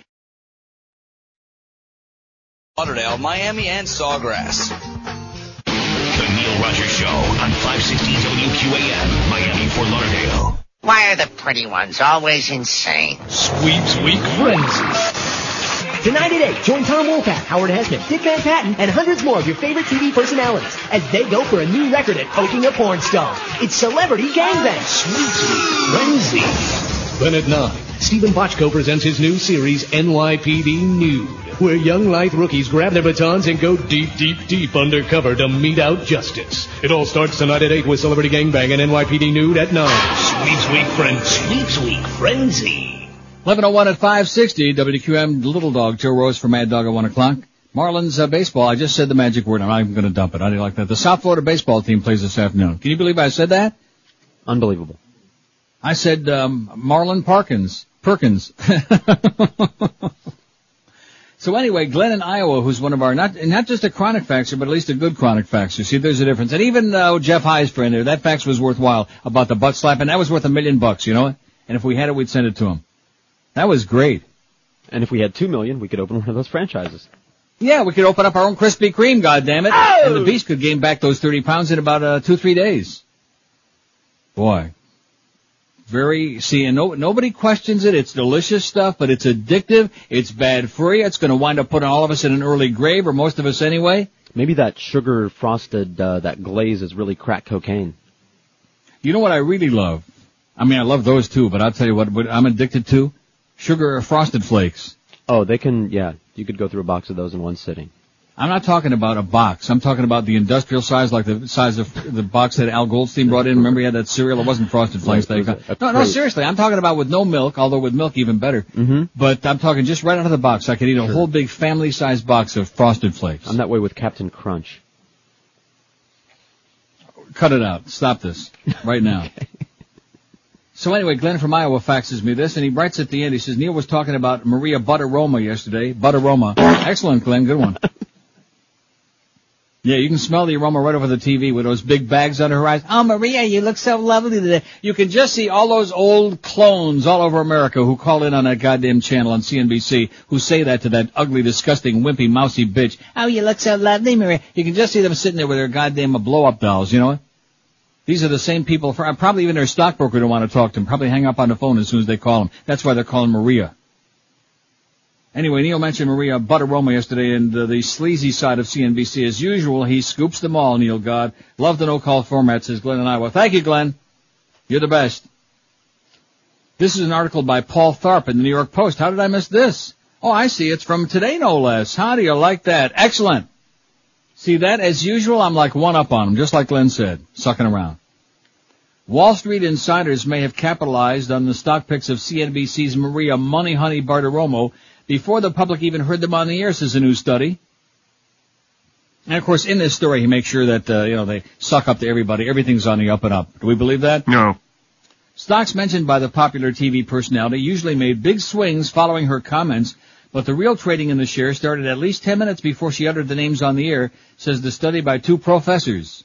D: Lauderdale, Miami, and Sawgrass.
C: The Neil Rogers Show on 560 WQAM, Miami, Fort Lauderdale.
G: Why are the pretty ones always insane?
C: Sweeps Week Frenzy.
K: Tonight at 8, join Tom Wolpak, Howard Heston, Dick Van Patten, and hundreds more of your favorite TV personalities as they go for a new record at Poking a Porn Star. It's Celebrity Gangbang.
C: Sweeps Week Frenzy.
M: Then at 9, Stephen Bochco presents his new series, NYPD Nude, where young lithe rookies grab their batons and go deep, deep, deep undercover to mete out justice. It all starts tonight at 8 with Celebrity Gangbang and NYPD Nude at 9. Sweet Frenzy. Sweet Frenzy.
E: 11:01 at 560, WQM Little Dog, Joe Rose for Mad Dog at 1 o'clock. Marlins baseball, I just said the magic word. I'm not even going to dump it. How do you like that? The South Florida baseball team plays this afternoon. Can you believe I said that?
F: Unbelievable.
E: I said Marlon Perkins. So anyway, Glenn in Iowa, who's one of our, not just a chronic faxer, but at least a good chronic faxer. See, there's a difference. And even Jeff High's friend there, that fax was worthwhile about the butt slap, and that was worth $1 million, you know? And if we had it, we'd send it to him. That was great.
F: And if we had $2 million, we could open one of those franchises.
E: Yeah, we could open up our own Krispy Kreme, goddammit. Oh! And the Beast could gain back those 30 pounds in about 2-3 days. Boy. And nobody questions it. It's delicious stuff, but it's addictive. It's bad for you. It's going to wind up putting all of us in an early grave, or most of us anyway.
F: Maybe that sugar frosted, that glaze is really crack cocaine.
E: You know what I really love? I mean, I love those too, but I'll tell you what I'm addicted to? Sugar frosted flakes.
F: Oh, you could go through a box of those in one sitting.
E: I'm not talking about a box. I'm talking about the industrial size, like the size of the box that Al Goldstein brought in. Remember he had that cereal? It wasn't Frosted Flakes. No, seriously. I'm talking about with no milk, although with milk even better.
F: Mm-hmm.
E: But I'm talking just right out of the box. I could eat a whole big family-sized box of Frosted Flakes.
F: I'm that way with Captain Crunch.
E: Cut it out. Stop this right now.
F: Okay.
E: So anyway, Glenn from Iowa faxes me this, and he writes at the end, he says, Neil was talking about Maria Butteroma yesterday. Butteroma. Excellent, Glenn. Good one. Yeah, you can smell the aroma right over the TV with those big bags under her eyes. Oh, Maria, you look so lovely today. You can just see all those old clones all over America who call in on that goddamn channel on CNBC who say that to that ugly, disgusting, wimpy, mousy bitch. Oh, you look so lovely, Maria. You can just see them sitting there with their goddamn blow-up dolls, you know? These are the same people, probably even their stockbroker don't want to talk to them, probably hang up on the phone as soon as they call them. That's why they're calling Maria. Anyway, Neil mentioned Maria Butteroma yesterday, and the sleazy side of CNBC. As usual, he scoops them all, Neil God. Love the no-call format, says Glenn in Iowa. Thank you, Glenn. You're the best. This is an article by Paul Tharp in the New York Post. How did I miss this? Oh, I see. It's from today, no less. How do you like that? Excellent. See that? As usual, I'm like one up on him, just like Glenn said, sucking around. Wall Street insiders may have capitalized on the stock picks of CNBC's Maria Money Honey Bartiromo before the public even heard them on the air, says a new study. And, of course, in this story, he makes sure that, they suck up to everybody. Everything's on the up and up. Do we believe that?
A: No.
E: Stocks mentioned by the popular TV personality usually made big swings following her comments, but the real trading in the shares started at least 10 minutes before she uttered the names on the air, says the study by two professors.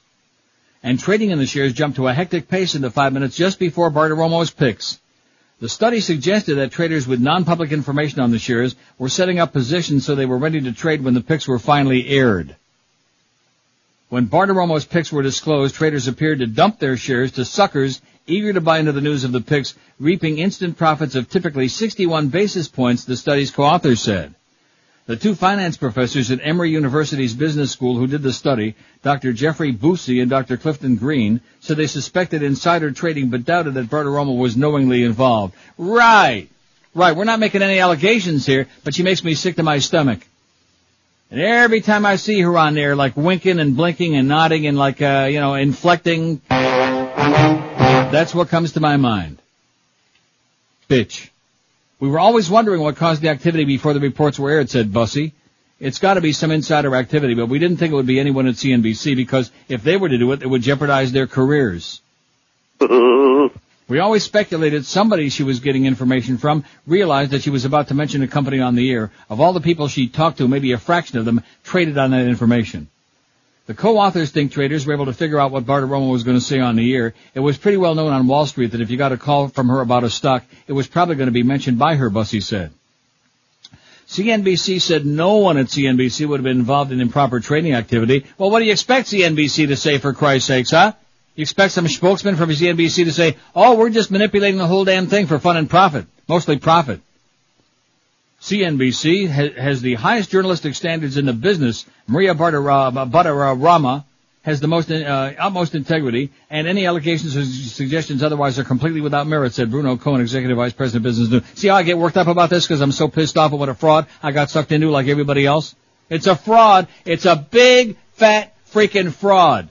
E: And trading in the shares jumped to a hectic pace in the 5 minutes just before Bartiromo's picks. The study suggested that traders with non-public information on the shares were setting up positions so they were ready to trade when the picks were finally aired. When Bartiromo's picks were disclosed, traders appeared to dump their shares to suckers eager to buy into the news of the picks, reaping instant profits of typically 61 basis points, the study's co-authors said. The two finance professors at Emory University's business school who did the study, Dr. Jeffrey Boosie and Dr. Clifton Green, said they suspected insider trading but doubted that Bartiromo was knowingly involved. Right. We're not making any allegations here, but she makes me sick to my stomach. And every time I see her on there, like winking and blinking and nodding and like, inflecting, that's what comes to my mind. Bitch. We were always wondering what caused the activity before the reports were aired, said Bussey. It's got to be some insider activity, but we didn't think it would be anyone at CNBC because if they were to do it, it would jeopardize their careers. We always speculated somebody she was getting information from realized that she was about to mention a company on the air. Of all the people she talked to, maybe a fraction of them traded on that information. The co-authors think traders were able to figure out what Bartiromo was going to say on the air. It was pretty well known on Wall Street that if you got a call from her about a stock, it was probably going to be mentioned by her, Bussey said. CNBC said no one at CNBC would have been involved in improper trading activity. Well, what do you expect CNBC to say, for Christ's sakes, huh? You expect some spokesman from CNBC to say, oh, we're just manipulating the whole damn thing for fun and profit, mostly profit. CNBC has the highest journalistic standards in the business. Maria Bartiromo has the most utmost integrity, and any allegations or suggestions otherwise are completely without merit, said Bruno Cohen, Executive Vice President of Business News. See how I get worked up about this because I'm so pissed off at what a fraud I got sucked into like everybody else? It's a fraud. It's a big, fat, freaking fraud.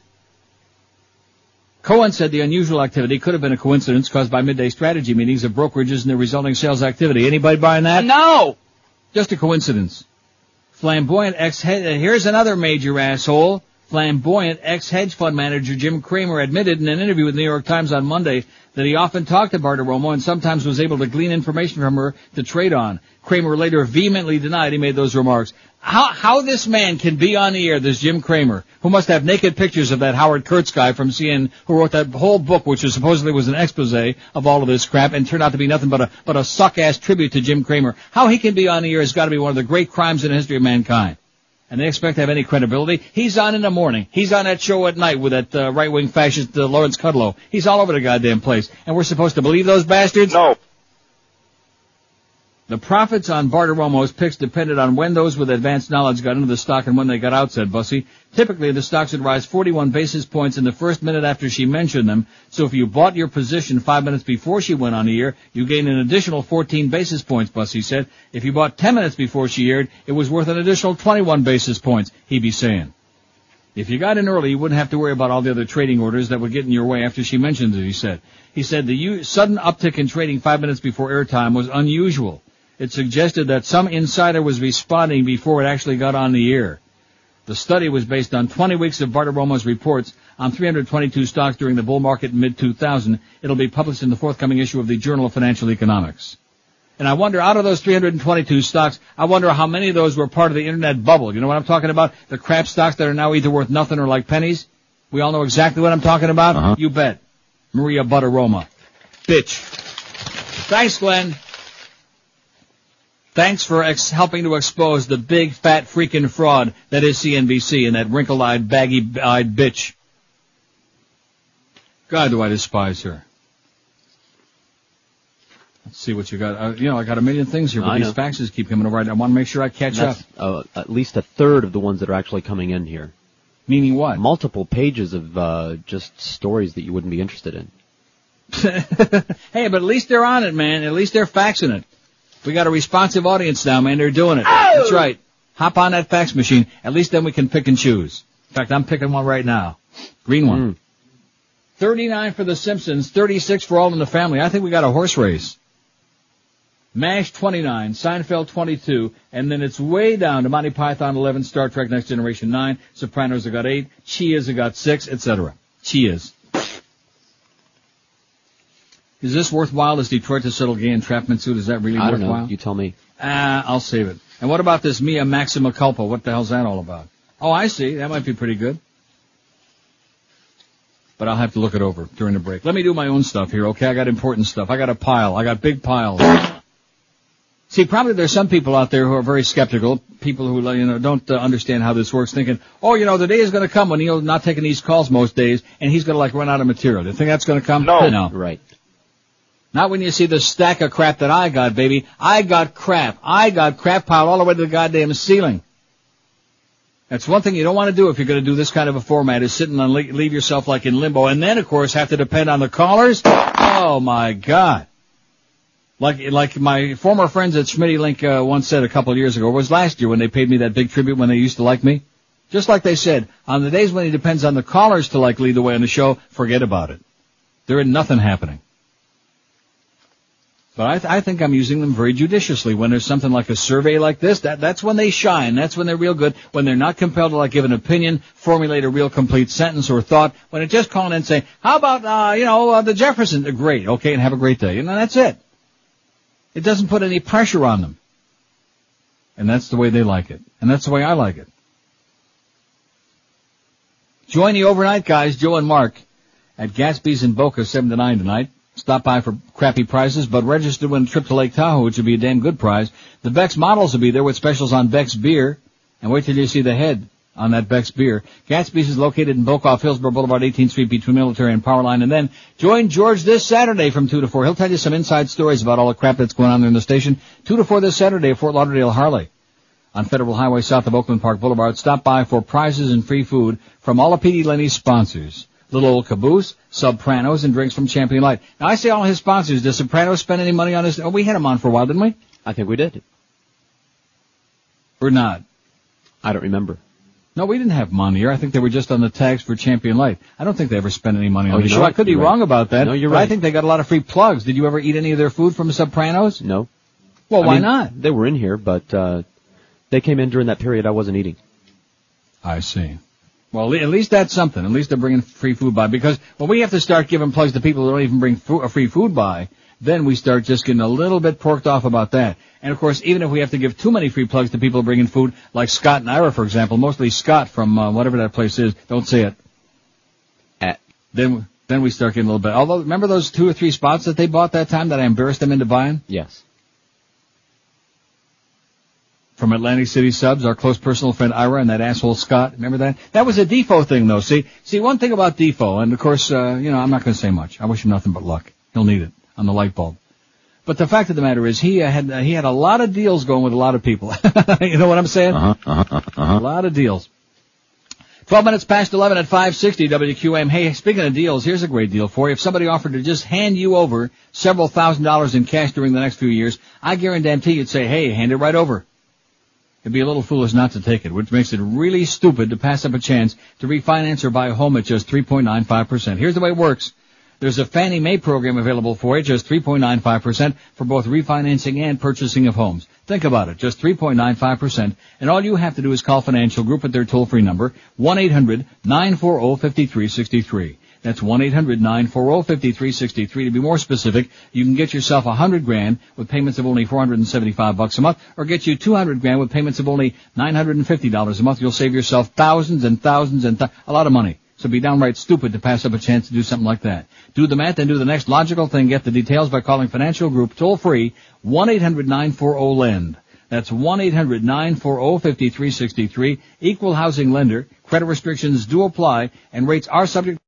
E: Cohen said the unusual activity could have been a coincidence caused by midday strategy meetings of brokerages and the resulting sales activity. Anybody buying that?
D: No!
E: Just a coincidence. Flamboyant here's another major asshole. Flamboyant ex-hedge fund manager Jim Cramer admitted in an interview with the New York Times on Monday that he often talked to Bartiromo and sometimes was able to glean information from her to trade on. Cramer later vehemently denied he made those remarks. How this man can be on the air, this Jim Cramer, who must have naked pictures of that Howard Kurtz guy from CNN who wrote that whole book, which was supposedly was an expose of all of this crap and turned out to be nothing but a suck-ass tribute to Jim Cramer. How he can be on the air has got to be one of the great crimes in the history of mankind. And they expect to have any credibility. He's on in the morning. He's on that show at night with that right-wing fascist Lawrence Kudlow. He's all over the goddamn place. And we're supposed to believe those bastards?
S: No.
E: The profits on Bartiromo's picks depended on when those with advanced knowledge got into the stock and when they got out, said Bussey. Typically, the stocks would rise 41 basis points in the first minute after she mentioned them. So if you bought your position 5 minutes before she went on the air, you gained an additional 14 basis points, Bussey said. If you bought 10 minutes before she aired, it was worth an additional 21 basis points, he'd be saying. If you got in early, you wouldn't have to worry about all the other trading orders that would get in your way after she mentioned it, he said. He said the sudden uptick in trading 5 minutes before airtime was unusual. It suggested that some insider was responding before it actually got on the air. The study was based on 20 weeks of Bartiromo's reports on 322 stocks during the bull market in mid-2000. It'll be published in the forthcoming issue of the Journal of Financial Economics. And I wonder, out of those 322 stocks, I wonder how many of those were part of the internet bubble. You know what I'm talking about? The crap stocks that are now either worth nothing or like pennies? We all know exactly what I'm talking about? Uh-huh. You bet. Maria Bartiromo. Bitch. Thanks, Glenn. Thanks for helping to expose the big, fat, freaking fraud that is CNBC and that wrinkled-eyed, baggy-eyed bitch. God, do I despise her. Let's see what you got. I got a million things here, but these faxes keep coming over. I want to make sure I catch up.
F: At least a third of the ones that are actually coming in here.
E: Meaning what?
F: Multiple pages of just stories that you wouldn't be interested in.
E: Hey, but at least they're on it, man. At least they're faxing it. We got a responsive audience now, man. They're doing it. Oh! That's right. Hop on that fax machine. At least then we can pick and choose. In fact, I'm picking one right now. Green one. 39 for the Simpsons, 36 for All in the Family. I think we got a horse race. MASH 29, Seinfeld 22, and then it's way down to Monty Python 11, Star Trek Next Generation 9, Sopranos have got 8, Chia's have got 6, etc. Chia's. Is this worthwhile? Is Detroit to settle gay entrapment suit? Is that really worthwhile?
F: I don't know. You tell me.
E: I'll save it. And what about this Mia Maxima Culpa? What the hell's that all about? Oh, I see. That might be pretty good. But I'll have to look it over during the break. Let me do my own stuff here, okay? I got important stuff. I got a pile. I got big piles. See, probably there's some people out there who are very skeptical, people who, don't understand how this works, thinking, the day is going to come when he'll not taking these calls most days, and he's going to, run out of material. Do you think that's going to come? No.
F: Right.
E: Not when you see the stack of crap that I got, baby. I got crap. I got crap piled all the way to the goddamn ceiling. That's one thing you don't want to do if you're going to do this kind of a format, is sit and leave yourself like in limbo. And then, of course, have to depend on the callers. Oh, my God. Like my former friends at Schmitty Link once said a couple of years ago, or was last year when they paid me that big tribute when they used to like me. Just like they said, on the days when it depends on the callers to lead the way on the show, forget about it. There ain't nothing happening. But I think I'm using them very judiciously. When there's something like a survey like this, that's when they shine. That's when they're real good. When they're not compelled to give an opinion, formulate a real complete sentence or thought. When they're just calling in and saying, how about, the Jeffersons? They're great. Okay, and have a great day. And that's it. It doesn't put any pressure on them. And that's the way they like it. And that's the way I like it. Join the overnight guys, Joe and Mark, at Gatsby's in Boca, 7 to 9 tonight. Stop by for crappy prices, but register to win a trip to Lake Tahoe, which would be a damn good prize. The Beck's models will be there with specials on Beck's beer. And wait till you see the head on that Beck's beer. Gatsby's is located in Boca off Hillsborough Boulevard, 18th Street, between Military and Powerline. And then join George this Saturday from 2 to 4. He'll tell you some inside stories about all the crap that's going on there in the station. 2 to 4 this Saturday at Fort Lauderdale Harley. on Federal Highway south of Oakland Park Boulevard. Stop by for prizes and free food from all of P.D. Lenny's sponsors. Little Old Caboose, Sopranos, and drinks from Champion Light. Now, I say all his sponsors. Does Sopranos spend any money on this? Oh, we had him on for a while, didn't we?
F: I think we did.
E: Or not?
F: I don't remember.
E: No, we didn't have him on here. I think they were just on the tags for Champion Light. I don't think they ever spent any money on the show. I could be wrong about that.
F: No, you're
E: right.
F: right.
E: I think they got a lot of free plugs. Did you ever eat any of their food from Sopranos?
F: No.
E: Well, why not?
F: They were in here, but they came in during that period I wasn't eating.
E: I see. Well, at least that's something. At least they're bringing free food by. Because when we have to start giving plugs to people who don't even bring free food by, then we start just getting a little bit porked off about that. And, of course, even if we have to give too many free plugs to people bringing food, like Scott and Ira, for example, mostly Scott from whatever that place is. Don't say it. Then we start getting a little bit. Although, remember those 2 or 3 spots that they bought that time that I embarrassed them into buying?
F: Yes.
E: From Atlantic City Subs, our close personal friend Ira and that asshole Scott. Remember that? That was a Defoe thing, though. See, one thing about Defoe, and of course, I'm not going to say much. I wish him nothing but luck. He'll need it on the light bulb. But the fact of the matter is, he had a lot of deals going with a lot of people. You know what I'm saying? A lot of deals. 12 minutes past 11 at 560 WQAM. Hey, speaking of deals, here's a great deal for you. If somebody offered to just hand you over several $1,000s in cash during the next few years, I guarantee you'd say, hey, hand it right over. It'd be a little foolish not to take it, which makes it really stupid to pass up a chance to refinance or buy a home at just 3.95%. Here's the way it works. There's a Fannie Mae program available for you, just 3.95% for both refinancing and purchasing of homes. Think about it, just 3.95%, and all you have to do is call Financial Group at their toll-free number, 1-800-940-5363. That's 1-800-940-5363. To be more specific, you can get yourself $100,000 with payments of only $475 a month, or get you $200,000 with payments of only $950 a month. You'll save yourself thousands and thousands and a lot of money. So be downright stupid to pass up a chance to do something like that. Do the math and do the next logical thing. Get the details by calling Financial Group toll-free, 1-800-940-LEND. That's 1-800-940-5363. Equal housing lender. Credit restrictions do apply, and rates are subject.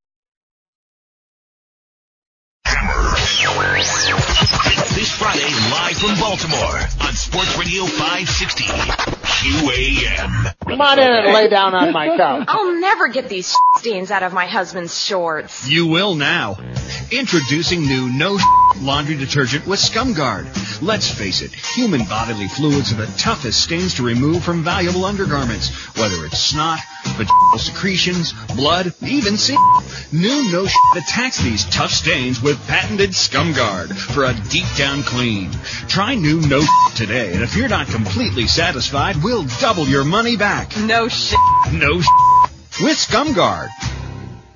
C: This Friday, live from Baltimore on Sports Radio 560 QAM.
N: Come on in and lay down on my couch.
O: I'll never get these stains out of my husband's shorts.
P: You will now. Introducing new No laundry detergent with ScumGuard. Let's face it, human bodily fluids are the toughest stains to remove from valuable undergarments, whether it's snot, vaginal secretions, blood, even semen. New No attacks these tough stains with patented ScumGuard for a deep down clean. Try new No today, and if you're not completely satisfied, we'll double your money back.
O: No
P: with ScumGuard.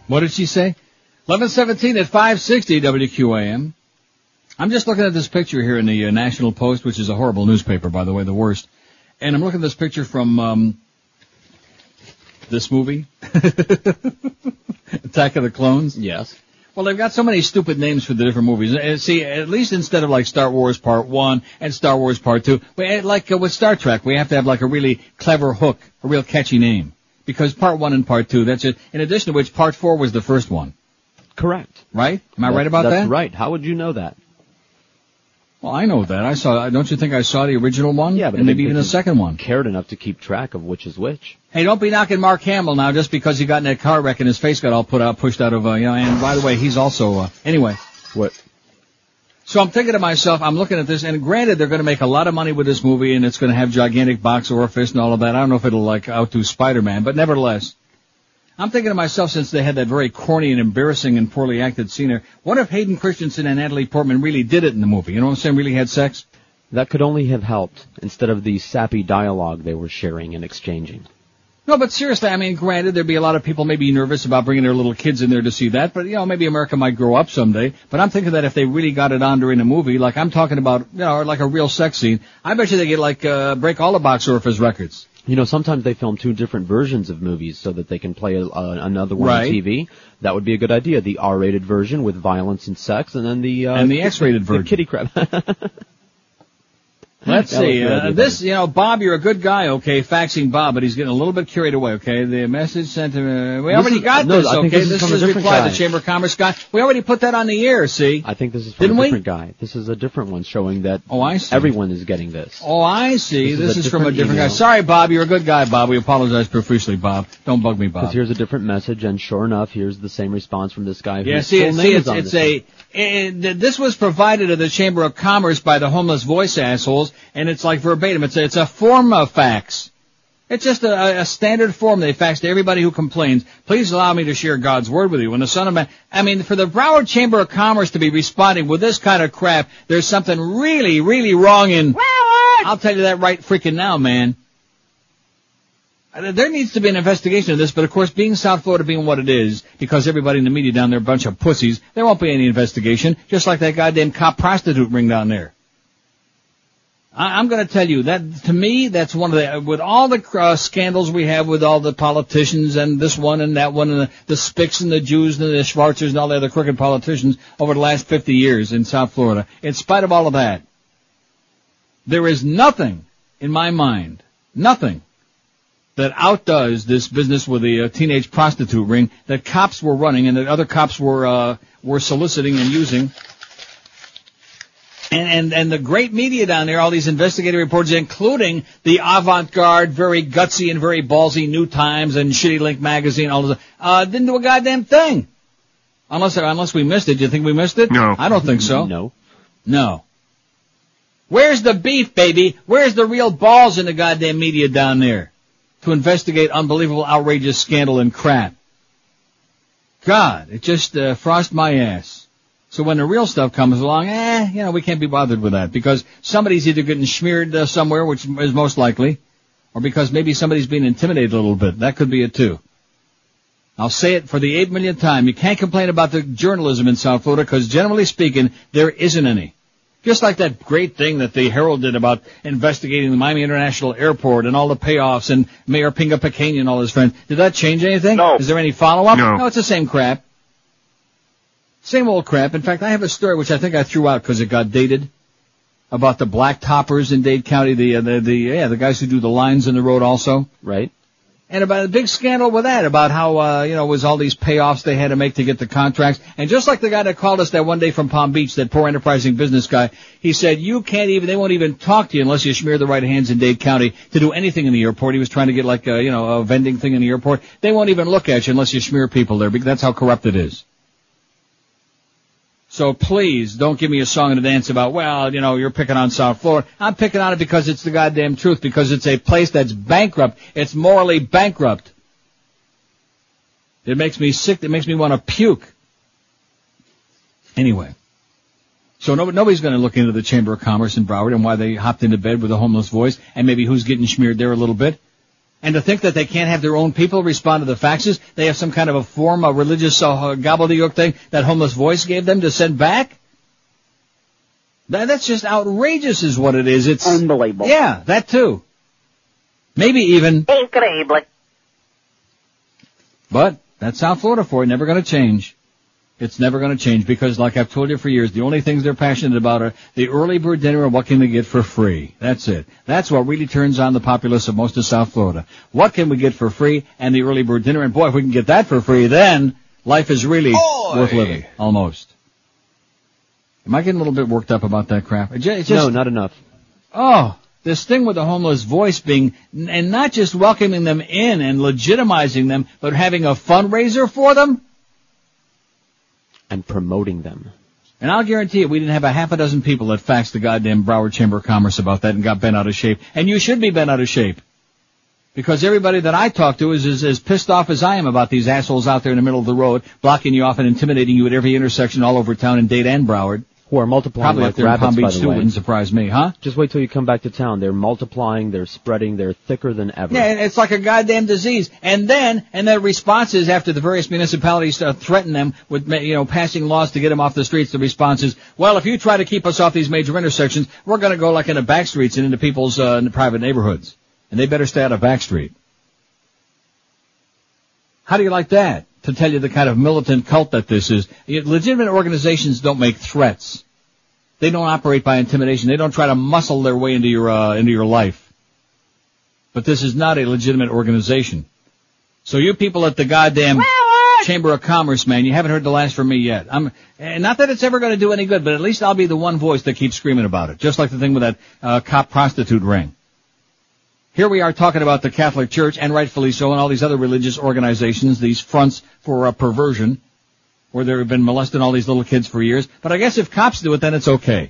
E: What did she say? 11:17 at 560 WQAM. I'm just looking at this picture here in the National Post, which is a horrible newspaper, by the way, the worst. And I'm looking at this picture from this movie, Attack of the Clones.
F: Yes.
E: Well, they've got so many stupid names for the different movies. See, at least instead of like Star Wars Part 1 and Star Wars Part 2, like with Star Trek, we have to have like a really clever hook, a real catchy name. Because Part 1 and Part 2, that's it. In addition to which, Part 4 was the first one.
F: Correct.
E: Right? Am I right about that?
F: That's right. How would you know that?
E: Well, I know that. Don't you think I saw the original one?
F: Yeah, but
E: and maybe even the second one.
F: Cared enough to keep track of which is which.
E: Hey, don't be knocking Mark Hamill now just because he got in that car wreck and his face got all pushed out of, and by the way, he's also, anyway.
F: What?
E: So I'm thinking to myself, I'm looking at this, and granted, they're going to make a lot of money with this movie, and it's going to have gigantic box orifice and all of that. I don't know if it'll, outdo Spider-Man, but nevertheless. I'm thinking to myself, since they had that very corny and embarrassing and poorly acted scene there, what if Hayden Christensen and Natalie Portman really did it in the movie? You know what I'm saying? Really had sex?
F: That could only have helped, instead of the sappy dialogue they were sharing and exchanging.
E: No, but seriously, I mean, granted, there'd be a lot of people maybe nervous about bringing their little kids in there to see that, but, maybe America might grow up someday. But I'm thinking that if they really got it on during the movie, like I'm talking about, like a real sex scene, I bet you they get, break all the box office records.
F: Sometimes they film 2 different versions of movies so that they can play another one on TV. That would be a good idea. The R-rated version with violence and sex, and then the
E: X-rated version.
F: The kitty crap.
E: Let's see. Bob, you're a good guy, okay, faxing Bob, but he's getting a little bit carried away, okay? The message sent to we already got this, okay? This is reply to the Chamber of Commerce guy. We already put that on the air, see?
F: I think this is from a different guy. This is a different one showing that everyone is getting this.
E: Oh, I see. This is from a different guy. Sorry, Bob, you're a good guy, Bob. We apologize profusely, Bob. Don't bug me, Bob.
F: Because here's a different message, and sure enough, here's the same response from this guy.
E: Yeah, this was provided to the Chamber of Commerce by the Homeless Voice assholes, and it's like verbatim. It's a form of fax. It's just a standard form they fax to everybody who complains. Please allow me to share God's word with you. When the Son of Man, for the Broward Chamber of Commerce to be responding with this kind of crap, there's something really, really wrong in. I'll tell you that right freaking now, man. There needs to be an investigation of this, but of course, being South Florida being what it is, because everybody in the media down there are a bunch of pussies, there won't be any investigation, just like that goddamn cop prostitute ring down there. I'm going to tell you, that to me, that's one of the, with all the scandals we have with all the politicians and this one and that one and the Spicks and the Jews and the Schwarzers and all the other crooked politicians over the last 50 years in South Florida, in spite of all of that, there is nothing, in my mind, nothing that outdoes this business with the teenage prostitute ring that cops were running and that other cops were soliciting and using. And the great media down there, all these investigative reports, including the avant-garde, very gutsy and very ballsy New Times and Shitty Link magazine, all of that, didn't do a goddamn thing. Unless we missed it. Do you think we missed it?
A: No.
E: I don't think so.
F: No.
E: Where's the beef, baby? Where's the real balls in the goddamn media down there to investigate unbelievable, outrageous scandal and crap? God, it just frost my ass. So when the real stuff comes along, we can't be bothered with that because somebody's either getting smeared somewhere, which is most likely, or because maybe somebody's being intimidated a little bit. That could be it too. I'll say it for the 8 millionth time. You can't complain about the journalism in South Florida because generally speaking, there isn't any. Just like that great thing that the Herald did about investigating the Miami International Airport and all the payoffs and Mayor Pinga Pequeña and all his friends. Did that change anything?
A: No.
E: Is there any follow-up?
A: No,
E: it's the same crap. Same old crap. In fact, I have a story which I think I threw out because it got dated about the black toppers in Dade County, the guys who do the lines in the road also.
F: Right.
E: And about a big scandal with that, about how, it was all these payoffs they had to make to get the contracts. And just like the guy that called us that one day from Palm Beach, that poor enterprising business guy, he said, they won't even talk to you unless you smear the right hands in Dade County to do anything in the airport. He was trying to get like, a vending thing in the airport. They won't even look at you unless you smear people there, because that's how corrupt it is. So please don't give me a song and a dance about, you're picking on South Florida. I'm picking on it because it's the goddamn truth, because it's a place that's bankrupt. It's morally bankrupt. It makes me sick. It makes me want to puke. Anyway. So nobody's going to look into the Chamber of Commerce in Broward and why they hopped into bed with a homeless voice and maybe who's getting smeared there a little bit. And to think that they can't have their own people respond to the faxes, they have some kind of a form, a religious gobbledygook thing that Homeless Voice gave them to send back? That's just outrageous is what it is. It's
N: unbelievable.
E: Yeah, that too. Maybe even
N: incredible.
E: But that's South Florida for you. Never going to change. It's never going to change because, like I've told you for years, the only things they're passionate about are the early bird dinner and what can they get for free. That's it. That's what really turns on the populace of most of South Florida. What can we get for free and the early bird dinner? And boy, if we can get that for free, then life is really worth living. Almost. Am I getting a little bit worked up about that crap?
F: No, not enough.
E: Oh, this thing with the Homeless Voice being, and not just welcoming them in and legitimizing them, but having a fundraiser for them.
F: And promoting them.
E: And I'll guarantee you, we didn't have a half a dozen people that faxed the goddamn Broward Chamber of Commerce about that and got bent out of shape. And you should be bent out of shape. Because everybody that I talk to is as pissed off as I am about these assholes out there in the middle of the road, blocking you off and intimidating you at every intersection all over town in Dade and Broward.
F: Who are multiplying
E: probably
F: like rabbits,
E: Palm Beach
F: by the
E: too,
F: way.
E: wouldn't surprise me, huh?
F: Just wait till you come back to town. They're multiplying, they're spreading, they're thicker than ever.
E: Yeah, it's like a goddamn disease. And their response is, after the various municipalities threaten them with, passing laws to get them off the streets, the response is, well, if you try to keep us off these major intersections, we're going to go like in the back streets and into people's in the private neighborhoods. And they better stay out of back street. How do you like that? To tell you the kind of militant cult that this is. Legitimate organizations don't make threats. They don't operate by intimidation. They don't try to muscle their way into your life. But this is not a legitimate organization. So you people at the goddamn Chamber of Commerce, man, you haven't heard the last from me yet. And not that it's ever going to do any good, but at least I'll be the one voice that keeps screaming about it. Just like the thing with that cop prostitute ring. Here we are talking about the Catholic Church, and rightfully so, and all these other religious organizations, these fronts for perversion, where they've been molesting all these little kids for years. But I guess if cops do it, then it's okay.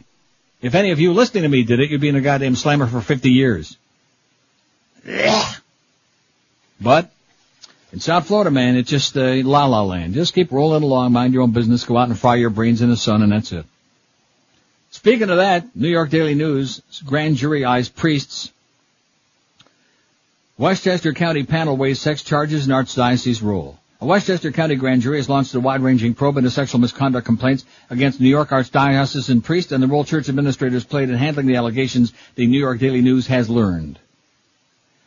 E: If any of you listening to me did it, you'd be in a goddamn slammer for 50 years. But in South Florida, man, it's just la-la land. Just keep rolling along, mind your own business, go out and fry your brains in the sun, and that's it. Speaking of that, New York Daily News, grand jury eyes priests. Westchester County panel weighs sex charges in Archdiocese rule. A Westchester County grand jury has launched a wide-ranging probe into sexual misconduct complaints against New York Archdiocesan priests and the role church administrators played in handling the allegations, the New York Daily News has learned.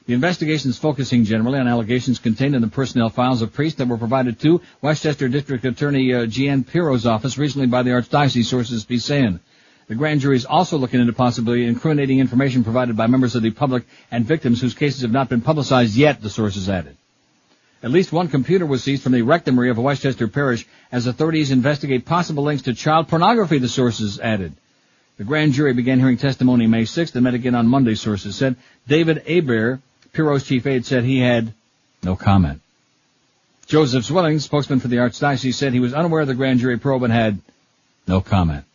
E: The investigation is focusing generally on allegations contained in the personnel files of priests that were provided to Westchester District Attorney G.N. Piro's office recently by the Archdiocese, sources be saying. The grand jury is also looking into possibly incriminating information provided by members of the public and victims whose cases have not been publicized yet, the sources added. At least one computer was seized from the rectory of Westchester Parish as authorities investigate possible links to child pornography, the sources added. The grand jury began hearing testimony May 6th and met again on Monday, sources said. David Hebert, Piro's chief aide, said he had no comment. Joseph Swilling, spokesman for the Archdiocese, said he was unaware of the grand jury probe and had no comment.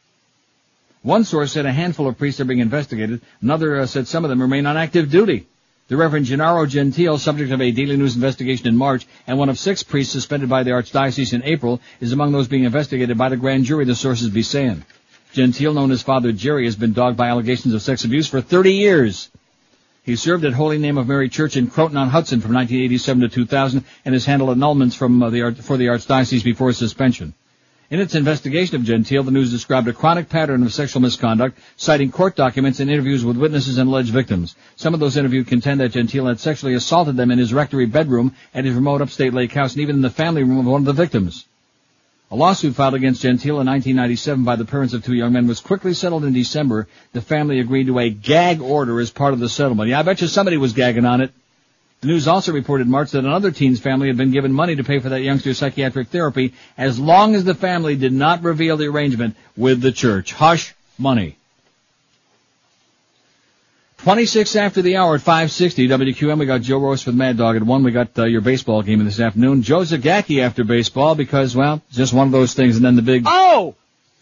E: One source said a handful of priests are being investigated. Another said some of them remain on active duty. The Reverend Gennaro Gentile, subject of a Daily News investigation in March, and one of 6 priests suspended by the Archdiocese in April, is among those being investigated by the grand jury, the sources be saying. Gentile, known as Father Jerry, has been dogged by allegations of sex abuse for 30 years. He served at Holy Name of Mary Church in Croton-on-Hudson from 1987 to 2000 and has handled annulments for the Archdiocese before his suspension. In its investigation of Gentile, the News described a chronic pattern of sexual misconduct, citing court documents and interviews with witnesses and alleged victims. Some of those interviewed contend that Gentile had sexually assaulted them in his rectory bedroom at his remote upstate lake house and even in the family room of one of the victims. A lawsuit filed against Gentile in 1997 by the parents of 2 young men was quickly settled in December. The family agreed to a gag order as part of the settlement. Yeah, I bet you somebody was gagging on it. The News also reported in March that another teen's family had been given money to pay for that youngster's psychiatric therapy as long as the family did not reveal the arrangement with the church. Hush money. 26 after the hour at 5:60 WQM. We got Joe Roast with Mad Dog at 1. We got your baseball game this afternoon. Joe Zagacki after baseball because, well, it's just one of those things. And then the big...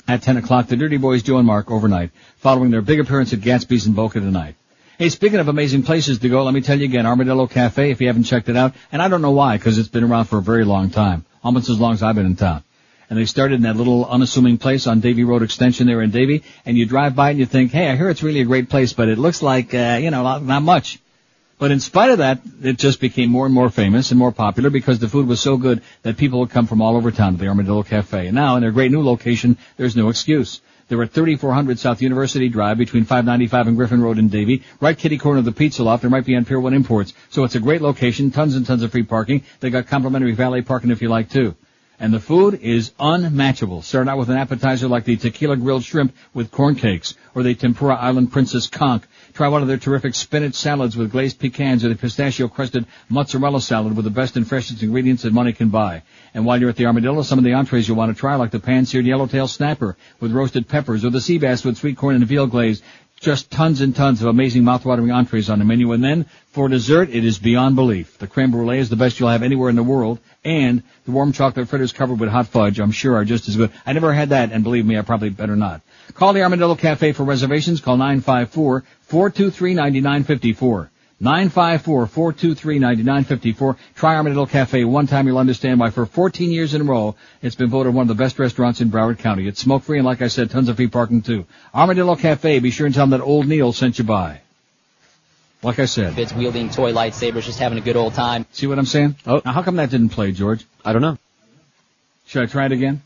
E: At 10 o'clock, the Dirty Boys, Joe and Mark, overnight, following their big appearance at Gatsby's in Boca tonight. Hey, speaking of amazing places to go, let me tell you again, Armadillo Cafe, if you haven't checked it out. And I don't know why, because it's been around for a very long time. Almost as long as I've been in town. And they started in that little unassuming place on Davie Road Extension there in Davie. And you drive by and you think, hey, I hear it's really a great place, but it looks like, not much. But in spite of that, it just became more and more famous and more popular because the food was so good that people would come from all over town to the Armadillo Cafe. And now, in their great new location, there's no excuse. They're at 3400 South University Drive between 595 and Griffin Road in Davie, right kitty corner of the Pizza Loft. They're right behind Pier 1 Imports. So it's a great location, tons and tons of free parking. They got complimentary valet parking if you like too. And the food is unmatchable. Start out with an appetizer like the tequila grilled shrimp with corn cakes, or the tempura island princess conch. Try one of their terrific spinach salads with glazed pecans, or the pistachio-crusted mozzarella salad with the best and freshest ingredients that money can buy. And while you're at the Armadillo, some of the entrees you'll want to try, like the pan-seared yellowtail snapper with roasted peppers, or the sea bass with sweet corn and veal glaze. Just tons and tons of amazing mouth-watering entrees on the menu. And then, for dessert, it is beyond belief. The creme brulee is the best you'll have anywhere in the world, and the warm chocolate fritters covered with hot fudge, I'm sure, are just as good. I never had that, and believe me, I probably better not. Call the Armadillo Cafe for reservations. Call 954-423-9954. 954-423-9954. Try Armadillo Cafe one time. You'll understand why for 14 years in a row, it's been voted one of the best restaurants in Broward County. It's smoke-free and, like I said, tons of free parking, too. Armadillo Cafe, be sure and tell them that old Neil sent you by. Like I said.
L: Kids wielding toy lightsabers, just having a good old time.
E: See what I'm saying? Oh. Now, how come that didn't play, George?
F: I don't know.
E: Should I try it again?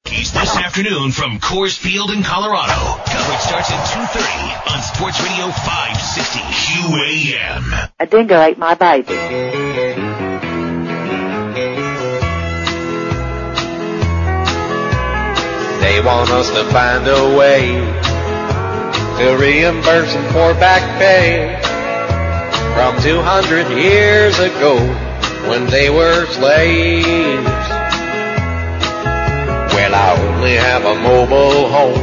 C: He's this afternoon from Coors Field in Colorado. Coverage starts at 2:30 on Sports Radio 560 QAM.
Q: A dingo ate my baby.
R: They
B: want us to find a way to reimburse them for back pay from 200 years ago when they were slaves. Well, I only have a mobile home,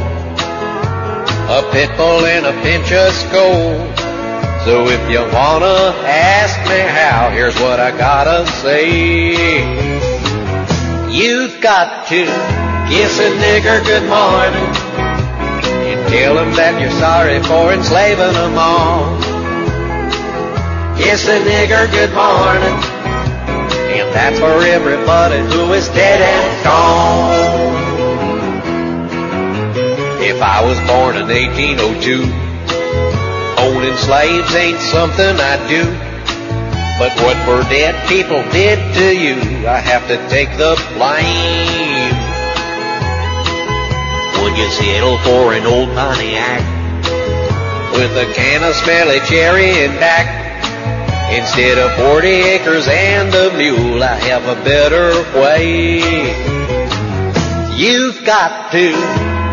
B: a pit bull and a pinch of skull. So if you wanna ask me how, here's what I gotta say. You've got to kiss a nigger good morning and tell him that you're sorry for enslaving them all. Kiss a nigger good morning, and that's for everybody who is dead and gone. If I was born in 1802, owning slaves ain't something I do. But what for dead people did to you, I have to take the blame. Would you settle for an old Pontiac with a can of smelly cherry in back? Instead of 40 acres and a mule, I have a better way. You've got to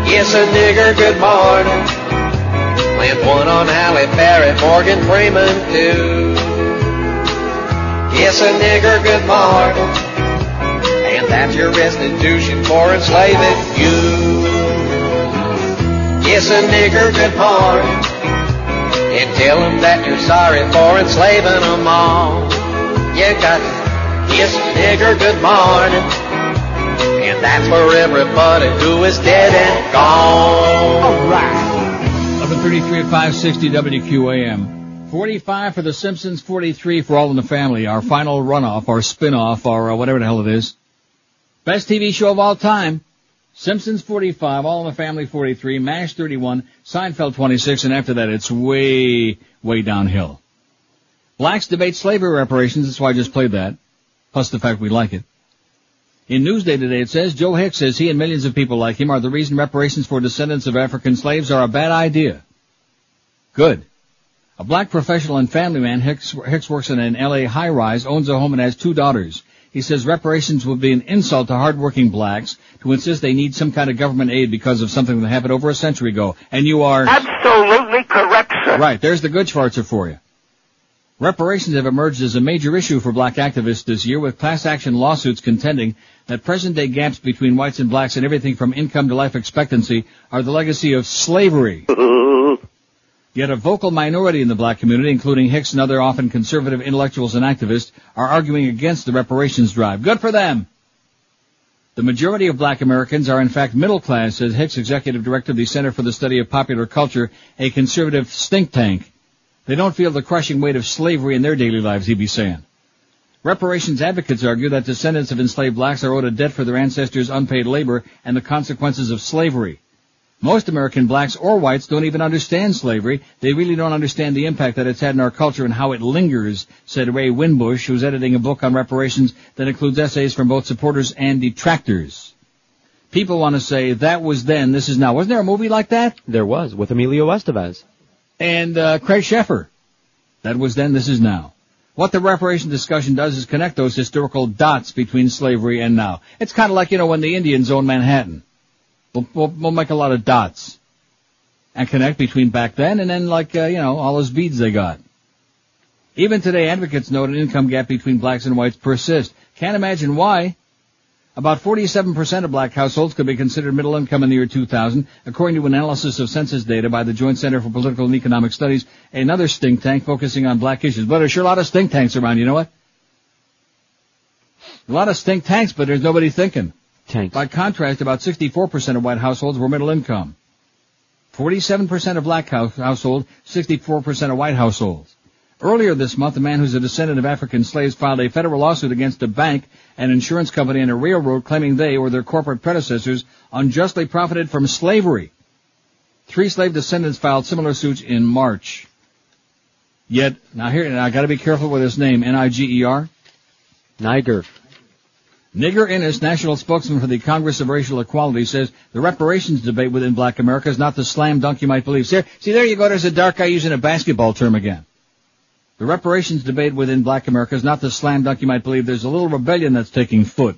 B: kiss a nigger good morning, plant one on Halle Berry, Morgan Freeman too. Kiss a nigger good morning, and that's your restitution for enslaving you. Kiss a nigger good morning, and tell them that you're sorry for enslaving them all. You got to kiss a nigger good morning, and that's for everybody who is dead and gone.
E: All right. 11:33 at 560 WQAM. 45 for The Simpsons, 43 for All in the Family. Our final runoff, our spin-off, our whatever the hell it is. Best TV show of all time. Simpsons 45, All in the Family 43, MASH 31, Seinfeld 26, and after that it's way, way downhill. Blacks debate slavery reparations, that's why I just played that, plus the fact we like it. In Newsday today it says, Joe Hicks says he and millions of people like him are the reason reparations for descendants of African slaves are a bad idea. Good. A black professional and family man, Hicks works in an L.A. high-rise, owns a home and has 2 daughters. He says reparations would be an insult to hardworking blacks to insist they need some kind of government aid because of something that happened over a century ago. And you are
S: absolutely correct, sir.
E: Right, there's the good Schwarzer for you. Reparations have emerged as a major issue for black activists this year, with class action lawsuits contending that present-day gaps between whites and blacks in everything from income to life expectancy are the legacy of slavery. Yet a vocal minority in the black community, including Hicks and other often conservative intellectuals and activists, are arguing against the reparations drive. Good for them! The majority of black Americans are in fact middle class, says Hicks, executive director of the Center for the Study of Popular Culture, a conservative think tank. They don't feel the crushing weight of slavery in their daily lives, he'd be saying. Reparations advocates argue that descendants of enslaved blacks are owed a debt for their ancestors' unpaid labor and the consequences of slavery. Most American blacks or whites don't even understand slavery. They really don't understand the impact that it's had in our culture and how it lingers, said Ray Winbush, who's editing a book on reparations that includes essays from both supporters and detractors. People want to say, that was then, this is now. Wasn't there a movie like that?
F: There was, with Emilio Estevez.
E: And Craig Sheffer. That was then, this is now. What the reparation discussion does is connect those historical dots between slavery and now. It's kind of like, when the Indians owned Manhattan. We'll make a lot of dots and connect between back then and then, all those beads they got. Even today, advocates note an income gap between blacks and whites persists. Can't imagine why. About 47% of black households could be considered middle income in the year 2000, according to an analysis of census data by the Joint Center for Political and Economic Studies, another think tank focusing on black issues. But there's sure a lot of think tanks around, you know what? A lot of think tanks, but there's nobody thinking.
F: Tanks.
E: By contrast, about 64% of white households were middle income. 47% of black households, 64% of white households. Earlier this month, a man who's a descendant of African slaves filed a federal lawsuit against a bank, an insurance company, and a railroad claiming they or their corporate predecessors unjustly profited from slavery. 3 slave descendants filed similar suits in March. Yet, now I gotta be careful with this name, Niger.
F: Niger.
E: Nigger Innes, national spokesman for the Congress of Racial Equality, says the reparations debate within black America is not the slam dunk you might believe. See, there you go. There's a dark guy using a basketball term again. The reparations debate within black America is not the slam dunk you might believe. There's a little rebellion that's taking foot.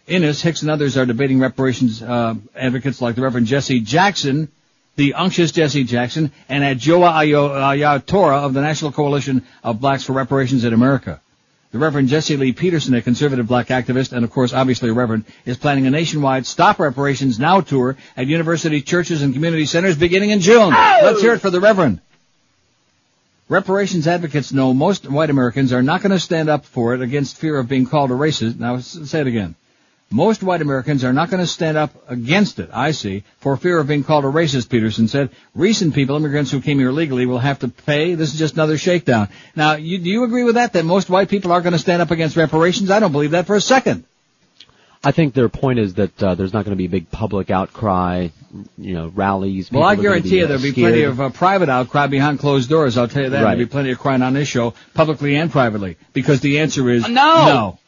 E: Innes, Hicks, and others are debating reparations advocates like the Reverend Jesse Jackson, the unctuous Jesse Jackson, and Adjoa Ayatora of the National Coalition of Blacks for Reparations in America. The Reverend Jesse Lee Peterson, a conservative black activist, and of course obviously a reverend, is planning a nationwide Stop Reparations Now tour at university, churches, and community centers beginning in June. Oh! Let's hear it for the Reverend. Reparations advocates know most white Americans are not going to stand up for it against fear of being called a racist. Now, say it again. Most white Americans are not going to stand up against it, I see, for fear of being called a racist, Peterson said. Recent people, immigrants who came here legally, will have to pay. This is just another shakedown. Now, do you agree with that most white people are going to stand up against reparations? I don't believe that for a second.
F: I think their point is that there's not going to be a big public outcry, rallies.
E: Well, I guarantee you there'll be plenty of private outcry behind closed doors. I'll tell you that. Right. There'll be plenty of crying on this show, publicly and privately, because the answer is no.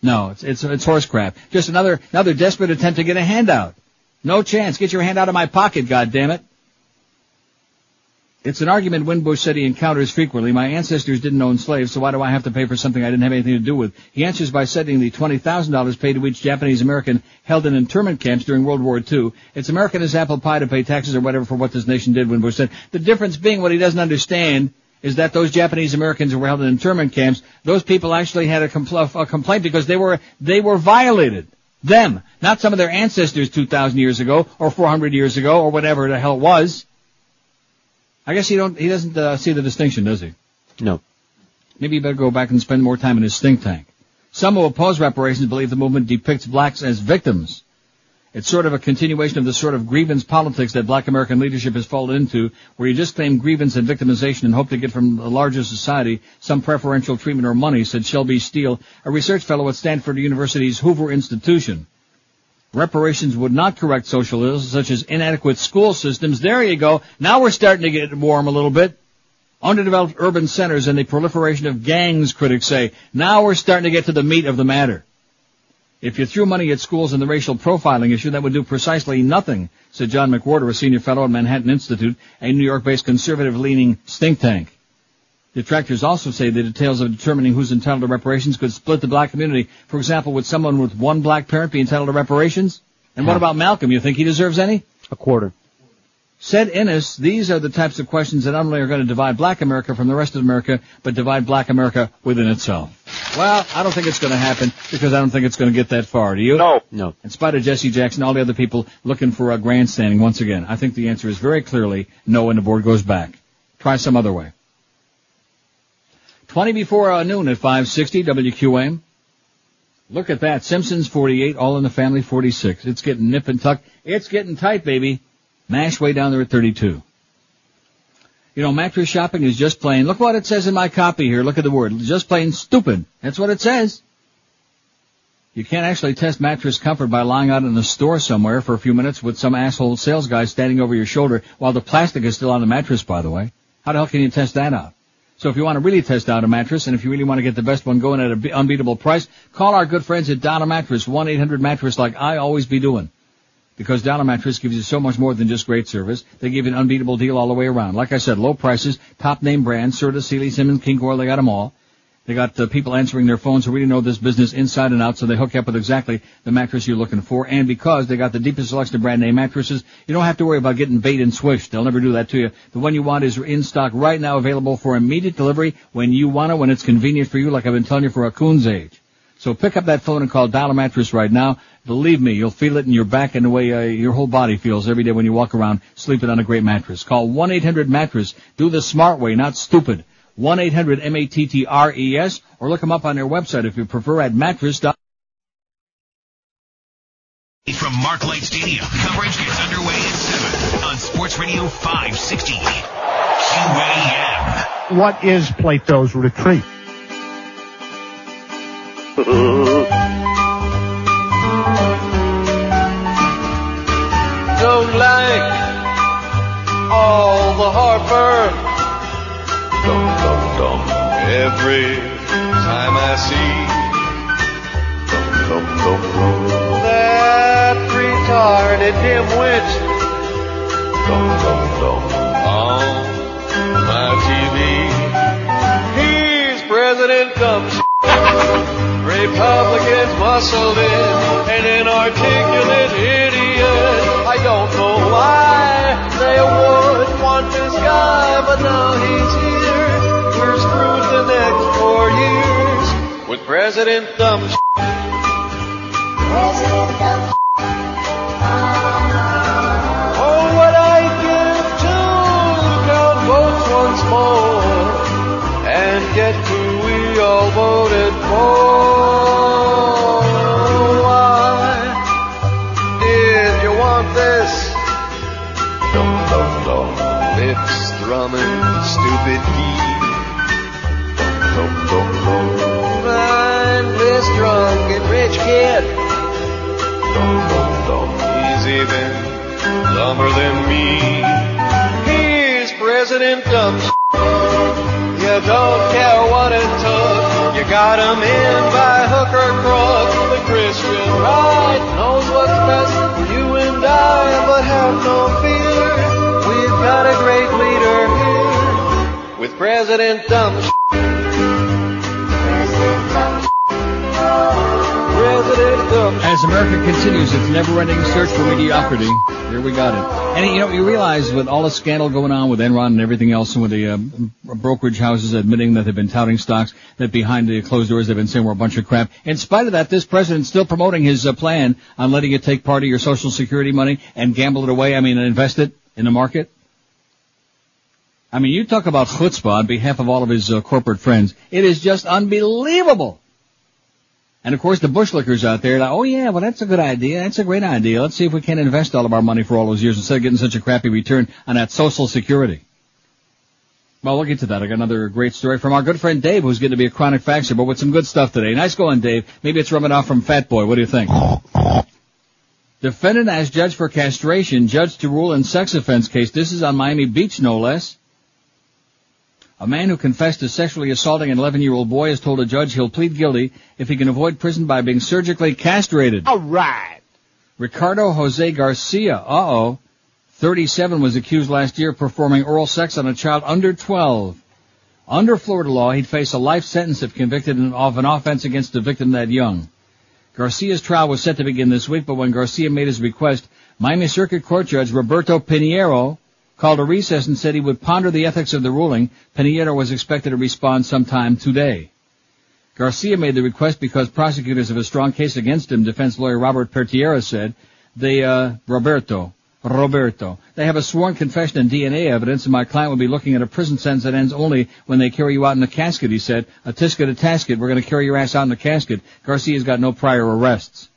E: No, it's horse crap. Just another desperate attempt to get a handout. No chance. Get your hand out of my pocket, goddammit. It's an argument Winbush said he encounters frequently. My ancestors didn't own slaves, so why do I have to pay for something I didn't have anything to do with? He answers by setting the $20,000 paid to each Japanese American held in internment camps during World War II. It's American as apple pie to pay taxes or whatever for what this nation did, Winbush said. The difference being what he doesn't understand is that those Japanese Americans who were held in internment camps, those people actually had a complaint because they were violated. Them, not some of their ancestors 2,000 years ago or 400 years ago or whatever the hell it was. I guess he doesn't see the distinction, does he?
F: No.
E: Maybe you better go back and spend more time in his think tank. Some who oppose reparations believe the movement depicts blacks as victims. It's sort of a continuation of the sort of grievance politics that black American leadership has fallen into, where you just claim grievance and victimization and hope to get from the larger society some preferential treatment or money, said Shelby Steele, a research fellow at Stanford University's Hoover Institution. Reparations would not correct social ills such as inadequate school systems. There you go. Now we're starting to get warm a little bit. Underdeveloped urban centers and the proliferation of gangs, critics say. Now we're starting to get to the meat of the matter. If you threw money at schools and the racial profiling issue, that would do precisely nothing, said John McWhorter, a senior fellow at Manhattan Institute, a New York-based conservative-leaning think tank. Detractors also say the details of determining who's entitled to reparations could split the black community. For example, would someone with one black parent be entitled to reparations? And what about Malcolm? You think he deserves any?
F: A quarter.
E: Said Innes, these are the types of questions that not only are going to divide black America from the rest of America, but divide black America within itself. Well, I don't think it's going to happen because I don't think it's going to get that far. Do you?
F: No.
E: In spite of Jesse Jackson, all the other people looking for a grandstanding once again, I think the answer is very clearly no, and the board goes back. Try some other way. 20 before noon at 560 WQAM. Look at that. Simpsons 48, All in the Family 46. It's getting nip and tuck. It's getting tight, baby. MASH way down there at 32. Mattress shopping is just plain. Look what it says in my copy here. Look at the word. Just plain stupid. That's what it says. You can't actually test mattress comfort by lying out in a store somewhere for a few minutes with some asshole sales guy standing over your shoulder while the plastic is still on the mattress, by the way. How the hell can you test that out? So if you want to really test out a mattress, and if you really want to get the best one going at an unbeatable price, call our good friends at Dollar Mattress, 1-800-MATTRESS, like I always be doing. Because Dollar Mattress gives you so much more than just great service. They give you an unbeatable deal all the way around. Like I said, low prices, top name brands, Serta, Sealy, Simmons, King Coil, they got them all. They got people answering their phones who really know this business inside and out, so they hook you up with exactly the mattress you're looking for. And because they got the deepest selection of brand name mattresses, you don't have to worry about getting bait and swished. They'll never do that to you. The one you want is in stock right now, available for immediate delivery when you want it, when it's convenient for you, like I've been telling you for a coon's age. So pick up that phone and call Dollar Mattress right now. Believe me, you'll feel it in your back and the way your whole body feels every day when you walk around sleeping on a great mattress. Call 1-800-MATTRESS. Do the smart way, not stupid. 1-800-MATTRES, or look them up on their website if you prefer at mattress.com.
C: From Mark Light Stadium, coverage gets underway at 7 on Sports Radio 560 QAM.
N: What is Plato's retreat?
B: Don't like all the heartburn. Dum, dum, dum. Every time I see dum, dum, dum, dum. That retarded dimwit dum, dum, dum. On my TV, he's President Trump. Republicans muscled in, an inarticulate idiot. I don't know why they would want this guy, but now he's here. We're screwed the next 4 years with President Dumb President Dumb Oh, what I'd give to count votes once more and get who we all voted for. Why did you want this? Dum dum dum, lips drumming, stupid geek. Dum dum dum, mindless drunk and rich kid. Dum dum dum, he's even dumber than me. He's President Dumb. You don't care what it took. You got him in by hook or crook. The Christian right knows what's best for you and I, but have no fear. We've got a great leader here with President Dumb.
E: As America continues its never-ending search for mediocrity, here we got it. And you realize with all the scandal going on with Enron and everything else, and with the brokerage houses admitting that they've been touting stocks, that behind the closed doors they've been saying we're a bunch of crap. In spite of that, this president's still promoting his plan on letting you take part of your Social Security money and gamble it away. And invest it in the market. You talk about chutzpah on behalf of all of his corporate friends. It is just unbelievable. And of course the bushlickers out there, oh yeah, well that's a good idea, that's a great idea. Let's see if we can invest all of our money for all those years instead of getting such a crappy return on that Social Security. Well, we'll get to that. I got another great story from our good friend Dave, who's getting to be a chronic faxer, but with some good stuff today. Nice going, Dave. Maybe it's rubbing off from Fat Boy. What do you think? Defendant as judge for castration, judge to rule in sex offense case. This is on Miami Beach, no less. A man who confessed to sexually assaulting an 11-year-old boy has told a judge he'll plead guilty if he can avoid prison by being surgically castrated.
I: All right.
E: Ricardo Jose Garcia, 37, was accused last year of performing oral sex on a child under 12. Under Florida law, he'd face a life sentence if convicted of an offense against a victim that young. Garcia's trial was set to begin this week, but when Garcia made his request, Miami Circuit Court Judge Roberto Pinheiro called a recess and said he would ponder the ethics of the ruling. Pinheiro was expected to respond sometime today. Garcia made the request because prosecutors have a strong case against him, defense lawyer Robert Mueller said. Roberto, they have a sworn confession and DNA evidence, and my client will be looking at a prison sentence that ends only when they carry you out in a casket, he said. A tisket, a tasket, we're going to carry your ass out in a casket. Garcia's got no prior arrests.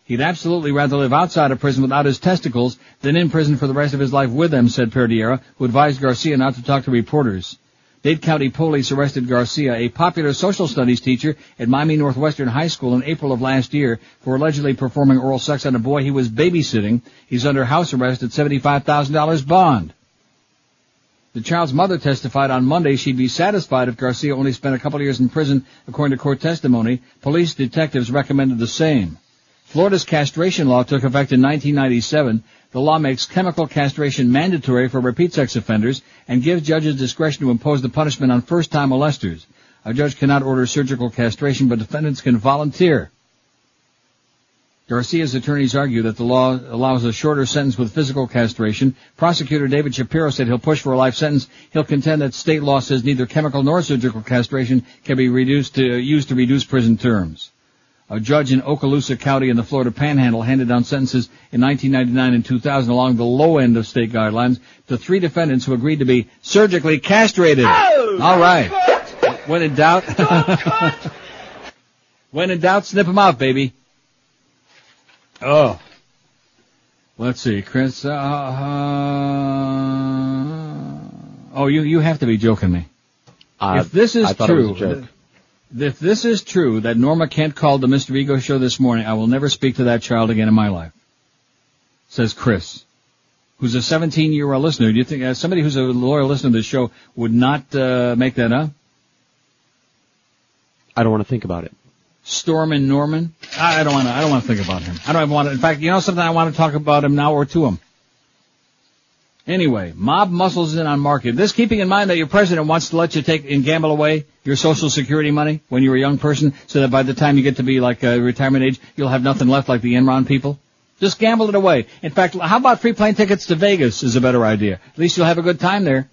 E: He'd absolutely rather live outside of prison without his testicles than in prison for the rest of his life with them, said Perdiera, who advised Garcia not to talk to reporters. Dade County police arrested Garcia, a popular social studies teacher at Miami Northwestern High School, in April of last year for allegedly performing oral sex on a boy he was babysitting. He's under house arrest at $75,000 bond. The child's mother testified on Monday she'd be satisfied if Garcia only spent a couple of years in prison, according to court testimony. Police detectives recommended the same. Florida's castration law took effect in 1997. The law makes chemical castration mandatory for repeat sex offenders and gives judges discretion to impose the punishment on first-time molesters. A judge cannot order surgical castration, but defendants can volunteer. Garcia's attorneys argue that the law allows a shorter sentence with physical castration. Prosecutor David Shapiro said he'll push for a life sentence. He'll contend that state law says neither chemical nor surgical castration can be used to reduce prison terms. A judge in Okaloosa County in the Florida Panhandle handed down sentences in 1999 and 2000 along the low end of state guidelines to 3 defendants who agreed to be surgically castrated. Oh, all right. When in doubt, snip them out, baby. Oh. Let's see, Chris. You have to be joking me. If this is true. If this is true, that Norma Kent called the Mr. Ego show this morning, I will never speak to that child again in my life, says Chris, who's a 17-year-old listener. Do you think somebody who's a loyal listener to the show would not make that up?
F: I don't want to think about it.
E: Stormin Norman? I don't want to think about him. I don't even want to. In fact, something, I want to talk about him now or to him. Anyway, mob muscles in on market. This keeping in mind that your president wants to let you take and gamble away your Social Security money when you're a young person, so that by the time you get to be like retirement age, you'll have nothing left like the Enron people. Just gamble it away. In fact, how about free plane tickets to Vegas is a better idea. At least you'll have a good time there.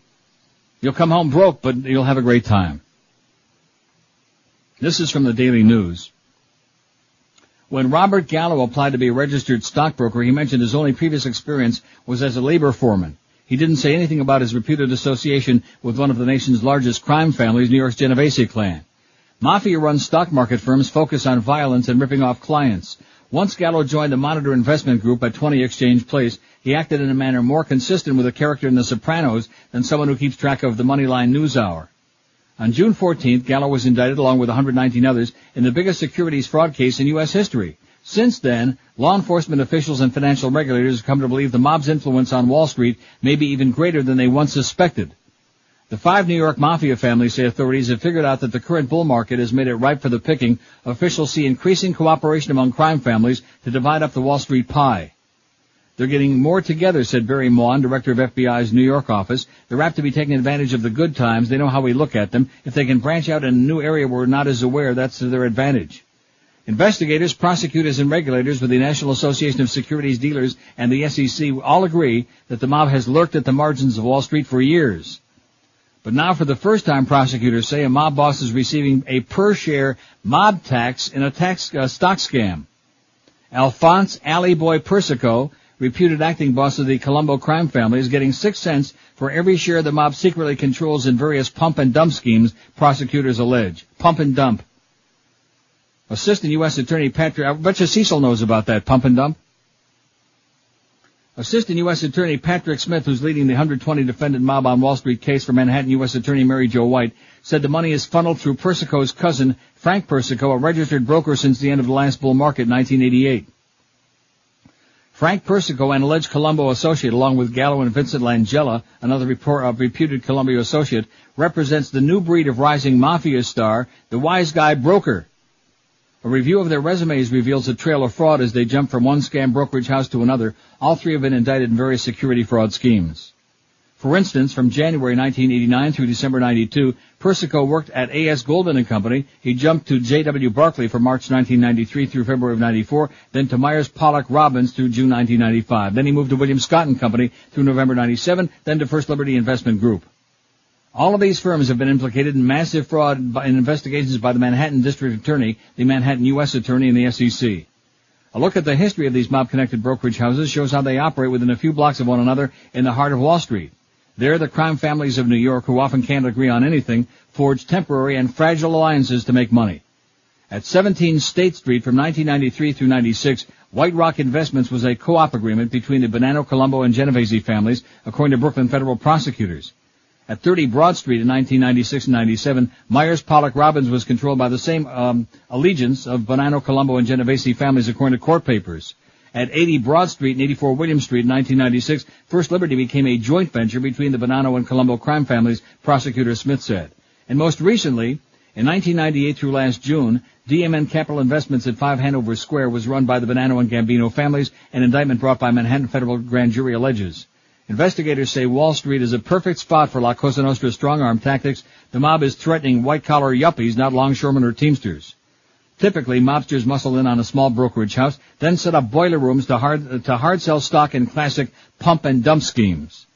E: You'll come home broke, but you'll have a great time. This is from the Daily News. When Robert Gallo applied to be a registered stockbroker, he mentioned his only previous experience was as a labor foreman. He didn't say anything about his reputed association with one of the nation's largest crime families, New York's Genovese clan. Mafia-run stock market firms focus on violence and ripping off clients. Once Gallo joined the Monitor Investment Group at 20 Exchange Place, he acted in a manner more consistent with a character in The Sopranos than someone who keeps track of the Moneyline NewsHour. On June 14th, Gallo was indicted along with 119 others in the biggest securities fraud case in U.S. history. Since then, law enforcement officials and financial regulators have come to believe the mob's influence on Wall Street may be even greater than they once suspected. The 5 New York Mafia families say authorities have figured out that the current bull market has made it ripe for the picking. Officials see increasing cooperation among crime families to divide up the Wall Street pie. They're getting more together, said Barry Maughan, director of FBI's New York office. They're apt to be taking advantage of the good times. They know how we look at them. If they can branch out in a new area where we're not as aware, that's to their advantage. Investigators, prosecutors, and regulators with the National Association of Securities Dealers and the SEC all agree that the mob has lurked at the margins of Wall Street for years. But now, for the first time, prosecutors say a mob boss is receiving a per-share mob tax in a stock scam. Alphonse Alley Boy Persico, reputed acting boss of the Colombo crime family, is getting 6 cents for every share the mob secretly controls in various pump and dump schemes, prosecutors allege. Pump and dump. Assistant U.S. Attorney Patrick, I bet you Cecil knows about that, pump and dump. Assistant U.S. Attorney Patrick Smith, who's leading the 120 defendant mob on Wall Street case for Manhattan U.S. Attorney Mary Jo White, said the money is funneled through Persico's cousin, Frank Persico, a registered broker since the end of the last bull market in 1988. Frank Persico, an alleged Colombo associate, along with Gallo and Vincent Langella, another reputed Colombo associate, represents the new breed of rising mafia star, the wise guy broker. A review of their resumes reveals a trail of fraud as they jump from one scam brokerage house to another. All 3 have been indicted in various security fraud schemes. For instance, from January 1989 through December 92, Persico worked at A.S. Goldman & Company. He jumped to J.W. Barclay from March 1993 through February of 94, then to Myers Pollock Robbins through June 1995. Then he moved to William Scott & Company through November 97, then to First Liberty Investment Group. All of these firms have been implicated in massive fraud in investigations by the Manhattan District Attorney, the Manhattan U.S. Attorney, and the SEC. A look at the history of these mob-connected brokerage houses shows how they operate within a few blocks of one another in the heart of Wall Street. There, the crime families of New York, who often can't agree on anything, forge temporary and fragile alliances to make money. At 17 State Street from 1993 through 96, White Rock Investments was a co-op agreement between the Bonanno, Colombo, and Genovese families, according to Brooklyn federal prosecutors. At 30 Broad Street in 1996 and 97, Myers Pollock Robbins was controlled by the same allegiance of Bonanno, Colombo, and Genovese families, according to court papers. At 80 Broad Street and 84 William Street in 1996, First Liberty became a joint venture between the Bonanno and Colombo crime families, prosecutor Smith said. And most recently, in 1998 through last June, DMN Capital Investments at 5 Hanover Square was run by the Bonanno and Gambino families, an indictment brought by Manhattan federal grand jury alleges. Investigators say Wall Street is a perfect spot for La Cosa Nostra strong-arm tactics. The mob is threatening white-collar yuppies, not longshoremen or teamsters. Typically, mobsters muscle in on a small brokerage house, then set up boiler rooms to hard sell stock in classic pump-and-dump schemes.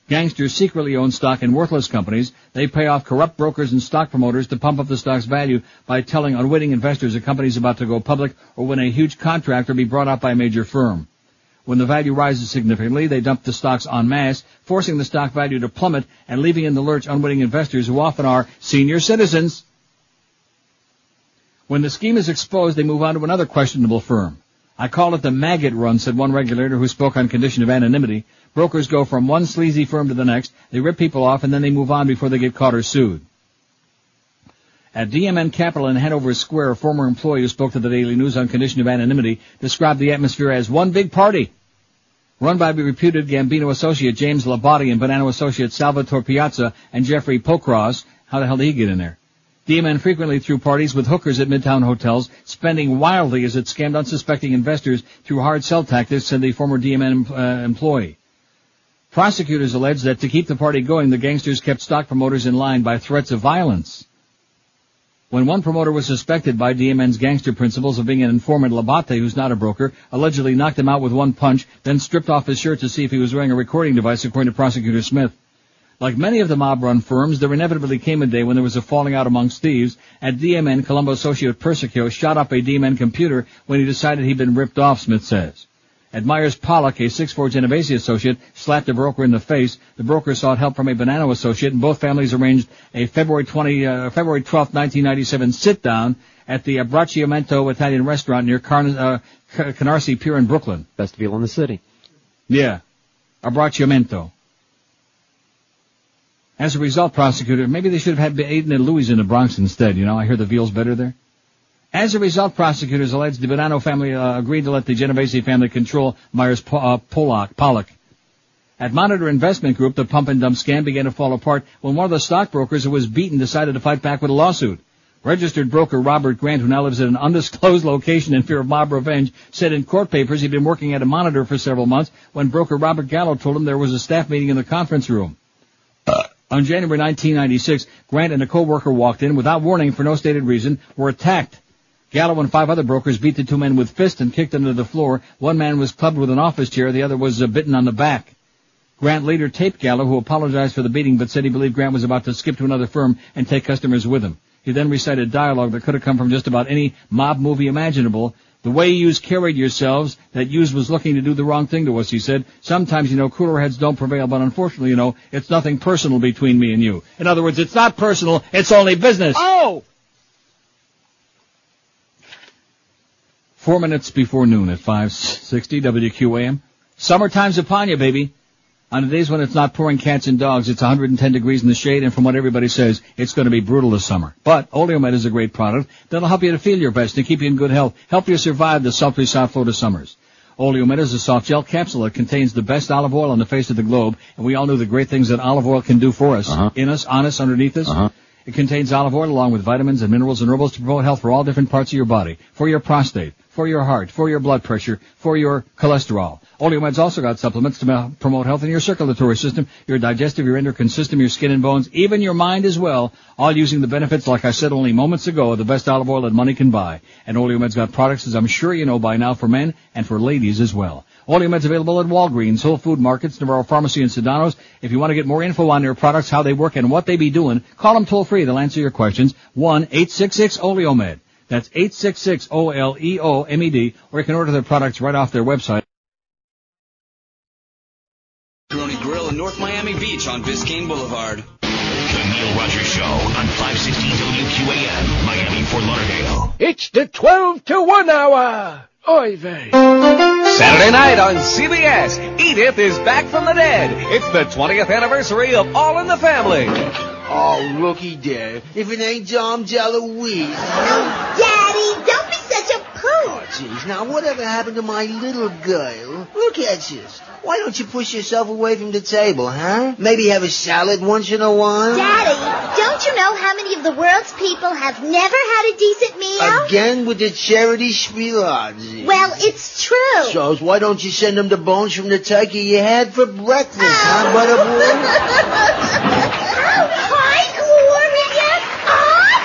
E: Gangsters secretly own stock in worthless companies. They pay off corrupt brokers and stock promoters to pump up the stock's value by telling unwitting investors a company's about to go public or win a huge contract or be brought out by a major firm. When the value rises significantly, they dump the stocks en masse, forcing the stock value to plummet and leaving in the lurch unwitting investors who often are senior citizens. When the scheme is exposed, they move on to another questionable firm. I call it the maggot run, said one regulator who spoke on condition of anonymity. Brokers go from one sleazy firm to the next, they rip people off, and then they move on before they get caught or sued. At DMN Capital in Hanover Square, a former employee who spoke to the Daily News on condition of anonymity described the atmosphere as one big party, run by the reputed Gambino associate James Labate and Bonanno associate Salvatore Piazza and Jeffrey Pocross. How the hell did he get in there? DMN frequently threw parties with hookers at Midtown hotels, spending wildly as it scammed unsuspecting investors through hard sell tactics, said the former DMN employee. Prosecutors allege that to keep the party going, the gangsters kept stock promoters in line by threats of violence. When one promoter was suspected by DMN's gangster principles of being an informant, Labate, who's not a broker, allegedly knocked him out with one punch, then stripped off his shirt to see if he was wearing a recording device, according to Prosecutor Smith. Like many of the mob-run firms, there inevitably came a day when there was a falling out amongst thieves. At DMN, Colombo associate Persico shot up a DMN computer when he decided he'd been ripped off, Smith says. At Myers Pollock, a 6'4" Genovese associate slapped a broker in the face. The broker sought help from a Bonanno associate, and both families arranged a February 12th, 1997 sit-down at the Abbracciamento Italian restaurant near Canarsie Pier in Brooklyn.
F: Best deal in the city.
E: Yeah. Abbracciamento. As a result, prosecutor, maybe they should have had Aiden and Louis in the Bronx instead. You know, I hear the veal's better there. As a result, prosecutors allege the Bonanno family agreed to let the Genovese family control Myers Pollock. At Monitor Investment Group, the pump and dump scam began to fall apart when one of the stockbrokers who was beaten decided to fight back with a lawsuit. Registered broker Robert Grant, who now lives at an undisclosed location in fear of mob revenge, said in court papers he'd been working at a Monitor for several months when broker Robert Gallo told him there was a staff meeting in the conference room. On January 1996, Grant and a co-worker walked in without warning for no stated reason, were attacked. Gallo and 5 other brokers beat the 2 men with fists and kicked them to the floor. One man was clubbed with an office chair. The other was bitten on the back. Grant later taped Gallo, who apologized for the beating but said he believed Grant was about to skip to another firm and take customers with him. He then recited dialogue that could have come from just about any mob movie imaginable. The way yous carried yourselves, that yous was looking to do the wrong thing to us, he said. Sometimes, cooler heads don't prevail, but unfortunately, it's nothing personal between me and you. In other words, it's not personal, it's only business.
I: Oh!
E: 4 minutes before noon at 560 WQAM. Summertime's upon you, baby. On the days when it's not pouring cats and dogs, it's 110 degrees in the shade, and from what everybody says, it's going to be brutal this summer. But Oleomed is a great product that'll help you to feel your best and keep you in good health, help you survive the sultry South Florida summers. Oleomed is a soft gel capsule that contains the best olive oil on the face of the globe, and we all know the great things that olive oil can do for us, in us, on us, underneath us. It contains olive oil along with vitamins and minerals and herbals to promote health for all different parts of your body, for your prostate, for your heart, for your blood pressure, for your cholesterol. Oleomed's also got supplements to promote health in your circulatory system, your digestive, your endocrine system, your skin and bones, even your mind as well, all using the benefits, like I said only moments ago, of the best olive oil that money can buy. And Oleomed's got products, as I'm sure you know by now, for men and for ladies as well. Oleomed's available at Walgreens, Whole Food Markets, Navarro Pharmacy, and Sedanos. If you want to get more info on their products, how they work, and what they be doing, call them toll-free. They'll answer your questions. 1-866-OLEOMED. That's 866-OLEOMED, or you can order their products right off their website.
D: Macaroni Grill in North Miami Beach on Biscayne Boulevard.
C: The Neil Rogers Show on 560 WQAM, Miami, Fort Lauderdale.
J: It's the 12 to 1 hour. Oy vey.
Q: Saturday night on CBS, Edith is back from the dead. It's the 20th anniversary of All in the Family.
R: Oh, looky there. If it ain't Dom DeLuise.
T: Oh, Daddy, don't be such a pooch.
R: Oh, jeez. Now, whatever happened to my little girl? Look at you. Why don't you push yourself away from the table, huh? Maybe have a salad once in a while?
T: Daddy, don't you know how many of the world's people have never had a decent meal?
R: Again with the charity spielazzi.
T: Well, it's true.
R: So why don't you send them the bones from the turkey you had for breakfast, huh, Butterboy?
T: Hi, Gloria.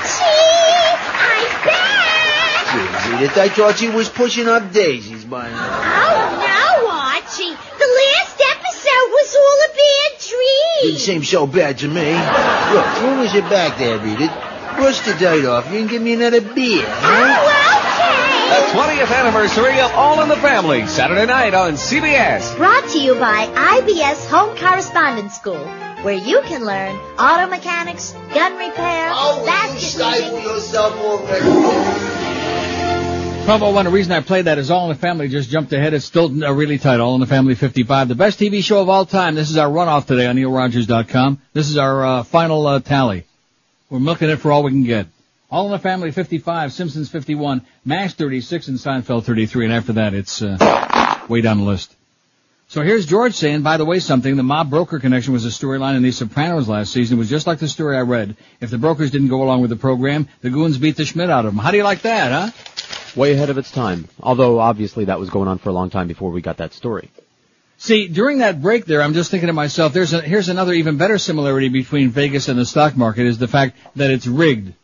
T: Archie! I'm back!
R: Jeez, Edith, I thought you was pushing up daisies by now.
T: Oh, no, Archie. The last episode was all a bad dream.
R: Didn't seem so bad to me. Look, as long as you're back there, Edith, brush the dirt off you and give me another beer, huh?
T: Oh, okay.
Q: The 20th anniversary of All in the Family, Saturday night on CBS.
T: Brought to you by IBS Home Correspondence School, where you can learn auto mechanics, gun repair, basket weaving.
R: Yourself already.
E: 1201, the reason I played that is All in the Family just jumped ahead. It's still really tight, All in the Family 55. The best TV show of all time. This is our runoff today on NeilRogers.com. This is our final tally. We're milking it for all we can get. All in the Family 55, Simpsons 51, MASH 36, and Seinfeld 33. And after that, it's way down the list. So here's George saying, by the way, something, the mob broker connection was a storyline in The Sopranos last season. It was just like the story I read. If the brokers didn't go along with the program, the goons beat the Schmidt out of them. How do you like that, huh?
F: Way ahead of its time. Although, obviously, that was going on for a long time before we got that story.
E: See, during that break there, I'm just thinking to myself, here's another even better similarity between Vegas and the stock market is the fact that it's rigged.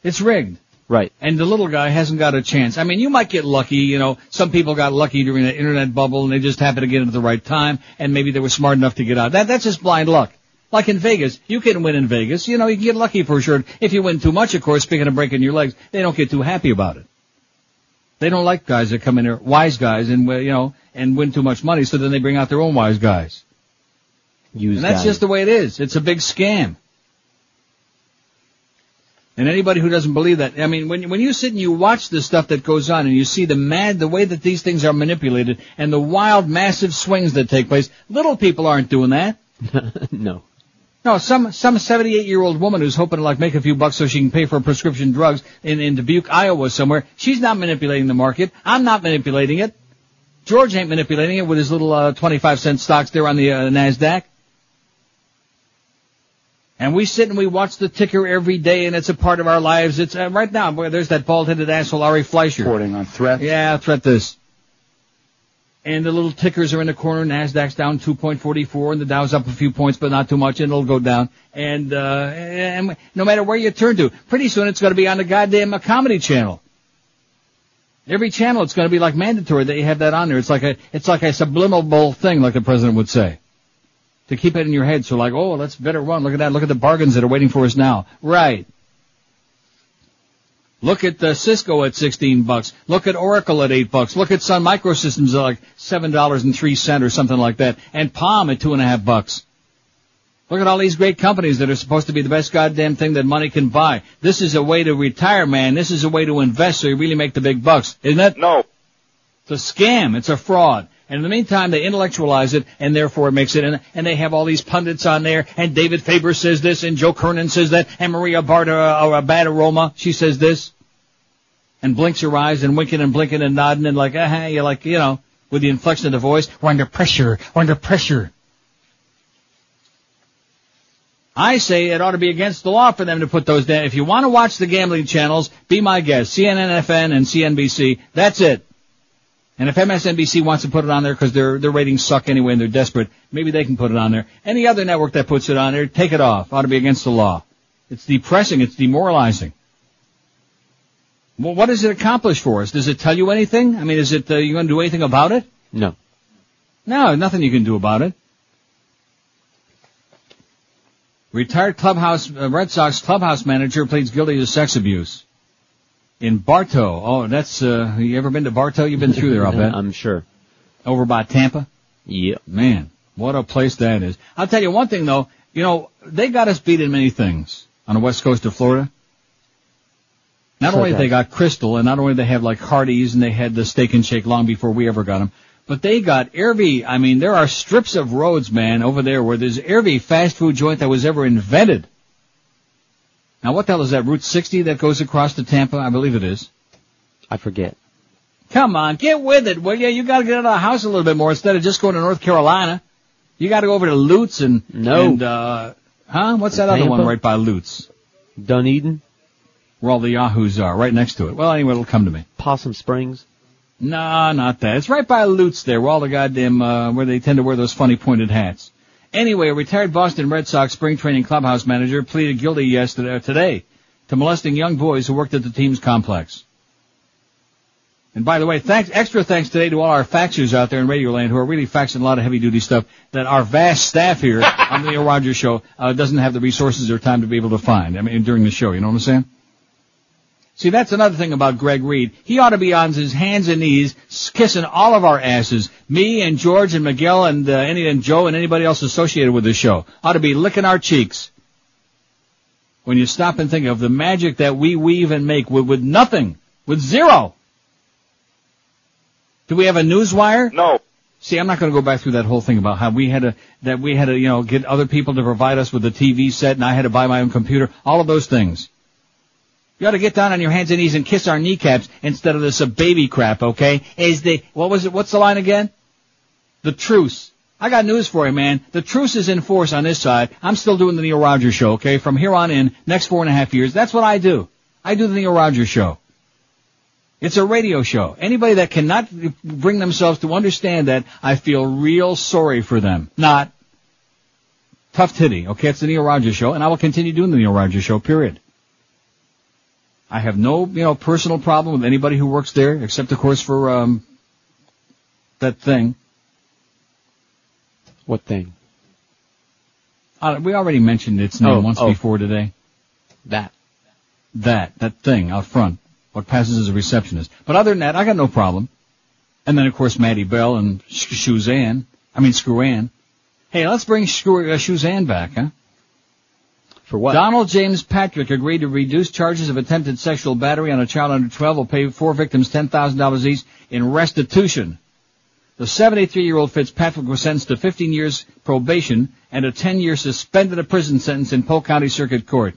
E: It's rigged.
F: Right.
E: And the little guy hasn't got a chance. I mean, you might get lucky, some people got lucky during the internet bubble and they just happened to get at the right time and maybe they were smart enough to get out. That's just blind luck. Like in Vegas, you can win in Vegas. You can get lucky for sure. If you win too much, of course, speaking of breaking your legs, they don't get too happy about it. They don't like guys that come in there, wise guys, and win too much money, so then they bring out their own wise guys. And that's just the way it is. It's a big scam. And anybody who doesn't believe that, I mean, when you sit and you watch the stuff that goes on and you see the way that these things are manipulated and the wild, massive swings that take place, little people aren't doing that.
F: No.
E: No, some 78-year-old woman who's hoping to make a few bucks so she can pay for prescription drugs in Dubuque, Iowa somewhere, she's not manipulating the market. I'm not manipulating it. George ain't manipulating it with his little 25-cent stocks there on the NASDAQ. And we sit and we watch the ticker every day, and it's a part of our lives. It's right now, boy, there's that bald-headed asshole, Ari Fleischer.
H: Reporting on threat.
E: Yeah, threat this. And the little tickers are in the corner. NASDAQ's down 2.44, and the Dow's up a few points, but not too much, and it'll go down. And no matter where you turn to, pretty soon it's going to be on the goddamn comedy channel. Every channel, it's going to be mandatory that you have that on there. It's like a subliminal thing, like the president would say. To keep it in your head, so oh, that's better one. Look at that. Look at the bargains that are waiting for us now. Right. Look at Cisco at $16. Look at Oracle at $8. Look at Sun Microsystems at $7.03 or something like that. And Palm at $2.50. Look at all these great companies that are supposed to be the best goddamn thing that money can buy. This is a way to retire, man. This is a way to invest so you really make the big bucks. Isn't it?
S: No.
E: It's a scam. It's a fraud. And in the meantime, they intellectualize it, and therefore it makes it, and they have all these pundits on there, and David Faber says this, and Joe Kernan says that, and Maria Badaroma, she says this, and blinks her eyes, and winking and blinking and nodding, and you're with the inflection of the voice, we're under pressure, we're under pressure. I say it ought to be against the law for them to put those down. If you want to watch the gambling channels, be my guest, CNN, FN, and CNBC, that's it. And if MSNBC wants to put it on there because their ratings suck anyway and they're desperate, maybe they can put it on there. Any other network that puts it on there, take it off. Ought to be against the law. It's depressing. It's demoralizing. Well, what does it accomplish for us? Does it tell you anything? I mean, is it you going to do anything about it?
F: No.
E: No, nothing you can do about it. Retired Red Sox clubhouse manager pleads guilty to sex abuse. In Bartow. Oh, that's, you ever been to Bartow? You've been through there, I'll bet.
F: I'm sure.
E: Over by Tampa?
F: Yeah.
E: Man, what a place that is. I'll tell you one thing, though. They got us beat in many things on the west coast of Florida. Not only they got Crystal, and not only they have Hardee's, and they had the Steak and Shake long before we ever got them, but they got there are strips of roads, man, over there where there's every fast food joint that was ever invented. Now, what the hell is that, Route 60 that goes across to Tampa? I believe it is.
F: I forget.
E: Come on, get with it, will you? You gotta get out of the house a little bit more instead of just going to North Carolina. You gotta go over to Lutz and...
F: No.
E: What's that other one right by Lutz?
F: Dunedin?
E: Where all the Yahoos are, right next to it. Well, anyway, it'll come to me.
F: Possum Springs?
E: No, not that. It's right by Lutz there, where all the goddamn, where they tend to wear those funny pointed hats. Anyway, a retired Boston Red Sox spring training clubhouse manager pleaded guilty today to molesting young boys who worked at the team's complex. And by the way, extra thanks today to all our faxers out there in Radio Land who are really faxing a lot of heavy-duty stuff that our vast staff here on the Neil Rogers Show doesn't have the resources or time to be able to find. I mean, during the show, you know what I'm saying? See, that's another thing about Greg Reed. He ought to be on his hands and knees kissing all of our asses. Me and George and Miguel and Joe and anybody else associated with the show ought to be licking our cheeks. When you stop and think of the magic that we weave and make with nothing, with zero. Do we have a newswire?
S: No.
E: See, I'm not going to go back through that whole thing about how we had to, get other people to provide us with a TV set and I had to buy my own computer. All of those things. You ought to get down on your hands and knees and kiss our kneecaps instead of this baby crap, okay? What's the line again? The truce. I got news for you, man. The truce is in force on this side. I'm still doing the Neil Rogers Show, okay? From here on in, next 4.5 years, that's what I do. I do the Neil Rogers Show. It's a radio show. Anybody that cannot bring themselves to understand that, I feel real sorry for them. Not tough titty. Okay, it's the Neil Rogers Show, and I will continue doing the Neil Rogers Show, period. I have no, personal problem with anybody who works there, except, of course, for that thing.
F: What thing?
E: We already mentioned its name once before today.
F: That
E: thing out front. What passes as a receptionist. But other than that, I got no problem. And then, of course, Maddie Bell and Screw-Ann. Hey, let's bring Screw-Ann back, huh?
F: For what?
E: Donald James Patrick agreed to reduce charges of attempted sexual battery on a child under 12. Will pay 4 victims $10,000 each in restitution. The 73-year-old Fitzpatrick was sentenced to 15 years probation and a 10-year suspended prison sentence in Polk County Circuit Court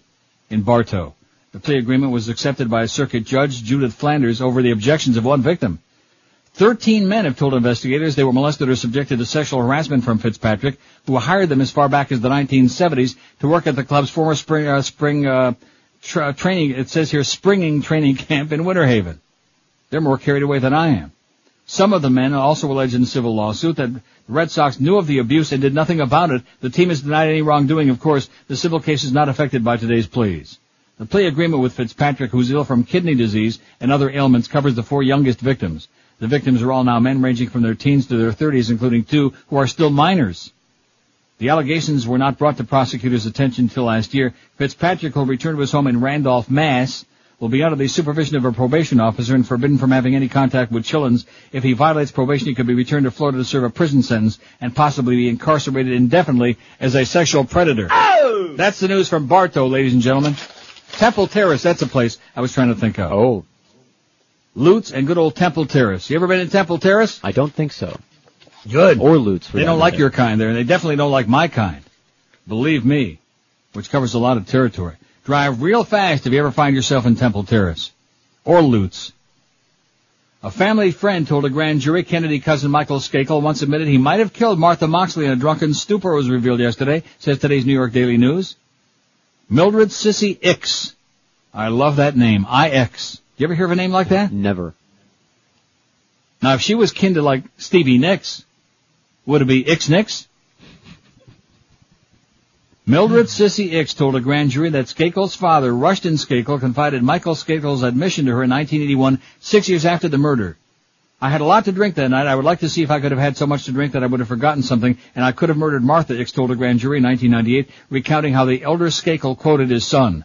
E: in Bartow. The plea agreement was accepted by Circuit Judge Judith Flanders over the objections of one victim. 13 men have told investigators they were molested or subjected to sexual harassment from Fitzpatrick, who hired them as far back as the 1970s to work at the club's former springing training camp in Winter Haven. They're more carried away than I am. Some of the men also alleged in a civil lawsuit that the Red Sox knew of the abuse and did nothing about it. The team has denied any wrongdoing, of course. The civil case is not affected by today's pleas. The plea agreement with Fitzpatrick, who's ill from kidney disease and other ailments, covers the 4 youngest victims. The victims are all now men ranging from their teens to their 30s, including 2 who are still minors. The allegations were not brought to prosecutors' attention until last year. Fitzpatrick will return to his home in Randolph, Mass., will be under the supervision of a probation officer and forbidden from having any contact with children. If he violates probation, he could be returned to Florida to serve a prison sentence and possibly be incarcerated indefinitely as a sexual predator. Oh! That's the news from Bartow, ladies and gentlemen. Temple Terrace, that's a place I was trying to think of.
F: Oh.
E: Lutz and good old Temple Terrace. You ever been in Temple Terrace?
F: I don't think so.
E: Good.
F: Or Lutz.
E: They don't like your kind there, and they definitely don't like my kind. Believe me. Which covers a lot of territory. Drive real fast if you ever find yourself in Temple Terrace. Or Lutz. A family friend told a grand jury Kennedy cousin Michael Skakel once admitted he might have killed Martha Moxley in a drunken stupor, was revealed yesterday, says today's New York Daily News. Mildred Sissy Ix. I love that name. I-X. You ever hear of a name like that?
F: Never.
E: Now, if she was kin to, like, Stevie Nicks, would it be Ix-Nicks? Mildred Sissy Ix told a grand jury that Skakel's father, Rushton Skakel, confided Michael Skakel's admission to her in 1981, 6 years after the murder. I had a lot to drink that night. I would like to see if I could have had so much to drink that I would have forgotten something, and I could have murdered Martha, Ix told a grand jury in 1998, recounting how the elder Skakel quoted his son.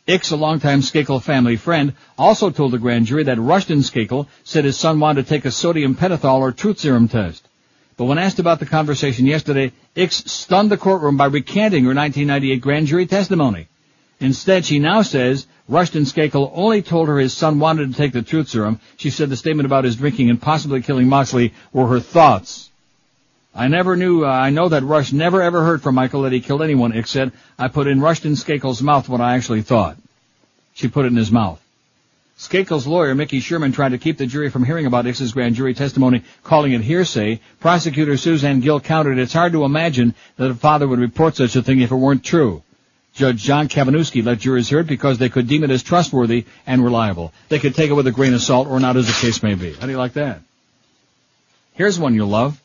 E: Ix, a longtime Skakel family friend, also told the grand jury that Rushton Skakel said his son wanted to take a sodium pentothal or truth serum test. But when asked about the conversation yesterday, Ix stunned the courtroom by recanting her 1998 grand jury testimony. Instead, she now says Rushton Skakel only told her his son wanted to take the truth serum. She said the statement about his drinking and possibly killing Moxley were her thoughts. I know that Rush never ever heard from Michael that he killed anyone, Ix said. I put in Rushton Skakel's mouth what I actually thought. She put it in his mouth. Skakel's lawyer, Mickey Sherman, tried to keep the jury from hearing about Ix's grand jury testimony, calling it hearsay. Prosecutor Suzanne Gill countered, it's hard to imagine that a father would report such a thing if it weren't true. Judge John Kavanowski let jurors hear it because they could deem it as trustworthy and reliable. They could take it with a grain of salt or not, as the case may be. How do you like that? Here's one you'll love.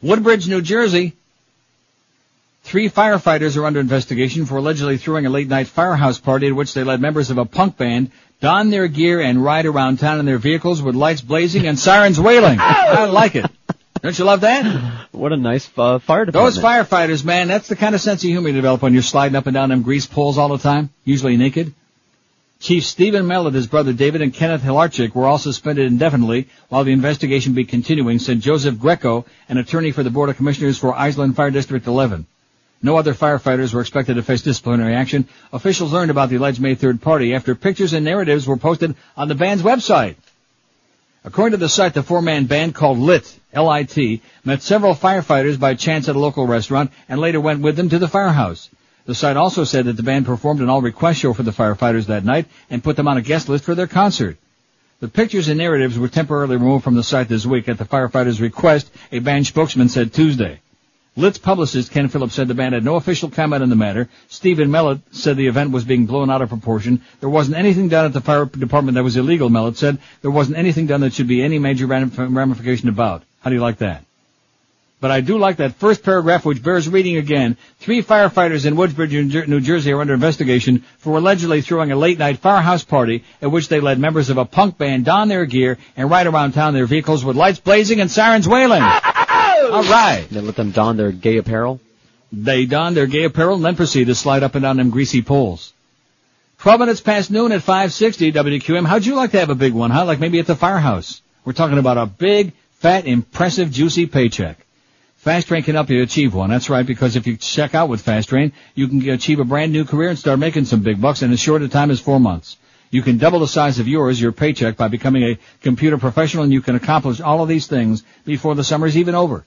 E: Woodbridge, New Jersey. 3 firefighters are under investigation for allegedly throwing a late-night firehouse party at which they let members of a punk band don their gear and ride around town in their vehicles with lights blazing and sirens wailing. I like it. Don't you love that?
F: What a nice fire department.
E: Those firefighters, man, that's the kind of sense of humor you develop when you're sliding up and down them grease poles all the time, usually naked. Chief Stephen Mellett, his brother David, and Kenneth Hilarchik were all suspended indefinitely while the investigation be continuing, said Joseph Greco, an attorney for the Board of Commissioners for Island Fire District 11. No other firefighters were expected to face disciplinary action. Officials learned about the alleged May 3rd party after pictures and narratives were posted on the band's website. According to the site, the 4-man band called LIT, L-I-T, met several firefighters by chance at a local restaurant and later went with them to the firehouse. The site also said that the band performed an all-request show for the firefighters that night and put them on a guest list for their concert. The pictures and narratives were temporarily removed from the site this week at the firefighters' request, a band spokesman said Tuesday. Litz publicist Ken Phillips said the band had no official comment on the matter. Stephen Mellett said the event was being blown out of proportion. There wasn't anything done at the fire department that was illegal, Mellett said. There wasn't anything done that should be any major ramification about. How do you like that? But I do like that first paragraph, which bears reading again. 3 firefighters in Woodbridge, New Jersey are under investigation for allegedly throwing a late-night firehouse party at which they led members of a punk band don their gear and ride around town in their vehicles with lights blazing and sirens wailing. All right.
F: They let them don their gay apparel?
E: They donned their gay apparel and then proceed to slide up and down them greasy poles. 12 minutes past noon at 560 WQM. How'd you like to have a big one, huh? Like maybe at the firehouse. We're talking about a big, fat, impressive, juicy paycheck. Fast Train can help you achieve one. That's right, because if you check out with Fast Train, you can achieve a brand new career and start making some big bucks in as short a time as 4 months. You can double the size of your paycheck, by becoming a computer professional, and you can accomplish all of these things before the summer's even over.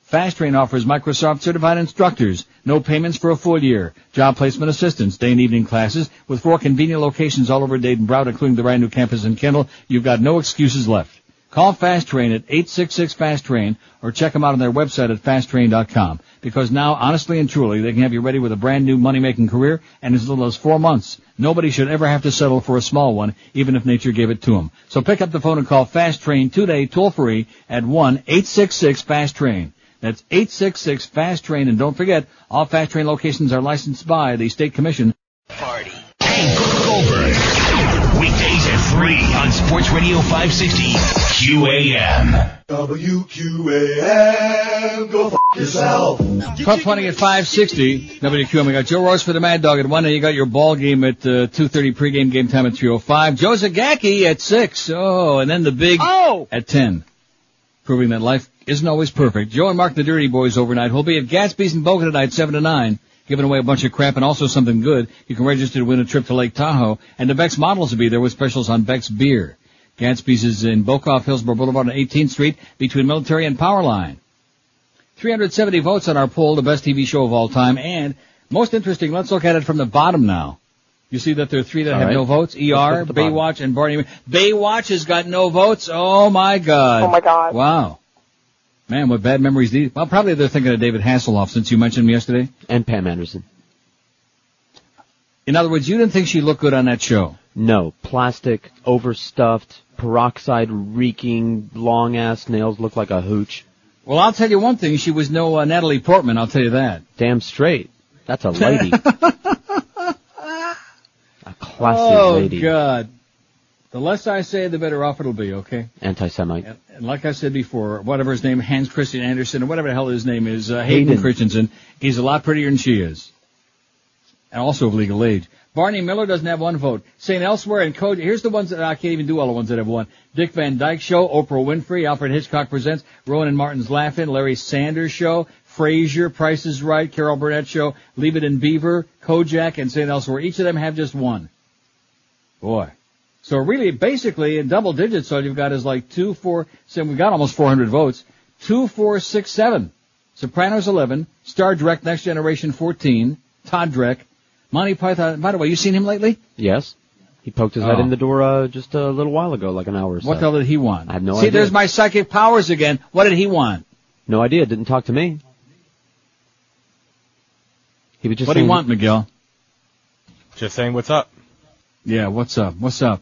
E: Fast Train offers Microsoft certified instructors, no payments for a full year, job placement assistance, day and evening classes, with 4 convenient locations all over Dade and Broward, including the brand new campus in Kendall. You've got no excuses left. Call Fast Train at 866-FAST-TRAIN or check them out on their website at fasttrain.com, because now, honestly and truly, they can have you ready with a brand new money-making career in as little as 4 months. Nobody should ever have to settle for a small one, even if nature gave it to them. So pick up the phone and call Fast Train today, toll-free, at 1-866-FAST-TRAIN. That's 866-FAST-TRAIN. And don't forget, all Fast Train locations are licensed by the State Commission.
C: Party. Goldberg. Weekdays at 3 on Sports Radio 560 QAM.
H: WQAM, go f*** yourself.
E: 12:20 at 560 WQAM. We got Joe Royce for the Mad Dog at 1, and you got your ball game at 2:30, pregame game time at 3:05. Joe Zagacki at 6. Oh, and then the big at 10. Proving that life isn't always perfect. Joe and Mark the Dirty Boys overnight. We'll be at Gatsby's in Boca tonight, 7 to 9. Giving away a bunch of crap and also something good. You can register to win a trip to Lake Tahoe. And the Beck's models will be there with specials on Beck's beer. Gatsby's is in Boca off Hillsborough Boulevard on 18th Street between Military and Powerline. 370 votes on our poll, the best TV show of all time. And most interesting, let's look at it from the bottom now. You see that there are 3 that have no votes? ER, Baywatch, and Barney. Baywatch has got no votes. Oh, my God.
O: Oh, my God.
E: Wow. Man, what bad memories these. Well, probably they're thinking of David Hasselhoff since you mentioned him yesterday.
F: And Pam Anderson.
E: In other words, you didn't think she looked good on that show?
F: No. Plastic, overstuffed, peroxide reeking, long-ass nails, look like a hooch.
E: Well, I'll tell you one thing. She was no Natalie Portman, I'll tell you that.
F: Damn straight. That's a lady. A classy lady.
E: Oh, God. The less I say, the better off it'll be, okay?
F: Anti-Semite.
E: And like I said before, whatever his name, Hans Christian Andersen, or whatever the hell his name is, Hayden Christensen, he's a lot prettier than she is. And also of legal age. Barney Miller doesn't have 1 vote. St. Elsewhere and Code, here's the ones that I can't even do all the ones that have 1. Dick Van Dyke Show, Oprah Winfrey, Alfred Hitchcock Presents, Rowan and Martin's Laugh-In, Larry Sanders Show, Frasier, Price is Right, Carol Burnett Show, Leave It in Beaver, Kojak, and St. Elsewhere. Each of them have just 1. Boy. So really, basically, in double digits, all you've got is like 2, 4, 7. We've got almost 400 votes. 2, 4, 6, 7. Sopranos 11. Star Trek Next Generation 14. Todd Dreck. Monty Python. By the way, you seen him lately?
F: Yes. He poked his head in the door just a little while ago, like an hour or so.
E: What the hell did he want?
F: I have no idea.
E: See, there's my psychic powers again. What did he want?
F: No idea. Didn't talk to me. He was just
E: What do you want, Miguel?
U: Just saying what's up.
E: Yeah, what's up? What's up?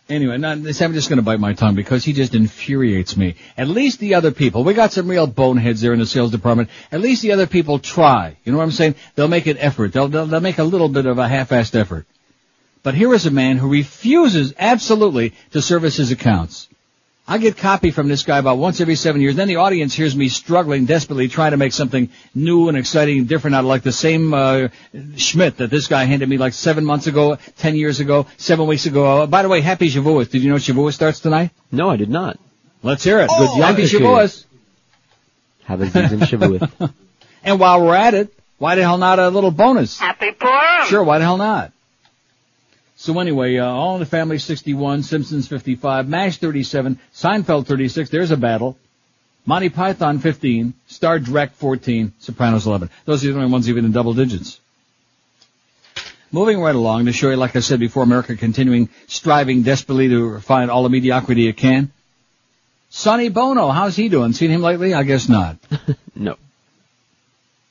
E: Anyway, I'm just going to bite my tongue because he just infuriates me. At least the other people, we got some real boneheads there in the sales department. At least the other people try. You know what I'm saying? They'll make an effort. They'll make a little bit of a half-assed effort. But here is a man who refuses absolutely to service his accounts. I get copy from this guy about once every 7 years. Then the audience hears me struggling desperately, trying to make something new and exciting and different out of like the same Schmidt that this guy handed me like 7 months ago, 10 years ago, 7 weeks ago. By the way, Happy Shavuos. Did you know Shavuos starts tonight?
F: No, I did not.
E: Let's hear it.
F: Good
E: Happy Shavuos.
F: Have a season Shavuos.
E: And while we're at it, why the hell not a little bonus?
S: Happy Purim!
E: Sure, why the hell not? So anyway, All in the Family 61, Simpsons 55, MASH 37, Seinfeld 36, there's a battle. Monty Python 15, Star Trek 14, Sopranos 11. Those are the only ones even in double digits. Moving right along to show you, like I said before, America continuing, striving desperately to find all the mediocrity it can. Sonny Bono, how's he doing? Seen him lately? I guess not.
F: No.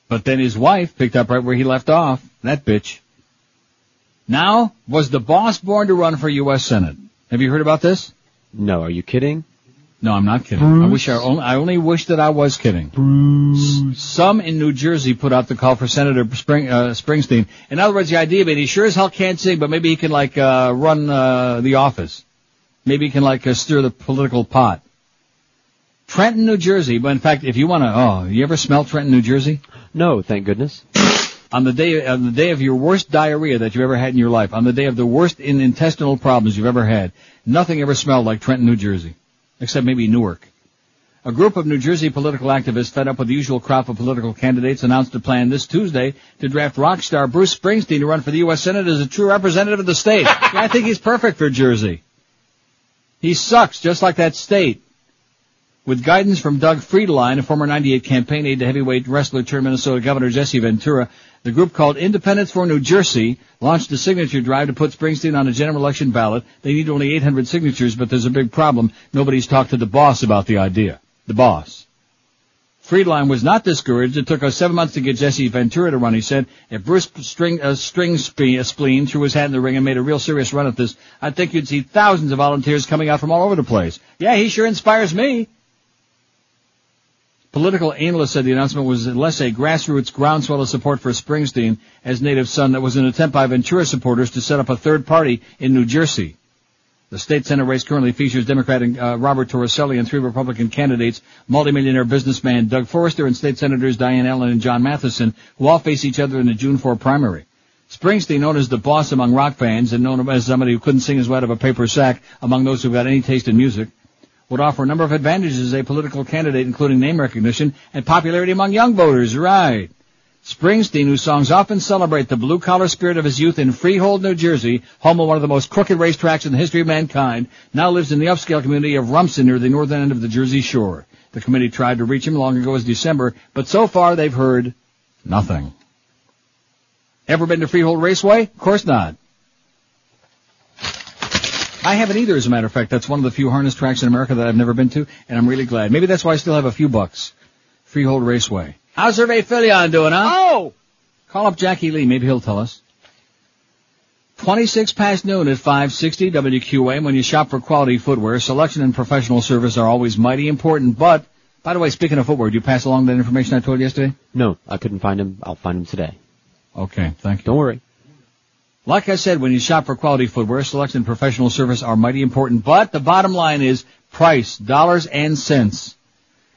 E: But then his wife picked up right where he left off. That bitch. Now, was the boss born to run for U.S. Senate? Have you heard about this?
F: No, are you kidding?
E: No, I'm not kidding. I only wish that I was kidding. Some in New Jersey put out the call for Senator Springsteen. In other words, the idea being he sure as hell can't sing, but maybe he can run the office. Maybe he can stir the political pot. Trenton, New Jersey. But in fact, if you want to, you ever smell Trenton, New Jersey?
F: No, thank goodness.
E: On the day of your worst diarrhea that you've ever had in your life, on the day of the worst intestinal problems you've ever had, nothing ever smelled like Trenton, New Jersey, except maybe Newark. A group of New Jersey political activists fed up with the usual crop of political candidates announced a plan this Tuesday to draft rock star Bruce Springsteen to run for the U.S. Senate as a true representative of the state. Yeah, I think he's perfect for Jersey. He sucks, just like that state. With guidance from Doug Friedline, a former 98 campaign aide to heavyweight wrestler turned Minnesota Governor Jesse Ventura, the group called Independence for New Jersey launched a signature drive to put Springsteen on a general election ballot. They need only 800 signatures, but there's a big problem. Nobody's talked to the boss about the idea. The boss. Friedline was not discouraged. It took us 7 months to get Jesse Ventura to run, he said. If Bruce Spleen threw his hat in the ring and made a real serious run at this, I think you'd see thousands of volunteers coming out from all over the place. Yeah, he sure inspires me. Political analysts said the announcement was less a grassroots groundswell of support for Springsteen as native son that was an attempt by Ventura supporters to set up a third party in New Jersey. The state Senate race currently features Democrat Robert Torricelli and 3 Republican candidates, multimillionaire businessman Doug Forrester and state senators Diane Allen and John Matheson, who all face each other in the June 4 primary. Springsteen, known as the boss among rock fans and known as somebody who couldn't sing his way out of a paper sack among those who've got any taste in music, would offer a number of advantages as a political candidate, including name recognition and popularity among young voters. Right. Springsteen, whose songs often celebrate the blue-collar spirit of his youth in Freehold, New Jersey, home of one of the most crooked racetracks in the history of mankind, now lives in the upscale community of Rumson near the northern end of the Jersey Shore. The committee tried to reach him long ago as December, but so far they've heard nothing. Ever been to Freehold Raceway? Of course not. I haven't either, as a matter of fact. That's one of the few harness tracks in America that I've never been to, and I'm really glad. Maybe that's why I still have a few bucks. Freehold Raceway. How's Hervé Filion doing, huh?
J: Oh!
E: Call up Jackie Lee. Maybe he'll tell us. 26 past noon at 560 WQA. When you shop for quality footwear, selection and professional service are always mighty important. But, by the way, speaking of footwear, did you pass along that information I told you yesterday?
F: No, I couldn't find him. I'll find him today.
E: Okay, thank you.
F: Don't worry.
E: Like I said, when you shop for quality footwear, selection and professional service are mighty important. But the bottom line is price, dollars and cents.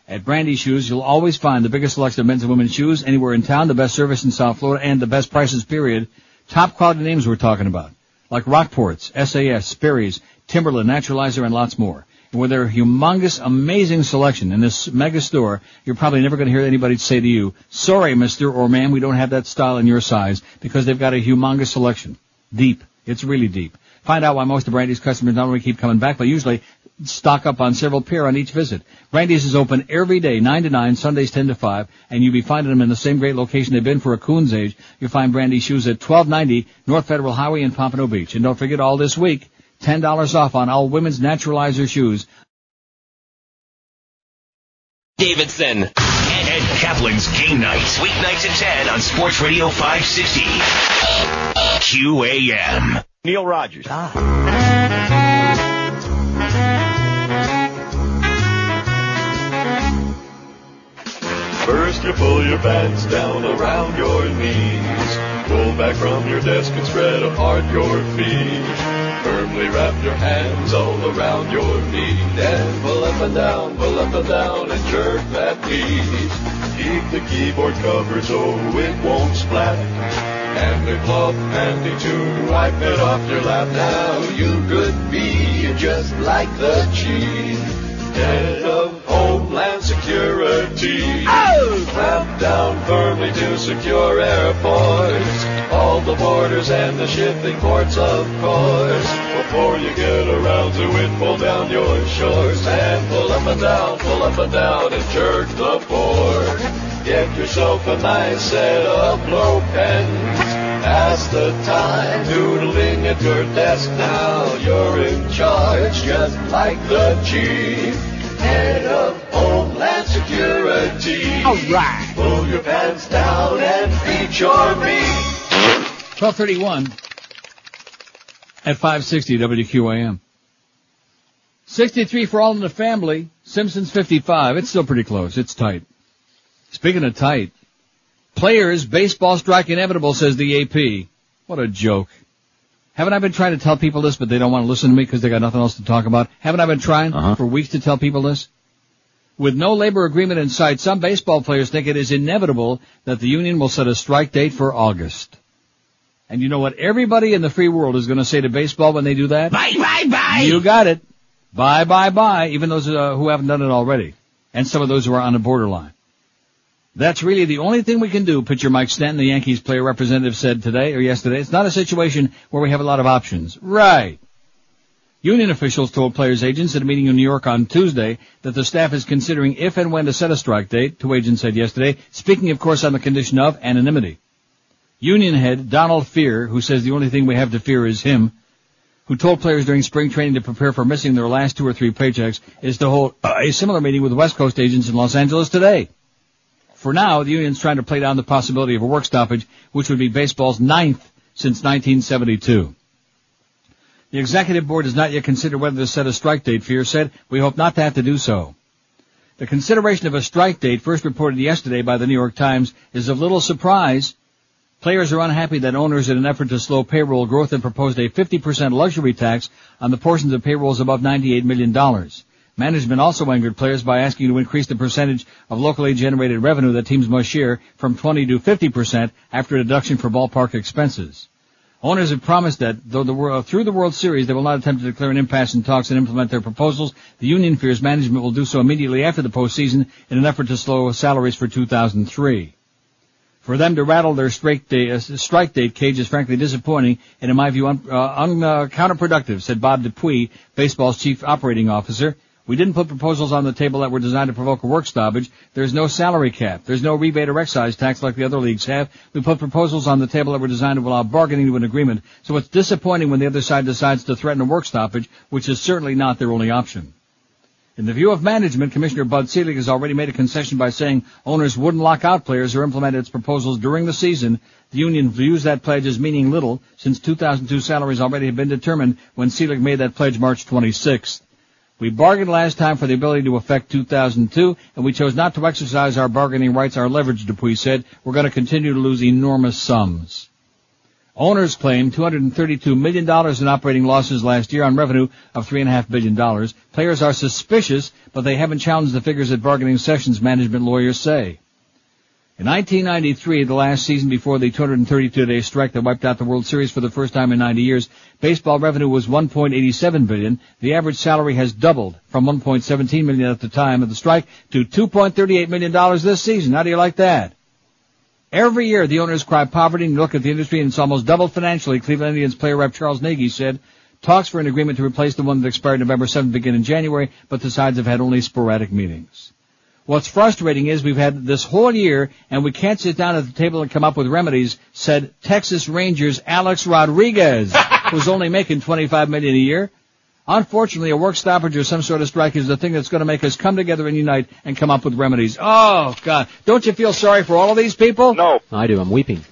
E: At Brandy Shoes, you'll always find the biggest selection of men's and women's shoes anywhere in town, the best service in South Florida, and the best prices, period. Top quality names we're talking about, like Rockports, SAS, Sperry's, Timberland, Naturalizer, and lots more. And with their humongous, amazing selection in this mega store, you're probably never going to hear anybody say to you, sorry, mister or ma'am, we don't have that style in your size, because they've got a humongous selection. Deep. It's really deep. Find out why most of Brandy's customers not only keep coming back, but usually stock up on several pair on each visit. Brandy's is open every day, 9 to 9, Sundays 10 to 5, and you'll be finding them in the same great location they've been for a coon's age. You'll find Brandy's shoes at 1290 North Federal Highway in Pompano Beach. And don't forget, all this week, $10 off on all women's Naturalizer shoes.
C: Davidson. Ed Kaplan's Game Night. Weeknights at 10 on Sports Radio 560. QAM.
A: Neil Rogers.
H: First you pull your pants down around your knees. Pull back from your desk and spread apart your feet. Firmly wrap your hands all around your feet. And pull up and down and jerk that beat. Keep the keyboard covered so it won't splat. And a cloth handy to wipe it off your lap. Now you could be just like the chief, head of Homeland Security. Oh! Clamp down firmly to secure airports, all the borders and the shipping ports, of course. Before you get around to it, pull down your shorts and pull up and down and jerk the board. Get yourself a nice set of blow pens. Pass the time doodling at your desk. Now you're in charge, just like the chief, head of Homeland Security.
J: All right.
H: Pull your pants down and eat your meat.
E: 12:31 at 560 WQAM. 63 for All in the Family. Simpsons 55. It's still pretty close. It's tight. Speaking of tight, players, baseball strike inevitable, says the AP. What a joke. Haven't I been trying to tell people this, but they don't want to listen to me because they got nothing else to talk about? Haven't I been trying for weeks to tell people this? With no labor agreement in sight, some baseball players think it is inevitable that the union will set a strike date for August. And you know what everybody in the free world is going to say to baseball when they do that?
C: Bye, bye, bye.
E: You got it. Bye, bye, bye, even those who haven't done it already. And some of those who are on the borderline. That's really the only thing we can do, pitcher Mike Stanton, the Yankees player representative, said today or yesterday. It's not a situation where we have a lot of options. Right. Union officials told players' agents at a meeting in New York on Tuesday that the staff is considering if and when to set a strike date, two agents said yesterday, speaking, of course, on the condition of anonymity. Union head Donald Fear, who says the only thing we have to fear is him, who told players during spring training to prepare for missing their last 2 or 3 paychecks, is to hold a similar meeting with West Coast agents in Los Angeles today. For now, the union's trying to play down the possibility of a work stoppage, which would be baseball's 9th since 1972. The executive board has not yet considered whether to set a strike date, Fear said. We hope not to have to do so. The consideration of a strike date, first reported yesterday by the New York Times, is of little surprise. Players are unhappy that owners, in an effort to slow payroll growth, have proposed a 50% luxury tax on the portions of payrolls above $98 million. Management also angered players by asking to increase the percentage of locally generated revenue that teams must share from 20 to 50% after a deduction for ballpark expenses. Owners have promised that, through the World Series, they will not attempt to declare an impasse in talks and implement their proposals. The union fears management will do so immediately after the postseason in an effort to slow salaries for 2003. For them to rattle their strike date cage is frankly disappointing and, in my view, counterproductive, said Bob Dupuy, baseball's chief operating officer. We didn't put proposals on the table that were designed to provoke a work stoppage. There's no salary cap. There's no rebate or excise tax like the other leagues have. We put proposals on the table that were designed to allow bargaining to an agreement. So it's disappointing when the other side decides to threaten a work stoppage, which is certainly not their only option. In the view of management, Commissioner Bud Selig has already made a concession by saying owners wouldn't lock out players or implement its proposals during the season. The union views that pledge as meaning little, since 2002 salaries already have been determined when Selig made that pledge March 26th. We bargained last time for the ability to affect 2002, and we chose not to exercise our bargaining rights, our leverage, Dupuy said. We're going to continue to lose enormous sums. Owners claim $232 million in operating losses last year on revenue of $3.5 billion. Players are suspicious, but they haven't challenged the figures at bargaining sessions, management lawyers say. In 1993, the last season before the 232-day strike that wiped out the World Series for the first time in 90 years, baseball revenue was $1.87 billion. The average salary has doubled from $1.17 million at the time of the strike to $2.38 million this season. How do you like that? Every year, the owners cry poverty and look at the industry, and it's almost doubled financially. Cleveland Indians player rep Charles Nagy said, talks for an agreement to replace the one that expired November 7th begin in January, but the sides have had only sporadic meetings. What's frustrating is we've had this whole year, and we can't sit down at the table and come up with remedies, said Texas Rangers Alex Rodriguez, who's only making $25 million a year. Unfortunately, a work stoppage or some sort of strike is the thing that's going to make us come together and unite and come up with remedies. Oh, God. Don't you feel sorry for all of these people?
F: No. I do. I'm weeping.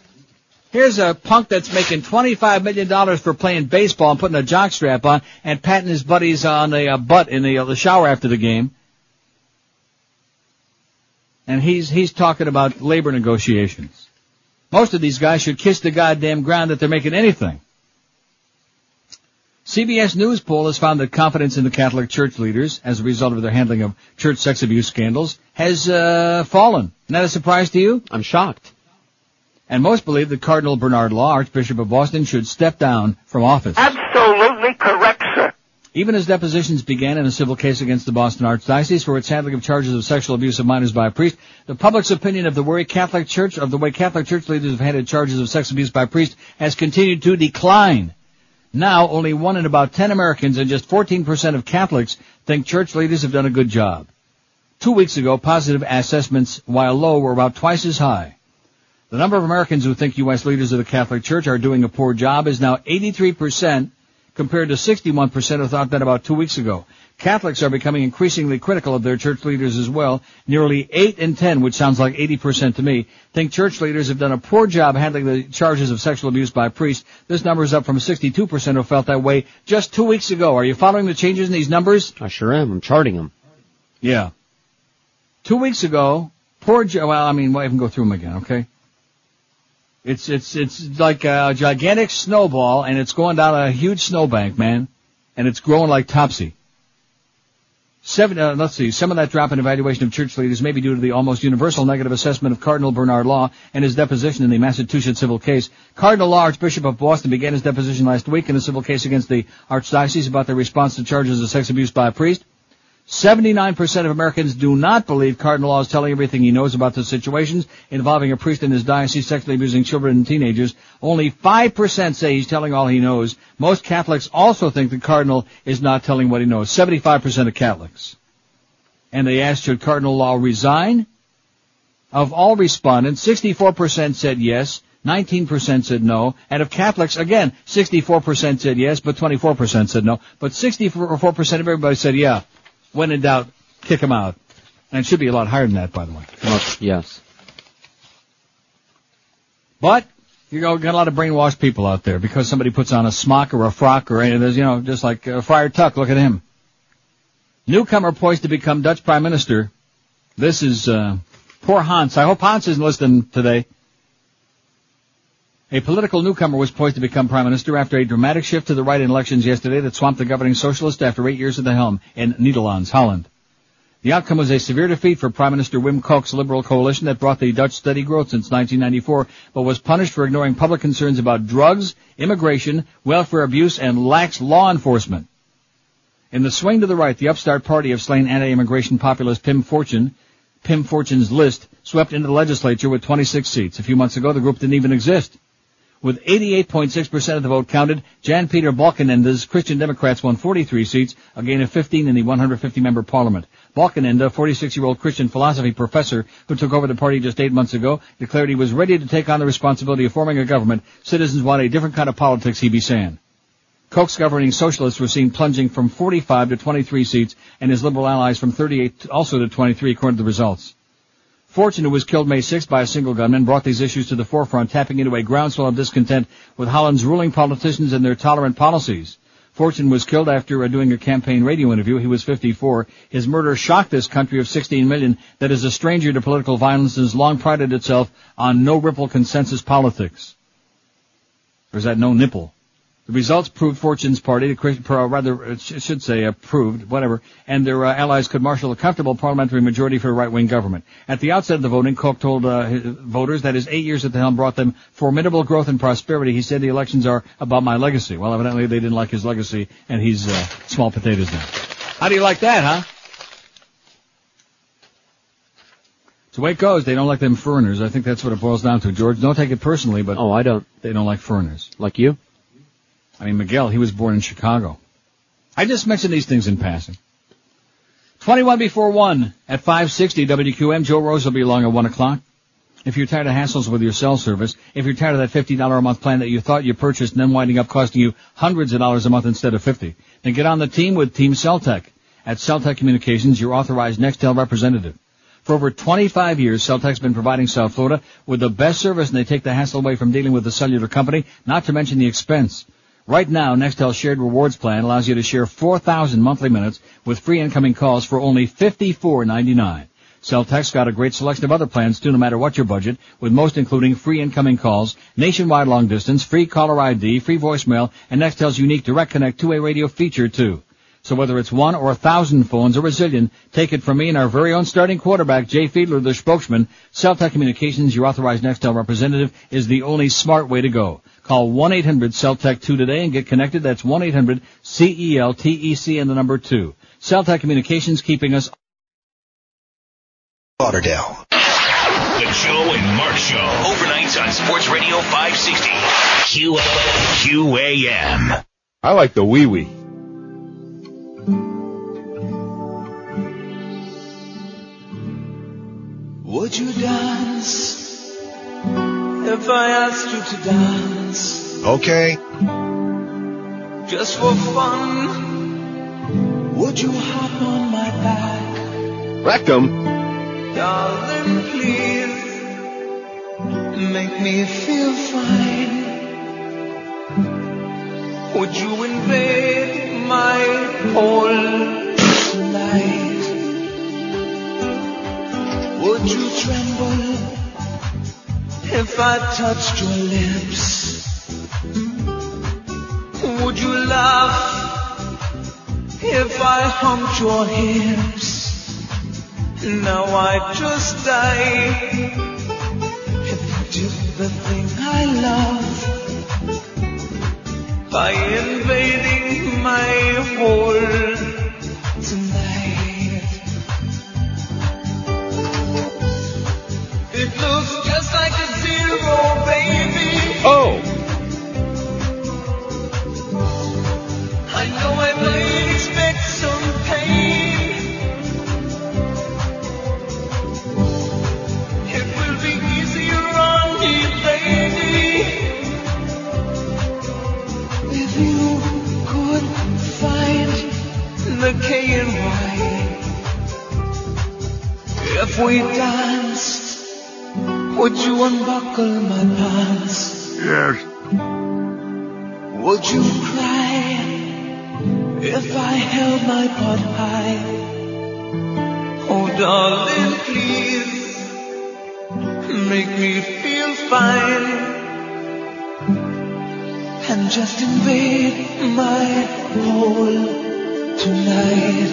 E: Here's a punk that's making $25 million for playing baseball and putting a jockstrap on and patting his buddies on the butt in the shower after the game. And he's talking about labor negotiations. Most of these guys should kiss the goddamn ground that they're making anything. CBS News poll has found that confidence in the Catholic Church leaders, as a result of their handling of church sex abuse scandals, has fallen. Isn't that a surprise to you?
F: I'm shocked.
E: And most believe that Cardinal Bernard Law, Archbishop of Boston, should step down from office.
S: Absolutely correct, sir.
E: Even as depositions began in a civil case against the Boston Archdiocese for its handling of charges of sexual abuse of minors by a priest, the public's opinion of the way Catholic Church leaders have handled charges of sex abuse by priests has continued to decline. Now, only 1 in about 10 Americans and just 14% of Catholics think church leaders have done a good job. 2 weeks ago, positive assessments, while low, were about twice as high. The number of Americans who think U.S. leaders of the Catholic Church are doing a poor job is now 83%, compared to 61% who thought that about 2 weeks ago. Catholics are becoming increasingly critical of their church leaders as well. Nearly 8 in 10, which sounds like 80% to me, think church leaders have done a poor job handling the charges of sexual abuse by priests. This number is up from 62% who felt that way just 2 weeks ago. Are you following the changes in these numbers?
F: I sure am. I'm charting them.
E: Yeah. 2 weeks ago, I can go through them again, okay? It's like a gigantic snowball, and it's going down a huge snowbank, man. And it's growing like topsy. Some of that drop in evaluation of church leaders may be due to the almost universal negative assessment of Cardinal Bernard Law and his deposition in the Massachusetts civil case. Cardinal Law, Archbishop of Boston, began his deposition last week in a civil case against the Archdiocese about their response to charges of sex abuse by a priest. 79% of Americans do not believe Cardinal Law is telling everything he knows about the situations involving a priest in his diocese sexually abusing children and teenagers. Only 5% say he's telling all he knows. Most Catholics also think the Cardinal is not telling what he knows. 75% of Catholics. And they asked, should Cardinal Law resign? Of all respondents, 64% said yes, 19% said no, and of Catholics, again, 64% said yes, but 24% said no. But 64% of everybody said yeah. When in doubt, kick him out. And it should be a lot higher than that, by the way.
F: Yes.
E: But, got a lot of brainwashed people out there because somebody puts on a smock or a frock or any of those, just like Friar Tuck, look at him. Newcomer poised to become Dutch Prime Minister. This is, poor Hans. I hope Hans isn't listening today. A political newcomer was poised to become Prime Minister after a dramatic shift to the right in elections yesterday that swamped the governing socialist after 8 years at the helm in Netherlands, Holland. The outcome was a severe defeat for Prime Minister Wim Kok's Liberal coalition that brought the Dutch steady growth since 1994, but was punished for ignoring public concerns about drugs, immigration, welfare abuse, and lax law enforcement. In the swing to the right, the upstart party of slain anti-immigration populist Pim Fortuyn's list, swept into the legislature with 26 seats. A few months ago, the group didn't even exist. With 88.6% of the vote counted, Jan-Peter Balkenende's Christian Democrats won 43 seats, a gain of 15 in the 150-member parliament. Balkenende, a 46-year-old Christian philosophy professor who took over the party just 8 months ago, declared he was ready to take on the responsibility of forming a government. Citizens want a different kind of politics, he be saying. Kok's governing socialists were seen plunging from 45 to 23 seats, and his liberal allies from 38 also to 23, according to the results. Fortuyn, who was killed May 6th by a single gunman, brought these issues to the forefront, tapping into a groundswell of discontent with Holland's ruling politicians and their tolerant policies. Fortuyn was killed after doing a campaign radio interview. He was 54. His murder shocked this country of 16 million that is a stranger to political violence and has long prided itself on no-ripple consensus politics. Or is that no nipple? The results proved Fortuyn's party, proved, whatever, and their allies could marshal a comfortable parliamentary majority for a right-wing government. At the outset of the voting, Kok told voters that his 8 years at the helm brought them formidable growth and prosperity. He said the elections are about my legacy. Well, evidently they didn't like his legacy, and he's small potatoes now. How do you like that, huh? It's the way it goes. They don't like them foreigners. I think that's what it boils down to, George. Don't take it personally, but
F: I don't.
E: They don't like foreigners.
F: Like you?
E: I mean, Miguel, he was born in Chicago. I just mentioned these things in passing. 21 before 1 at 560 WQM. Joe Rose will be along at 1 o'clock. If you're tired of hassles with your cell service, if you're tired of that $50 a month plan that you thought you purchased and then winding up costing you hundreds of dollars a month instead of $50, then get on the team with Team Celtec. At Celtec Communications, your authorized Nextel representative. For over 25 years, Celtec's been providing South Florida with the best service, and they take the hassle away from dealing with the cellular company, not to mention the expense. Right now, Nextel's shared rewards plan allows you to share 4,000 monthly minutes with free incoming calls for only $54.99. Celtec's got a great selection of other plans, too, no matter what your budget, with most including free incoming calls, nationwide long distance, free caller ID, free voicemail, and Nextel's unique Direct Connect two-way radio feature, too. So whether it's 1 or 1,000 phones or a zillion, take it from me and our very own starting quarterback, Jay Fiedler, the spokesman. Celtec Communications, your authorized Nextel representative, is the only smart way to go. Call 1-800-CELTEC-2 today and get connected. That's 1-800-CELTEC and the number 2. Celtec Communications, keeping us
C: Lauderdale. The Joe and Mark Show. Overnights on Sports Radio 560. QAM.
U: I like the wee-wee.
G: Would you dance if I asked you to dance?
A: Okay.
G: Just for fun, Would you hop on my back?
U: Rectum.
G: Darling, please make me feel fine. Would you invade my whole life? Would you tremble if I touched your lips? Would you laugh if I humped your hips? Now I just die if you did the thing I love by invading my whole tonight. It looks just like a zero, baby.
U: Oh!
G: I know I might expect some pain. It will be easier on me, baby, if you could find the K and Y. If we danced, would you unbuckle my pants?
A: Yes.
G: Would you cry if I held my butt high? Oh, darling, please make me feel fine and just invade my whole tonight.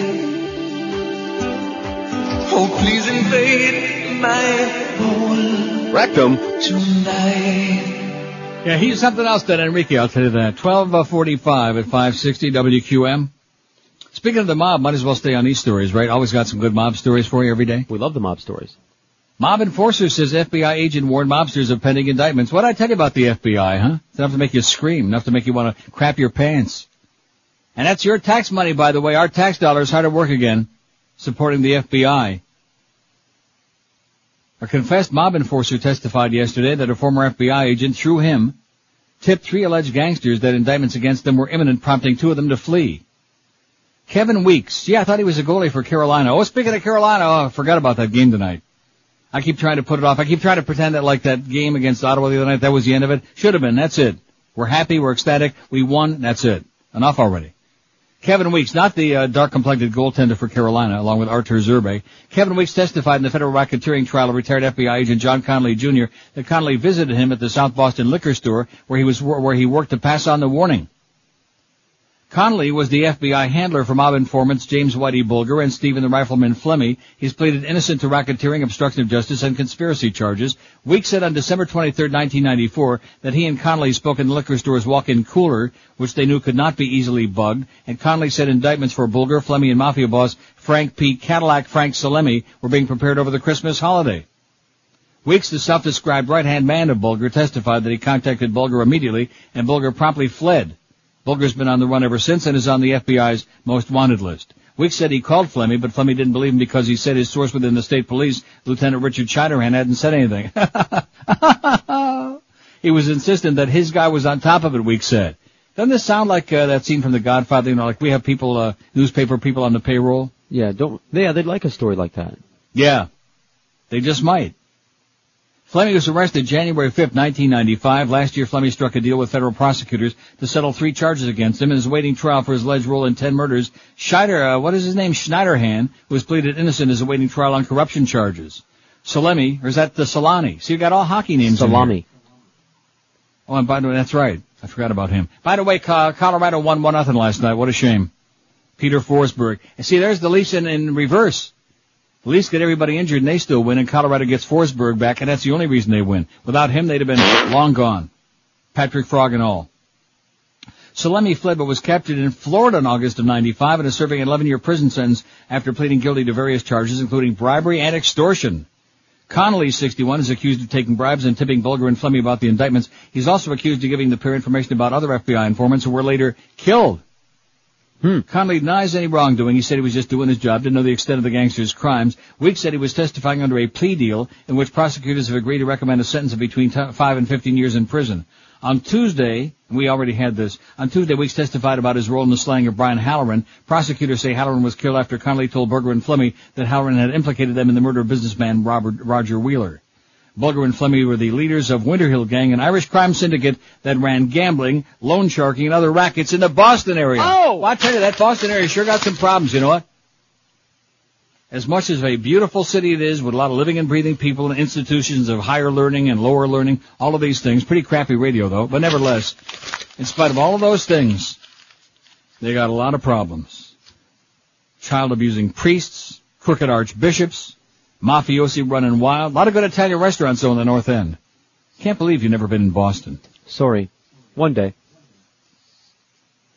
G: Oh, please invade my whole
U: Rectum.
G: tonight.
E: Yeah, he's something else, that Enrique, I'll tell you that. 12:45 at 560 WQM. Speaking of the mob, might as well stay on these stories, right? Always got some good mob stories for you every day.
F: We love the mob stories.
E: Mob enforcer says FBI agent warned mobsters of pending indictments. What did I tell you about the FBI, huh? It's enough to make you scream, enough to make you want to crap your pants. And that's your tax money, by the way. Our tax dollars hard at work again, supporting the FBI. A confessed mob enforcer testified yesterday that a former FBI agent, through him, tipped 3 alleged gangsters that indictments against them were imminent, prompting 2 of them to flee. Kevin Weeks. Yeah, I thought he was a goalie for Carolina. Oh, speaking of Carolina, I forgot about that game tonight. I keep trying to put it off. I keep trying to pretend that like that game against Ottawa the other night, that was the end of it. Should have been. That's it. We're happy. We're ecstatic. We won. That's it. Enough already. Kevin Weeks, not the dark-complected goaltender for Carolina, along with Artur Zerbe. Kevin Weeks testified in the federal racketeering trial of retired FBI agent John Connolly Jr. that Connolly visited him at the South Boston liquor store where he worked to pass on the warning. Connolly was the FBI handler for mob informants James Whitey Bulger and Stephen the Rifleman Flemmy. He's pleaded innocent to racketeering, obstruction of justice, and conspiracy charges. Weeks said on December 23, 1994, that he and Connolly spoke in the liquor store's walk-in cooler, which they knew could not be easily bugged. And Connolly said indictments for Bulger, Flemmy, and Mafia boss Frank P. Cadillac Frank Salemi were being prepared over the Christmas holiday. Weeks, the self-described right-hand man of Bulger, testified that he contacted Bulger immediately, and Bulger promptly fled. Bulger's been on the run ever since and is on the FBI's most wanted list. Weeks said he called Flemmy, but Flemmy didn't believe him because he said his source within the state police, Lieutenant Richard Schneiderhan, hadn't said anything. He was insistent that his guy was on top of it, Weeks said. Doesn't this sound like that scene from The Godfather? You know, like we have people, newspaper people on the payroll?
F: Yeah, they'd like a story like that.
E: Yeah, they just might. Flemmy was arrested January 5th, 1995. Last year, Flemmy struck a deal with federal prosecutors to settle 3 charges against him and is awaiting trial for his alleged role in 10 murders. Schneiderhan, who was pleaded innocent, is awaiting trial on corruption charges. Salemi, or is that the Solani? See, you got all hockey names
F: Salami.
E: in here. Oh, and by the way, that's right. I forgot about him. By the way, Colorado won 1-0 last night. What a shame. Peter Forsberg. And see, there's the Leafs in reverse. The Leafs get everybody injured and they still win, and Colorado gets Forsberg back, and that's the only reason they win. Without him, they'd have been long gone. Patrick Frog and all. Salemi fled but was captured in Florida in August of 95 and is serving an 11-year prison sentence after pleading guilty to various charges, including bribery and extortion. Connolly, 61, is accused of taking bribes and tipping Bulger and Flemmy about the indictments. He's also accused of giving the pair information about other FBI informants who were later killed. Connolly denies any wrongdoing. He said he was just doing his job, didn't know the extent of the gangster's crimes. Weeks said he was testifying under a plea deal in which prosecutors have agreed to recommend a sentence of between 5 and 15 years in prison. On Tuesday, we already had this, on Tuesday, Weeks testified about his role in the slaying of Brian Halloran. Prosecutors say Halloran was killed after Connolly told Bulger and Fleming that Halloran had implicated them in the murder of businessman Roger Wheeler. Bulger and Fleming were the leaders of Winterhill Gang, an Irish crime syndicate that ran gambling, loan sharking, and other rackets in the Boston area. Oh! Well, I tell you, that Boston area sure got some problems, you know what? As much as a beautiful city it is, with a lot of living and breathing people and institutions of higher learning and lower learning, all of these things, pretty crappy radio though, but nevertheless, in spite of all of those things, they got a lot of problems. Child-abusing priests, crooked archbishops, mafiosi running wild. A lot of good Italian restaurants though in the North End. Can't believe you've never been in Boston.
F: Sorry. One day.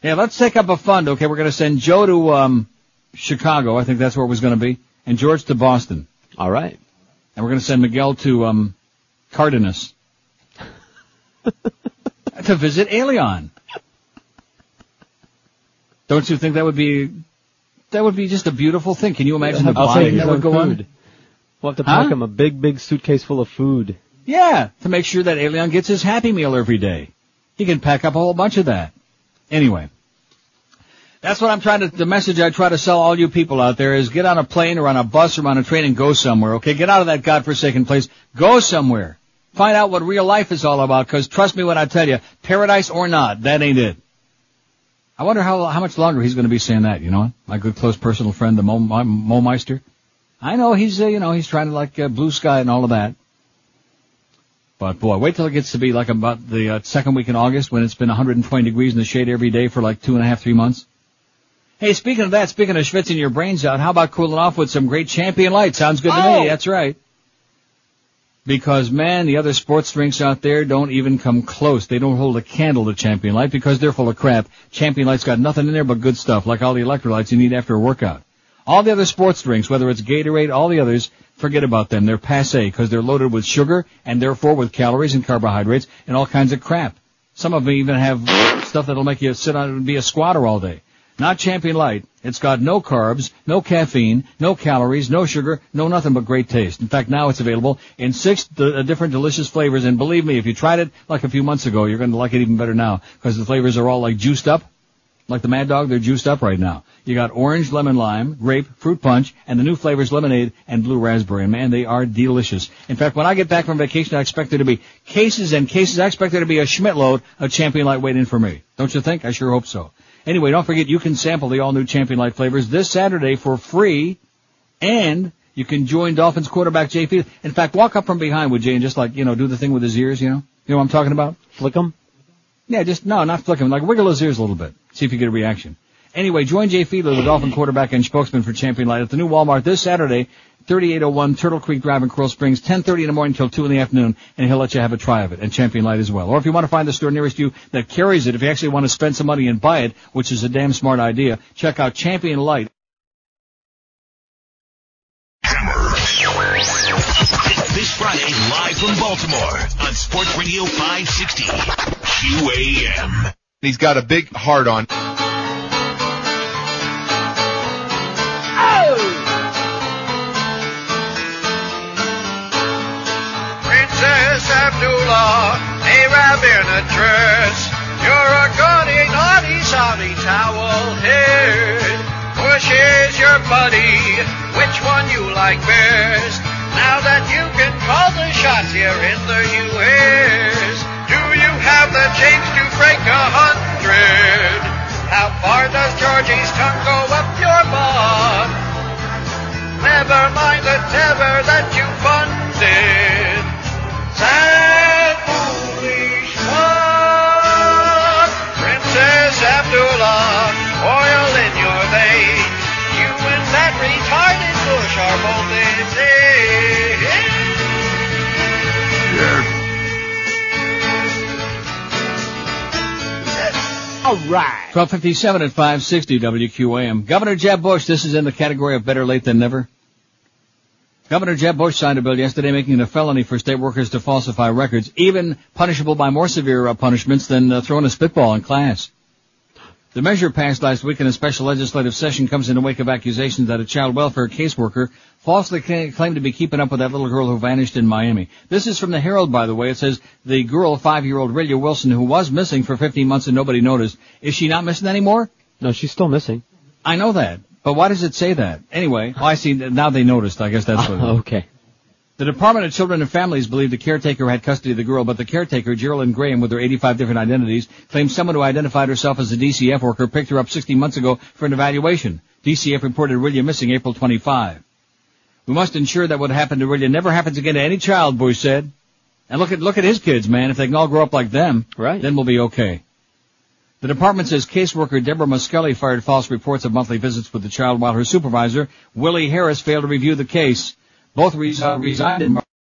E: Yeah, let's take up a fund, okay? We're going to send Joe to Chicago. I think that's where it was going to be. And George to Boston.
F: All right.
E: And we're going to send Miguel to Cardenas to visit Alien. Don't you think that would be just a beautiful thing? Can you imagine the bonding that would go on?
F: We'll have to pack him a big suitcase full of food.
E: Yeah, to make sure that Alien gets his Happy Meal every day. He can pack up a whole bunch of that. Anyway, that's what the message I try to sell all you people out there is get on a plane or on a bus or on a train and go somewhere, okay? Get out of that godforsaken place. Go somewhere. Find out what real life is all about, because trust me when I tell you, paradise or not, that ain't it. I wonder how much longer he's going to be saying that, you know what? My good close personal friend, the Momeister. I know he's trying to like blue sky and all of that. But boy, wait till it gets to be like about the second week in August when it's been 120 degrees in the shade every day for like 2.5, 3 months. Hey, speaking of schwitzing your brains out, how about cooling off with some great Champion Light? Sounds good to me. That's right. Because, man, the other sports drinks out there don't even come close. They don't hold a candle to Champion Light because they're full of crap. Champion Light's got nothing in there but good stuff, like all the electrolytes you need after a workout. All the other sports drinks, whether it's Gatorade, all the others, forget about them. They're passé because they're loaded with sugar and therefore with calories and carbohydrates and all kinds of crap. Some of them even have stuff that'll make you sit on and be a squatter all day. Not Champion Light. It's got no carbs, no caffeine, no calories, no sugar, no nothing but great taste. In fact, now it's available in 6 different delicious flavors. And believe me, if you tried it like a few months ago, you're going to like it even better now because the flavors are all like juiced up. Like the Mad Dog, they're juiced up right now. You got orange, lemon, lime, grape, fruit punch, and the new flavors lemonade and blue raspberry. And man, they are delicious. In fact, when I get back from vacation, I expect there to be cases and cases. I expect there to be a Schmidt load of Champion Light waiting for me. Don't you think? I sure hope so. Anyway, don't forget you can sample the all-new Champion Light flavors this Saturday for free, and you can join Dolphins quarterback Jay Fiedler. In fact, walk up from behind with Jay and just like, do the thing with his ears, you know? You know what I'm talking about?
F: Flick them?
E: Yeah, not flick him. Like wiggle his ears a little bit. See if you get a reaction. Anyway, join Jay Fiedler, the Dolphin quarterback and spokesman for Champion Light, at the new Walmart this Saturday, 3801 Turtle Creek Drive in Coral Springs, 10:30 in the morning till 2 in the afternoon, and he'll let you have a try of it, and Champion Light as well. Or if you want to find the store nearest you that carries it, if you actually want to spend some money and buy it, which is a damn smart idea, check out Champion Light.
C: This Friday, live from Baltimore on Sports Radio 560 QAM.
K: He's got a big heart on.
B: Princess Abdullah, Arab in a dress. You're a gaudy, naughty, sobby towel-head. Pushes your buddy, which one you like best? Now that you can call the shots here in the U.S., do you have the change to break 100? How far does Georgie's tongue go up your butt? Never mind the tether that you funded. Sad, foolish fuck. Princess Abdullah, oil in your veins. You and that retarded Bush are both insane.
E: All right. 12:57 at 560 WQAM. Governor Jeb Bush, this is in the category of better late than never. Governor Jeb Bush signed a bill yesterday making it a felony for state workers to falsify records, even punishable by more severe punishments than throwing a spitball in class. The measure passed last week in a special legislative session comes in the wake of accusations that a child welfare caseworker falsely claimed to be keeping up with that little girl who vanished in Miami. This is from the Herald, by the way. It says the girl, 5-year-old Rilya Wilson, who was missing for 15 months and nobody noticed. Is she not missing anymore?
F: No, she's still missing.
E: I know that. But why does it say that? Anyway, I see. Now they noticed. I guess that's what it is.
F: Okay.
E: The Department of Children and Families believed the caretaker had custody of the girl, but the caretaker, Geraldine Graham, with her 85 different identities, claimed someone who identified herself as a DCF worker picked her up 16 months ago for an evaluation. DCF reported Rilya missing April 25. We must ensure that what happened to Rilya never happens again to any child, Bush said. And look at his kids, man. If they can all grow up like them,
F: right,
E: then we'll be okay. The department says caseworker Deborah Muskelly fired false reports of monthly visits with the child while her supervisor, Willie Harris, failed to review the case. Both resigned in March